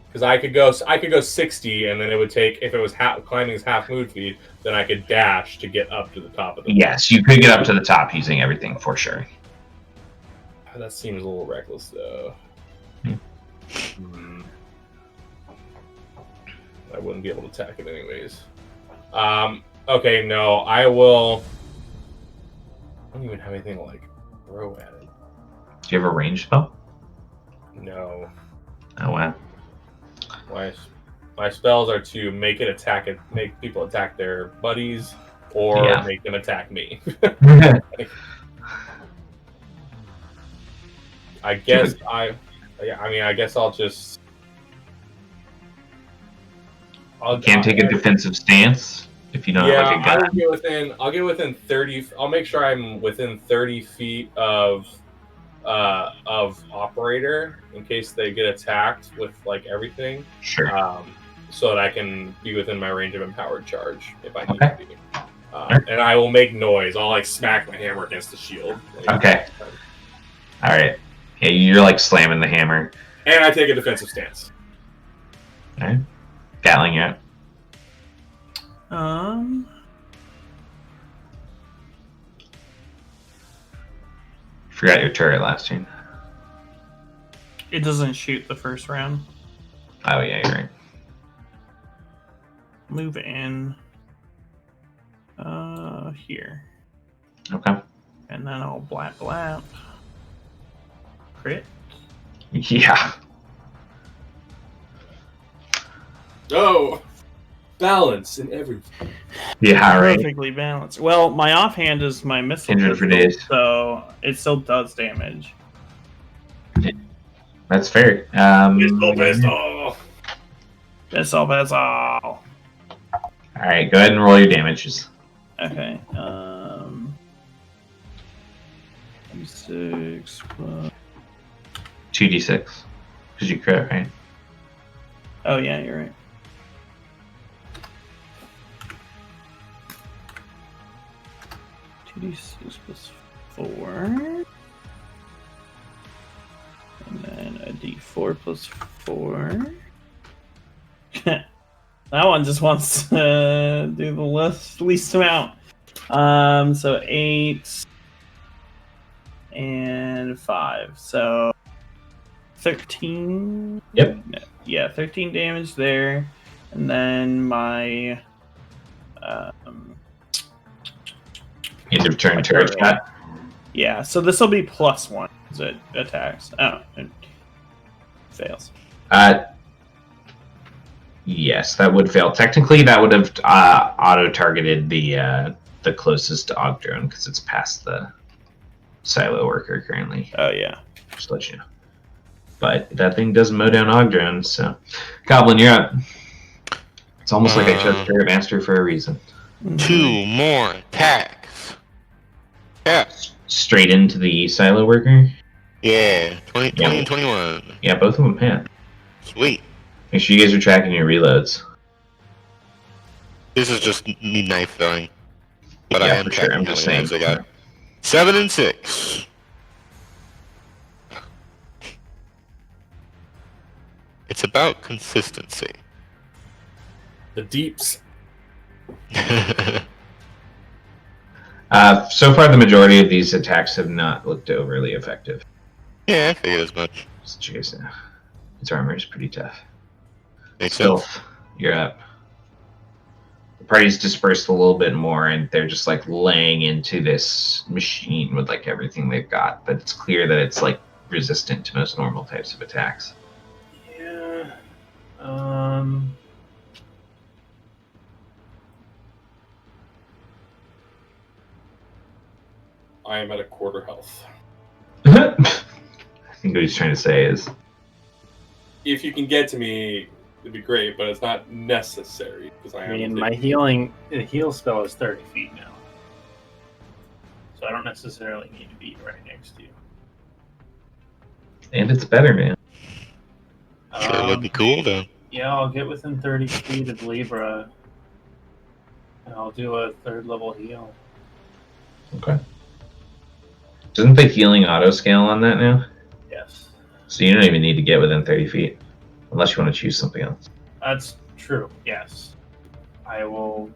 Because I could go 60, and then it would take, if it was climbing is half move speed, then I could dash to get up to the top of the. yes, you could get up to the top using everything for sure. That seems a little reckless, though. Yeah. I wouldn't be able to attack it anyways. Okay, no, I will. I don't even have anything to, like, throw at it. Do you have a range spell? No. Oh wow. My spells are to make people attack their buddies, or make them attack me. I guess I guess I'll just. You can't take a defensive stance if you don't have like a gun. I'll get within 30. I'll make sure I'm within 30 feet of operator in case they get attacked with like everything. Sure. So that I can be within my range of empowered charge if I need to be. And I will make noise. I'll like smack my hammer against the shield. Okay. All right. Yeah, you're like slamming the hammer. And I take a defensive stance. All right. Gatling out. Forgot your turret last turn. It doesn't shoot the first round. Oh yeah, you're right. Move in. Here. Okay. And then I'll blap. Crit. Yeah. Oh, balance in everything. Yeah, right. Perfectly balanced. Well, my offhand is my missile Injured for pistol, days. so it still does damage. That's fair. Missile. Missile pistol. All right, go ahead and roll your damages. Okay. 6 plus... 2d6. Because you crit, right? Oh yeah, you're right. $2d6 plus 4. And then a d4 plus 4. That one just wants to do the least amount. So 8 and 5. So 13. Yep. No, yeah, 13 damage there. And then my end of turn turret shot. Yeah, so this will be +1 as it attacks. Oh, it fails. Yes, that would fail. Technically, that would have auto-targeted the closest to Og drone because it's past the silo worker currently. Oh yeah. Just to let you know. But that thing does mow down Og drones, so Goblin, you're up. It's almost like I chose Turret Master for a reason. 2 more attacks. Yeah. Straight into the silo worker. Yeah. 20 and 21. Yeah, both of them hit. Sweet. Make sure you guys are tracking your reloads. This is just me knife throwing. But Yeah, I am for sure. tracking I'm just how many saying. knives I got. 7 and 6. It's about consistency. The deeps. So far, the majority of these attacks have not looked overly effective. Yeah, I figured as much. Just so you guys know. Its armor is pretty tough. Makes sense. Stealth, you're up. The party's dispersed a little bit more, and they're just like laying into this machine with like everything they've got. But it's clear that it's like resistant to most normal types of attacks. Yeah. I am at a quarter health. I think what he's trying to say is, If you can get to me, it'd be great, but it's not necessary because I mean, my heal spell is 30 feet now, so I don't necessarily need to be right next to you. and it's better, man. Sure would be cool though. Yeah, I'll get within 30 feet of Libra. And I'll do a 3rd level heal. Okay. Doesn't the healing auto scale on that now? Yes. So you don't even need to get within 30 feet. Unless you want to choose something else. That's true, yes. I will...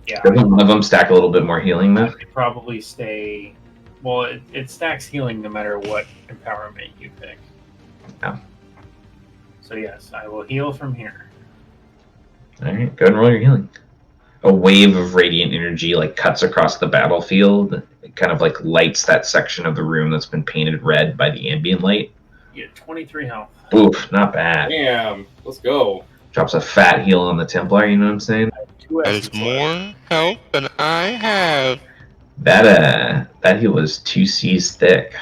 yeah, Doesn't one of them stack a little bit more healing I though? could probably stay... Well, it stacks healing no matter what empowerment you pick. Yeah. So yes, I will heal from here. Alright, go and roll your healing. A wave of radiant energy like cuts across the battlefield. It kind of like lights that section of the room that's been painted red by the ambient light. You get 23 health. Oof, not bad. Damn, let's go. Drops a fat heal on the Templar, you know what I'm saying? 2 That is essence left. more health than I have. That heal was 2 C's thick.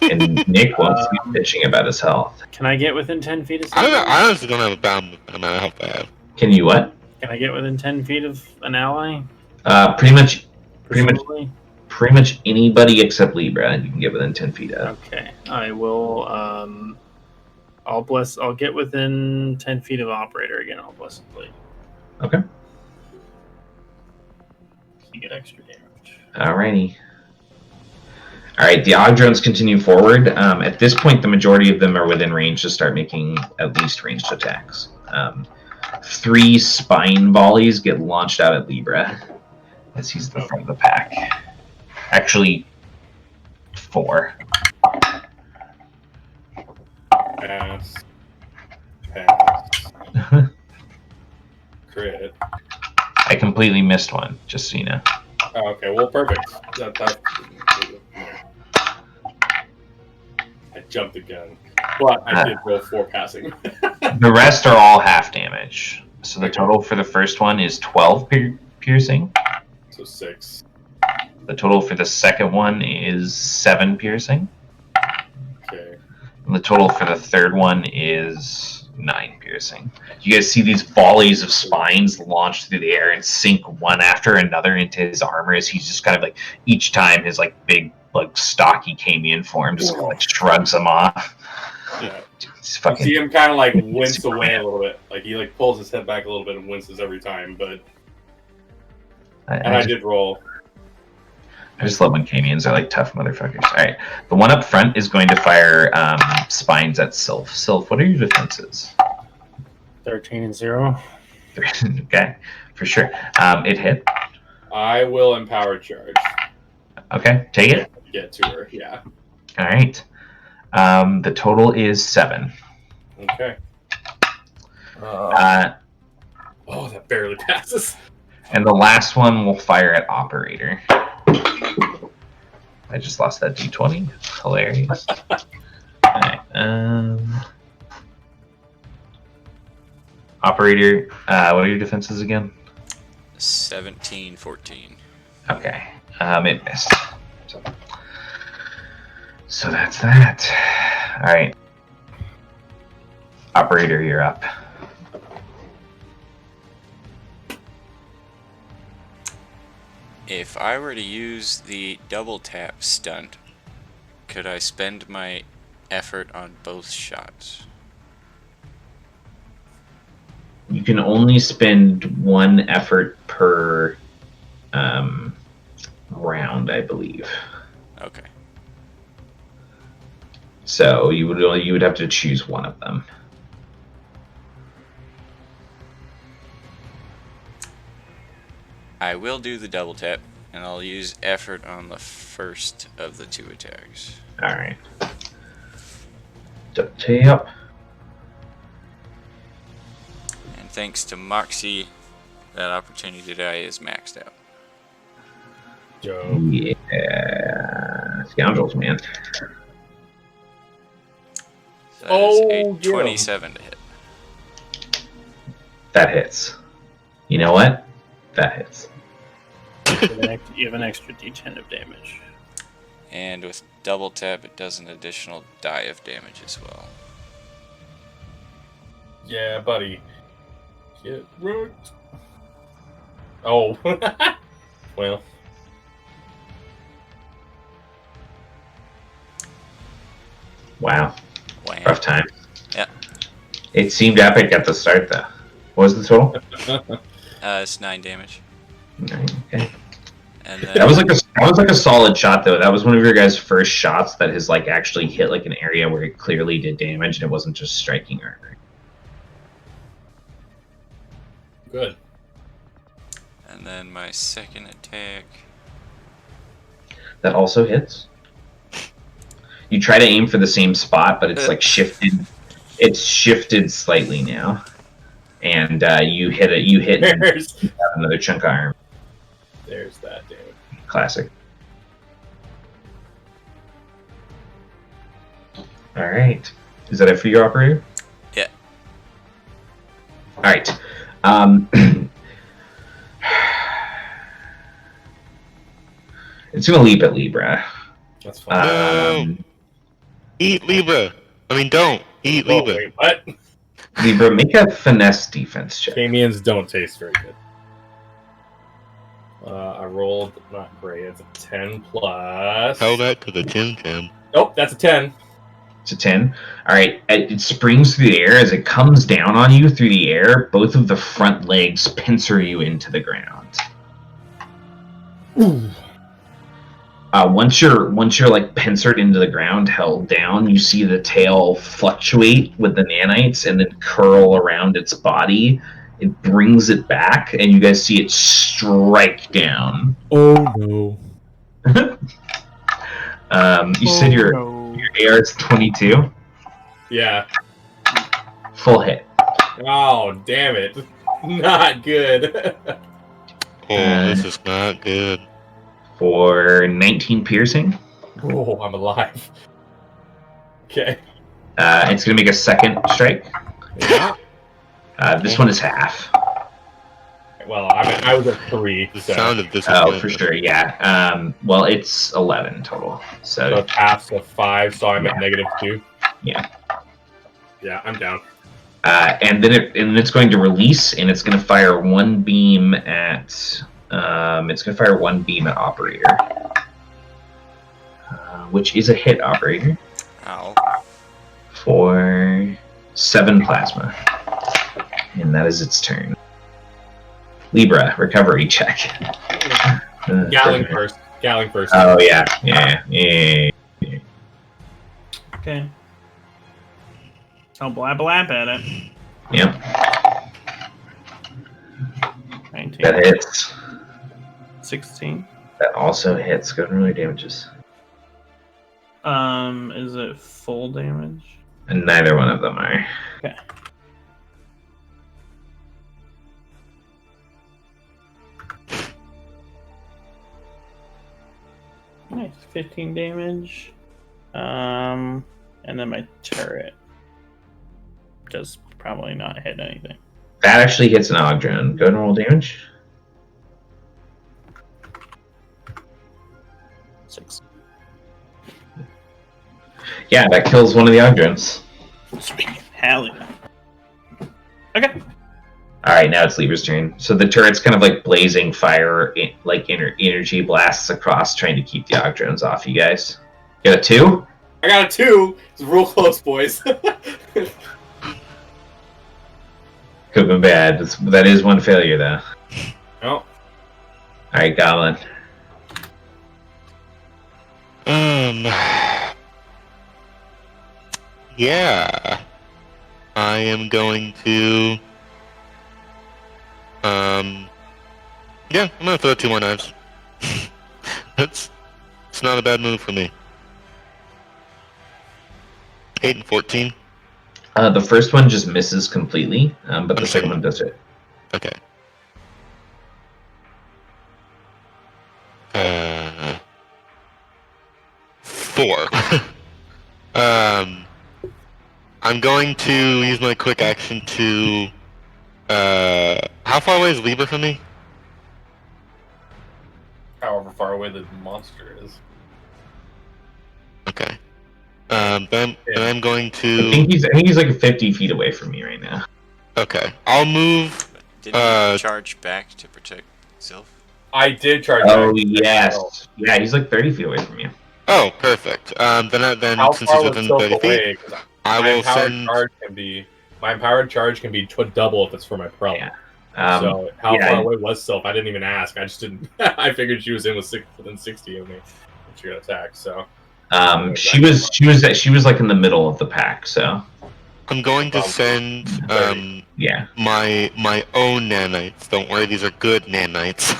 And Nick wants to be bitching about his health. Can I get within 10 feet of I something? honestly don't have a bound amount of health I have. Can you what? Can I get within 10 feet of an ally? Pretty much Presumably? pretty much anybody except Libra you can get within 10 feet of. Okay. I will I'll get within 10 feet of operator again, I'll bless the blade. Okay. You get extra damage. Alrighty. Alright, the odd drones continue forward. At this point, the majority of them are within range to start making at least ranged attacks. 3 spine volleys get launched out at Libra, as he's the front of the pack. Actually, 4. Pass. Crit. I completely missed one, just so you know. Oh, okay, well, perfect. I jumped the gun, but I did roll 4 passing. The rest are all half damage. So the total for the first one is 12 piercing. So 6. The total for the second one is 7 piercing. Okay. And the total for the third one is 9 piercing. You guys see these volleys of spines launch through the air and sink one after another into his armor as he's just kind of like, each time his like big, like stocky Camian form just kind of like shrugs them off. Yeah. He's You fucking, see him kind of like wince away a little bit. Like he like pulls his head back a little bit and winces every time, but I did roll. I just love when Camians are like tough motherfuckers. Alright. The one up front is going to fire spines at Sylph. Sylph, what are your defenses? 13 and 0. Okay, for sure. It hit. I will empower charge. Okay, take it. Get to her, yeah. Alright. The total is 7. Okay. Oh, that barely passes. And the last one will fire at Operator. I just lost that D20. Hilarious. Alright, Operator, what are your defenses again? 17, 14. Okay, it missed. So that's that. Alright. Operator, you're up. If I were to use the double tap stunt, could I spend my effort on both shots? You can only spend 1 effort per round, I believe. Okay. So you would have to choose one of them. I will do the double tap, and I'll use effort on the first of the 2 attacks. Alright. Tap. And thanks to Moxie, that opportunity die is maxed out. Joe. Yeah. Scoundrels, man. So that is a 27 to hit. That hits. You know what? That hits. You have an extra d10 of damage. And with double tap, it does an additional die of damage as well. Yeah, buddy. Get rooked. Oh. Well. Wow. Rough time. Yeah. It seemed epic at the start, though. What was the total? It's 9 damage. 9, okay. And then That was like a solid shot, though. That was one of your guys' first shots that has like actually hit like an area where it clearly did damage, and it wasn't just striking armor. Good. And then my second attack. That also hits. You try to aim for the same spot, but it's like shifted. It's shifted slightly now, and you hit it. You hit another chunk of armor. There's that damage. Classic. All right. Is that it for your operator? Yeah. All right. It's gonna leap at Libra. That's fine. No. Eat Libra. I mean, don't. Eat Oh, Libra. wait, what? Libra, make a finesse defense check. Camions don't taste very good. I rolled not great. It's a 10 plus. Tell that to the Tim Tam. Nope, that's a 10. It's a 10. All right. It springs through the air. As it comes down on you through the air, both of the front legs pincer you into the ground. Ooh. Once you're like pincered into the ground, held down, you see the tail fluctuate with the nanites and then curl around its body. It brings it back, and you guys see it strike down. Oh no. You said your AR is 22. Yeah. Full hit. Oh, damn it. Not good. This is not good. For 19 piercing. Oh, I'm alive. Okay. It's going to make a second strike. Yeah. This one is half. Well, I was at 3. The So. sound of this is Oh, good. for sure, yeah. Well, it's 11 total. So So, half of 5, so I'm at Yeah. -2. Yeah. Yeah, I'm down. and then it's going to release, and it's going to fire one beam at. It's going to fire one beam at operator, which is a hit operator Ow. for 7 plasma, and that is its turn. Libra, recovery check. Galling first. Galling first. Oh yeah. Okay. I'll blab blab at it. Yep, 19. that hits. 16. That also hits. Go to melee damages. Is it full damage? And neither one of them are. Okay. Nice. 15 damage. And then my turret does probably not hit anything. That actually hits an Ogdron. Go and roll damage. 6. Yeah, that kills one of the Ogdrons. Sweet. Hell yeah. Okay. All right, now it's Libra's turn. So the turret's kind of like blazing fire, like energy blasts across, trying to keep the Ogdrons off you guys. Got a 2? I got a 2. It's real close, boys. Could have been bad. That is one failure, though. Oh. All right, Goblin. Yeah. I am going to. Yeah, I'm gonna throw 2 more knives. It's not a bad move for me. 8 and 14. The first one just misses completely, but the second one does it. Okay. 4. I'm going to use my quick action to. How far away is Libra from me? However far away the monster is. Okay. Then I'm going I to. think he's like 50 feet away from me right now. Okay. I'll move. Didn't you charge back to protect Sylph? I did charge Oh back. yes, yeah, he's like 30 feet away from you. Oh, perfect. Then How since far he's was within Silk 30 feet, away? 'Cause I my will empowered send. charge can be double if it's for my prelate. Yeah. So how far away was Sylph? I didn't even ask. I just didn't. I figured she was within 60 of me when she got attacked. So she was like in the middle of the pack. So I'm going to send my own nanites. Don't worry, these are good nanites.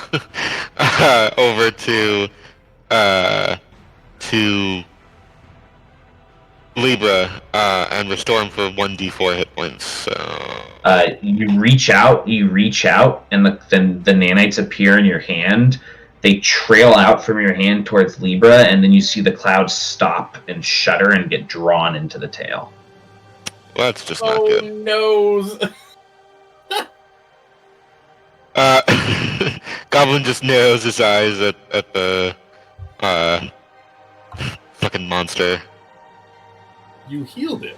Over to Libra and restore him for 1d4 hit points. So you reach out, and then the nanites appear in your hand. They trail out from your hand towards Libra, and then you see the clouds stop and shudder and get drawn into the tail. Well, that's just not good. Nose. Goblin just narrows his eyes at the fucking monster. You healed him.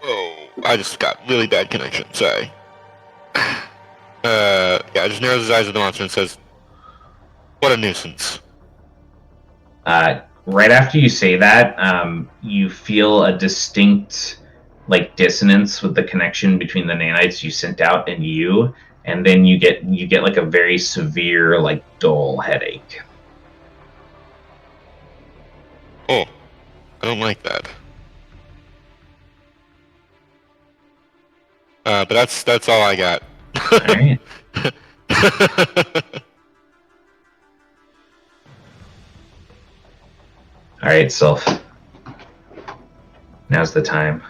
Oh, I just got really bad connection. Sorry. Just narrows his eyes at the monster and says, "What a nuisance." Right after you say that, you feel a distinct dissonance with the connection between the nanites you sent out and you, and then you get like a very severe, dull headache. Oh, I don't like that. But that's all I got. All right. All right, Sylph. Now's the time.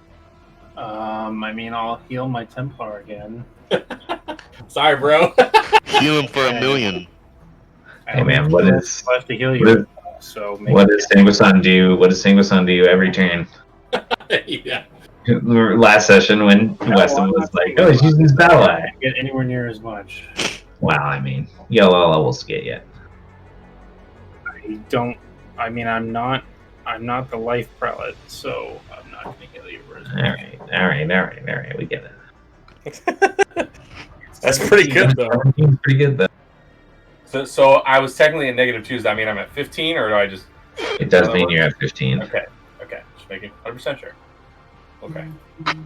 I'll heal my Templar again. Sorry, bro. Heal him for 1,000,000. Hey, man, what is? I have to heal you. What does Sanguisan do? What does Sanguisan do every turn? Yeah. Last session when Weston was like, "Oh, he's using his battle eye." I can't get anywhere near as much. Well, yellow levels to get yet. I'm not the life prelate, so I'm not going to heal you. All right. We get it. That's pretty good, though. Pretty good, though. So I was technically at -2. Does that mean I'm at 15, or do I just? It does mean you're at 15. Okay. Just making 100% sure. Okay.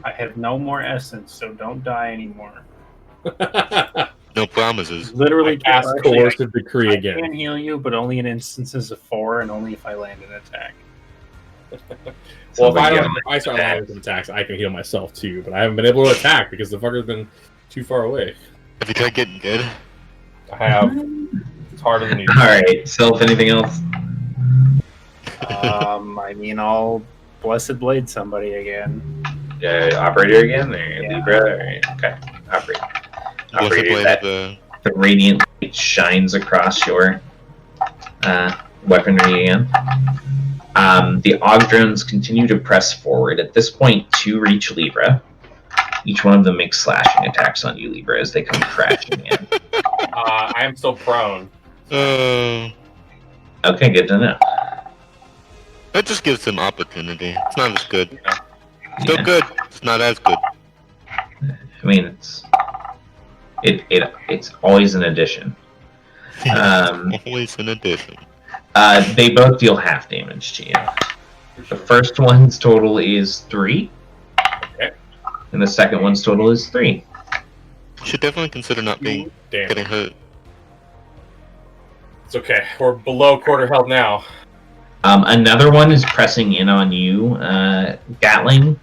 I have no more essence, so don't die anymore. No promises. Literally, cast coercive decree I again. can heal you, but only in instances of 4, and only if I land an attack. Well, if I start landing some attacks, I can heal myself too, but I haven't been able to attack because the fucker's been too far away. Have you tried getting good? I have. It's harder than you. All right, Sylph. Anything else? I'll Blessed Blade somebody again. Operator again, or Libra? Or, okay, operator. The radiant light shines across your weaponry again. The Og drones continue to press forward. At this point, to reach Libra. Each one of them makes slashing attacks on you, Libra, as they come crashing in. I am still prone. Okay, good to know. That just gives them opportunity. It's not as good. Still good. It's not as good. I mean, it's always an addition. Always an addition. They both deal half damage to you. The first one's total is 3. Okay. And the second one's total is 3. You should definitely consider not getting hurt. It's okay. We're below quarter health now. Another one is pressing in on you, Gatling.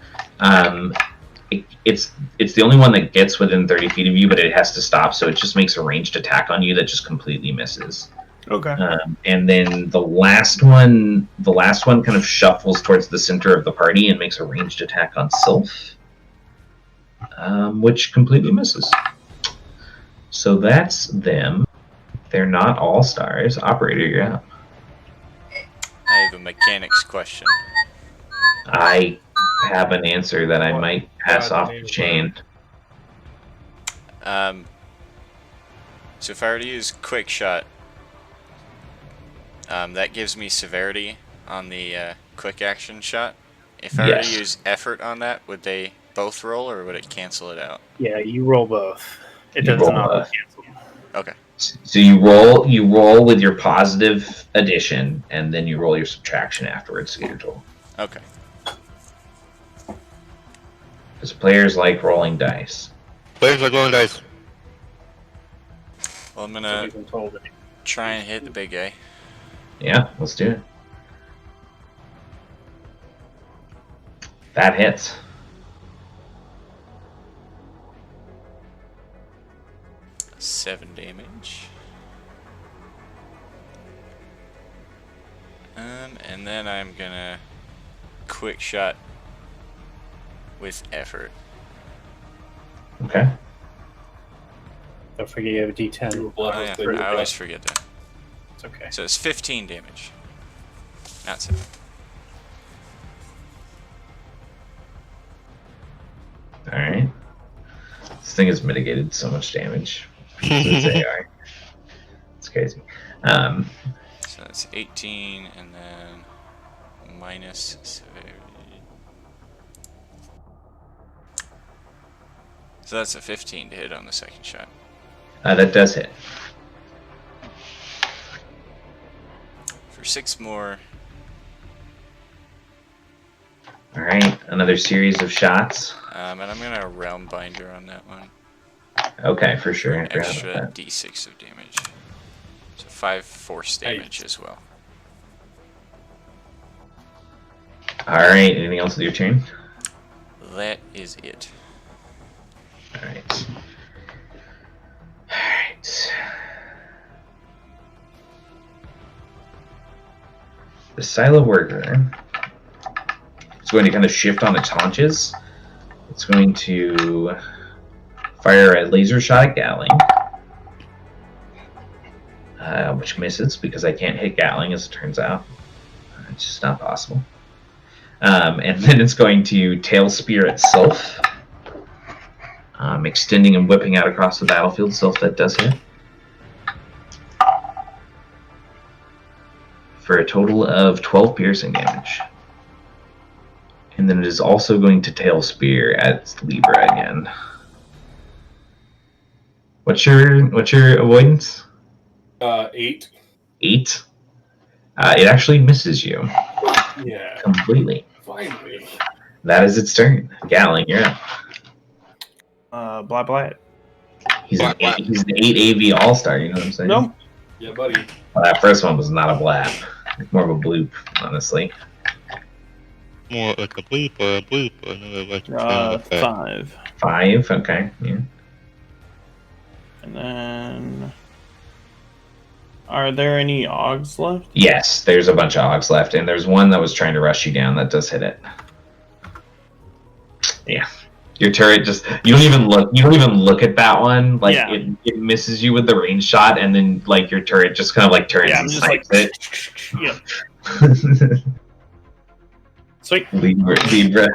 It's the only one that gets within 30 feet of you, but it has to stop, so it just makes a ranged attack on you that just completely misses. Okay. And then the last one kind of shuffles towards the center of the party and makes a ranged attack on Sylph, which completely misses. So that's them. They're not all stars. Operator, you're out. I have a mechanics question. I have an answer that I might pass off the chain. So if I were to use quick shot, that gives me severity on the quick action shot. If I were to use effort on that, would they both roll, or would it cancel it out? Yeah, you roll both. It does not cancel. Okay. So you roll with your positive addition, and then you roll your subtraction afterwards to get your total. Okay. Because players like rolling dice. Players like rolling dice. Well, I'm gonna try and hit the big guy. Yeah, let's do it. That hits. $7 damage. And then I'm gonna quick shot with effort. Okay. Don't forget you have a D10. Oh, yeah, I always forget that. It's okay. So it's 15 damage. Not 7. Alright. This thing has mitigated so much damage. It's AR. It's crazy. So that's 18 and then minus severity. So that's a 15 to hit on the second shot. That does hit. For 6 more. Alright, another series of shots. And I'm gonna realm binder on that one. Okay, for sure. An extra d6 of damage. So 5 force damage as well. Alright, anything else with your turn? That is it. Alright. Alright. The silo worker is going to kind of shift on its haunches. It's going to fire a laser shot at Gatling. Which misses because I can't hit Gatling, as it turns out. It's just not possible. And then it's going to tail spear itself, extending and whipping out across the battlefield. Self that does hit. For a total of 12 piercing damage. And then it is also going to tail spear at Libra again. What's your avoidance? 8. 8. It actually misses you. Yeah. Completely. Finally. That is its turn. Gatling, you're up. Blah blah. He's an 8 AV All-Star, you know what I'm saying? Nope. Yeah, buddy. Well, that first one was not a blap. More of a bloop, honestly. More like a bleep or a bloop or another like sound effect. 5. 5, okay. Yeah. And then, are there any Augs left? Yes, there's a bunch of Augs left, and there's one that was trying to rush you down. That does hit it. Yeah. Your turret just you don't even look at that one. Like Yeah. it misses you with the range shot, and then like your turret just kind of like turns and snipes it. Yeah. Sweet. Libra,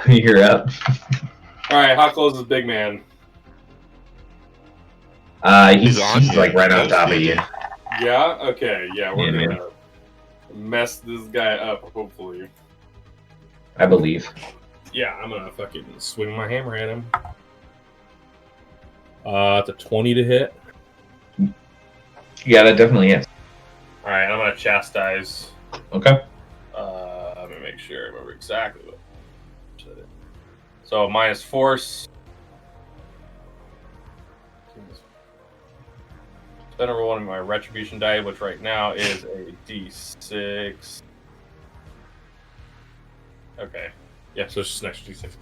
you're up. Alright, how close is Big Man? He's on like you. right on top of you. Yeah? Okay, yeah, we're Yeah, gonna mess this guy up, hopefully. I believe. Yeah, I'm gonna fucking swing my hammer at him. It's a 20 to hit. Yeah, that definitely is. Alright, I'm gonna chastise. Okay. Let me make sure I remember exactly what I said it. So minus force. Then I roll one of my retribution die, which right now is a d6. Okay. Yeah, so it's just an extra d6.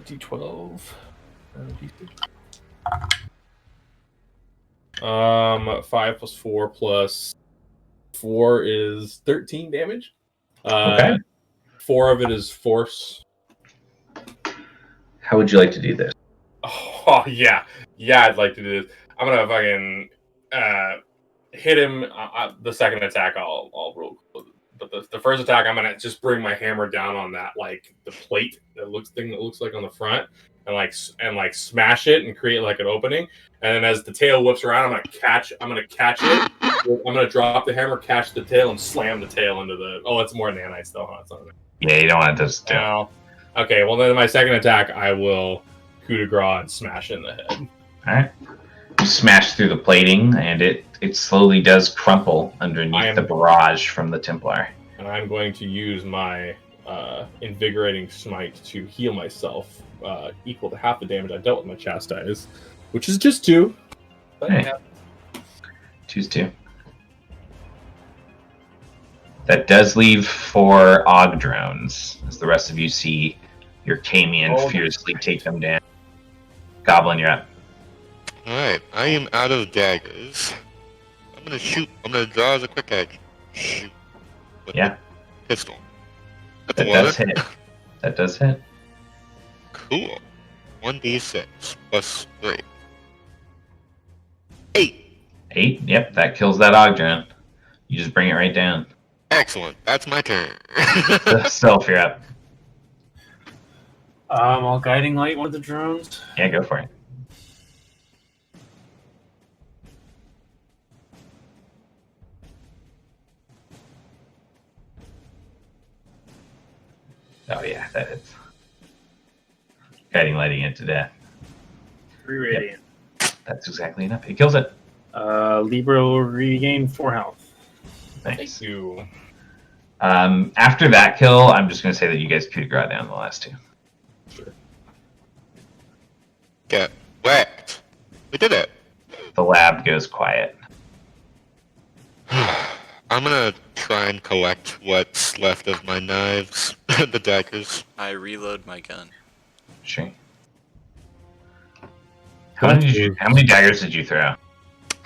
D12. D6. 5 plus 4 plus 4 is 13 damage. Okay. 4 of it is force. How would you like to do this? Oh, yeah. Yeah, I'd like to do this. I'm gonna fucking hit him. The second attack, I'll roll. But the first attack, I'm gonna just bring my hammer down on that, like the plate that looks like on the front, and like smash it and create like an opening. And then as the tail whips around, I'm gonna catch it. I'm gonna drop the hammer, catch the tail, and slam the tail into the. Oh, it's more nanites though, huh? It's not. Yeah, you don't want to just do it. Well, okay. Well, then my second attack, I will coup de grace and smash it in the head. Alright. You smash through the plating, and it slowly does crumple underneath the barrage from the Templar. And I'm going to use my invigorating smite to heal myself, equal to half the damage I dealt with my chastise, which is just 2. But Hey. yeah. Choose 2. That does leave 4 Og drones, as the rest of you see your Camian fiercely take them down. Goblin, you're up. Alright, I am out of daggers. I'm gonna shoot. I'm gonna draw as a quick action. Shoot with the pistol. That's That does hit. That does hit. Cool. 1d6 plus 3. 8. 8? Yep, that kills that Og drone. You just bring it right down. Excellent. That's my turn. Self, you're up. I'll guiding light one of the drones. Yeah, go for it. Oh yeah, that hits. Guiding lighting it to death. 3 radiant. Yep. That's exactly enough. It kills it. Libra will regain 4 health. Nice. Thank you. After that kill, I'm just going to say that you guys coup de grace down the last 2. Sure. Get whacked. We did it. The lab goes quiet. I'm gonna try and collect what's left of my knives, the daggers. I reload my gun. Sure. How many daggers did you throw?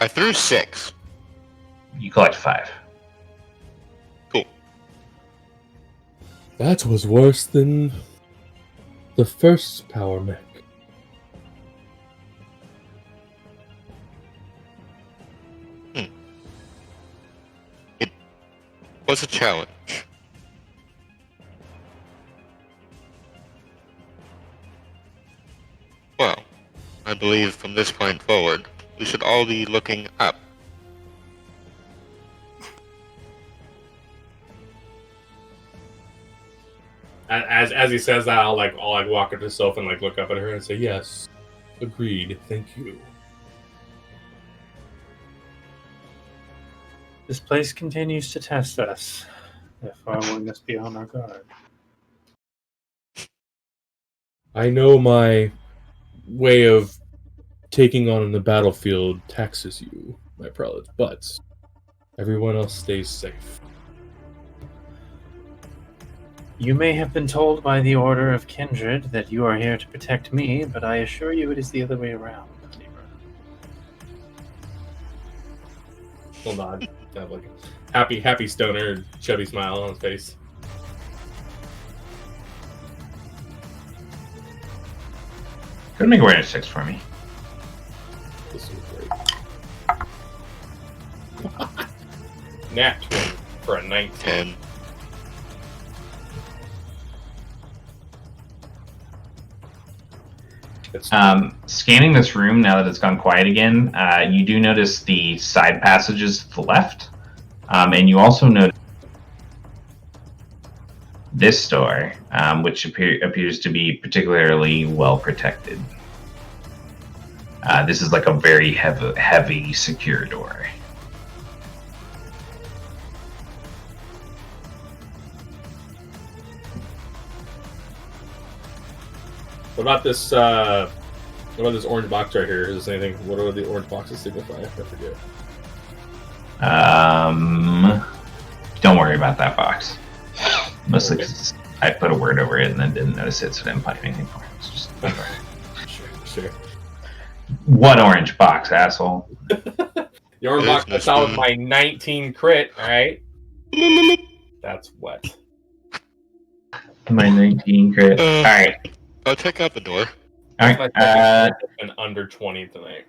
I threw 6. You collect 5. Cool. That was worse than the first power mech. It was a challenge. Well, I believe from this point forward, we should all be looking up. As he says that, I'll walk up to Soph and look up at her and say, "Yes, agreed. Thank you." This place continues to test us. Therefore, we must be on our guard. I know my way of taking on the battlefield taxes you, my prelate, but everyone else stays safe. You may have been told by the Order of Kindred that you are here to protect me, but I assure you it is the other way around. He'll nod. Have a happy stoner, chubby smile on his face. Go make awareness 6 for me. This is great. Nat 20 for a 19. Scanning this room now that it's gone quiet again, you do notice the side passages to the left, and you also notice this door, which appears to be particularly well protected. This is like a very heavy secure door. What about this orange box right here? Is this anything? What do the orange boxes signify? I forget. Don't worry about that box. Mostly because I put a word over it and then didn't notice it, so I didn't find anything for it. It's just Sure. What orange box, asshole? The orange box that's out with my 19 crit, alright? That's what? My 19 crit. Alright. I'll check out the door. Alright. And under 20 tonight.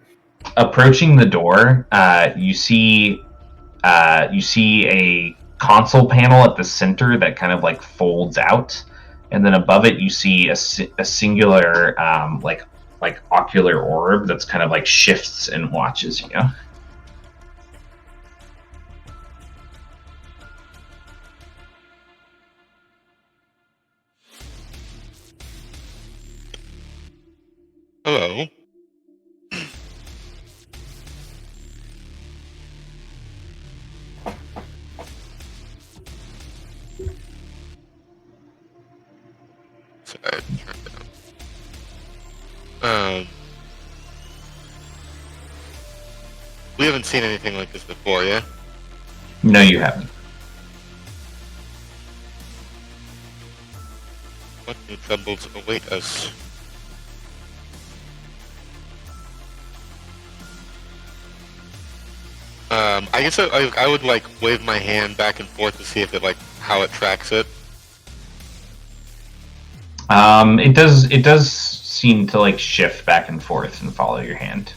Approaching the door, you see a console panel at the center that kind of folds out, and then above it you see a singular ocular orb that's kind of shifts and watches you. Hello. Sorry, turn down. We haven't seen anything like this before, yeah? No, you haven't. What new troubles await us? I guess I would like wave my hand back and forth to see if it how it tracks it. It does seem to shift back and forth and follow your hand.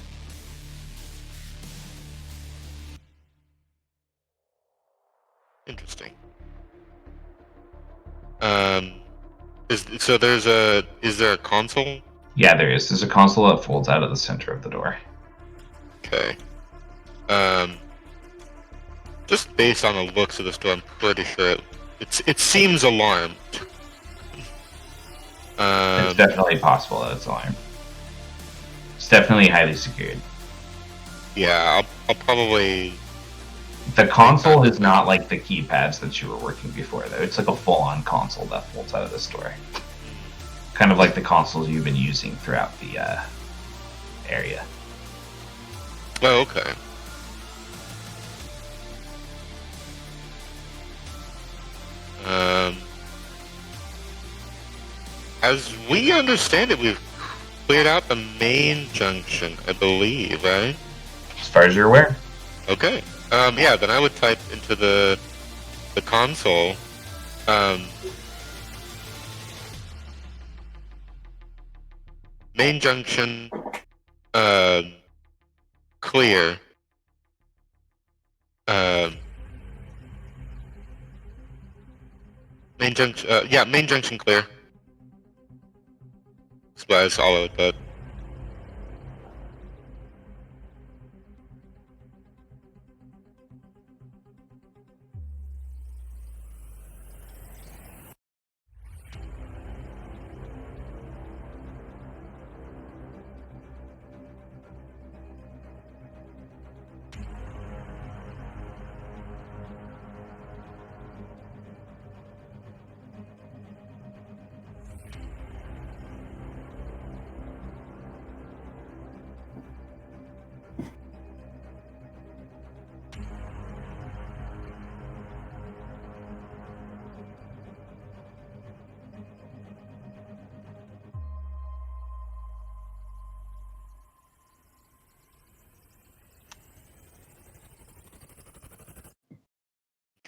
Interesting. Is there a console? Yeah, there is. There's a console that folds out of the center of the door. Okay. Just based on the looks of the store, I'm pretty sure it seems alarmed. It's definitely possible that it's alarmed. It's definitely highly secured. Yeah, I'll probably... The console is not like the keypads that you were working before, though. It's like a full-on console that folds out of the store. Kind of like the consoles you've been using throughout the area. Oh, okay. As we understand it, we've cleared out the main junction, I believe, right? As far as you're aware. Okay. Yeah, then I would type into the console, main junction, clear. Main junction, yeah, main junction clear. That's all I would put.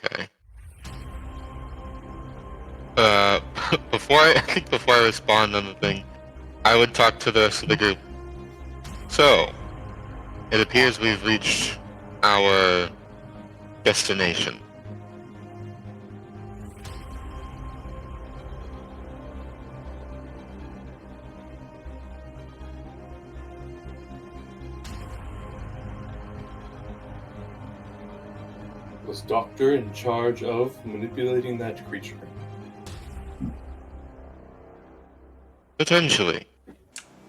Okay. Before I respond on the thing, I would talk to the rest of the group. So, it appears we've reached our destination. Was Doctor in charge of manipulating that creature? Potentially.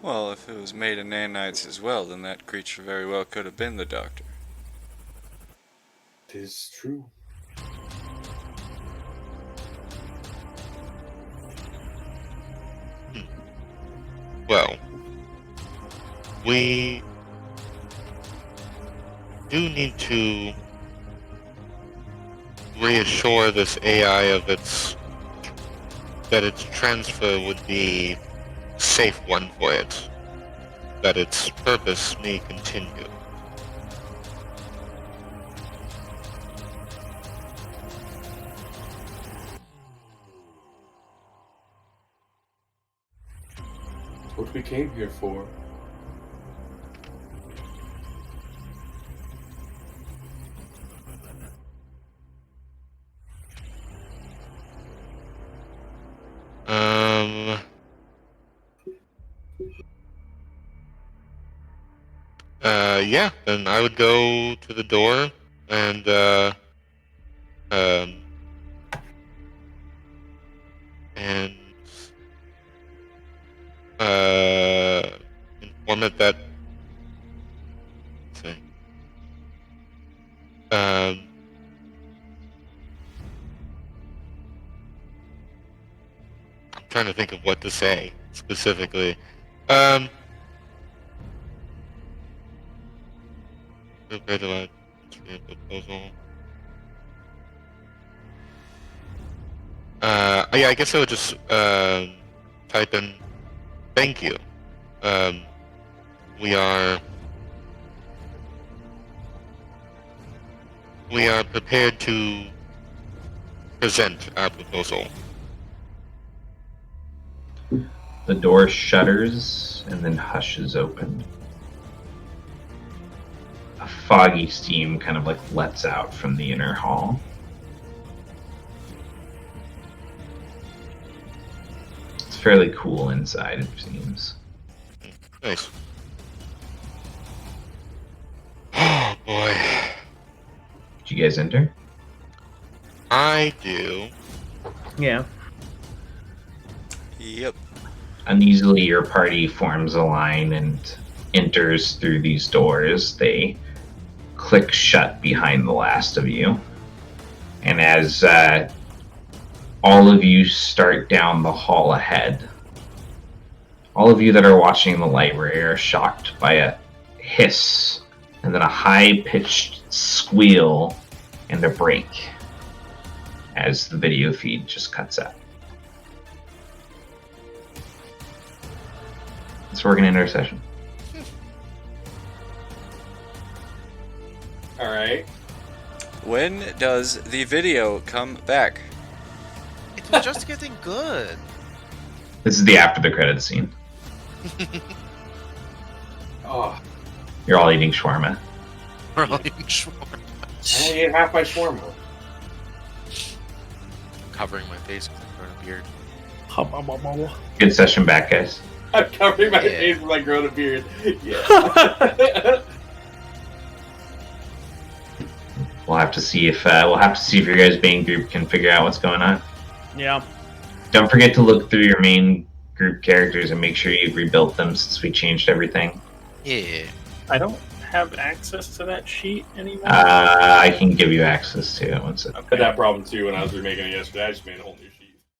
Well, if it was made of nanites as well, then that creature very well could have been the Doctor. It is true. Well, we do need to reassure this AI of that its transfer would be a safe one for it, that its purpose may continue. What we came here for. Yeah, then I would go to the door and, inform it that, let's see, I'm trying to think of what to say specifically. Proposal. Yeah, I guess I would just type in thank you. We are prepared to present our proposal. The door shutters and then hushes open. A foggy steam kind of like lets out from the inner hall. It's fairly cool inside, it seems. Nice. Oh boy. Did you guys enter? I do. Yeah. Yep. Uneasily, your party forms a line and enters through these doors. They click shut behind the last of you. And as all of you start down the hall ahead, all of you that are watching the library are shocked by a hiss and then a high-pitched squeal and a break as the video feed just cuts out. So we're going to end our session. All right. When does the video come back? It was just getting good. This is the after the credits scene. Oh, You're all eating shawarma. We're all eating shawarma. I only ate half my shawarma. I'm covering my face with a beard. Good session back, guys. I'm covering my Yeah. face with my grown beard. Yeah. We'll have to see if your guys' main group can figure out what's going on. Yeah. Don't forget to look through your main group characters and make sure you've rebuilt them since we changed everything. Yeah. I don't have access to that sheet anymore. I can give you access to it once. I had that problem too when I was remaking it yesterday. I just made a whole new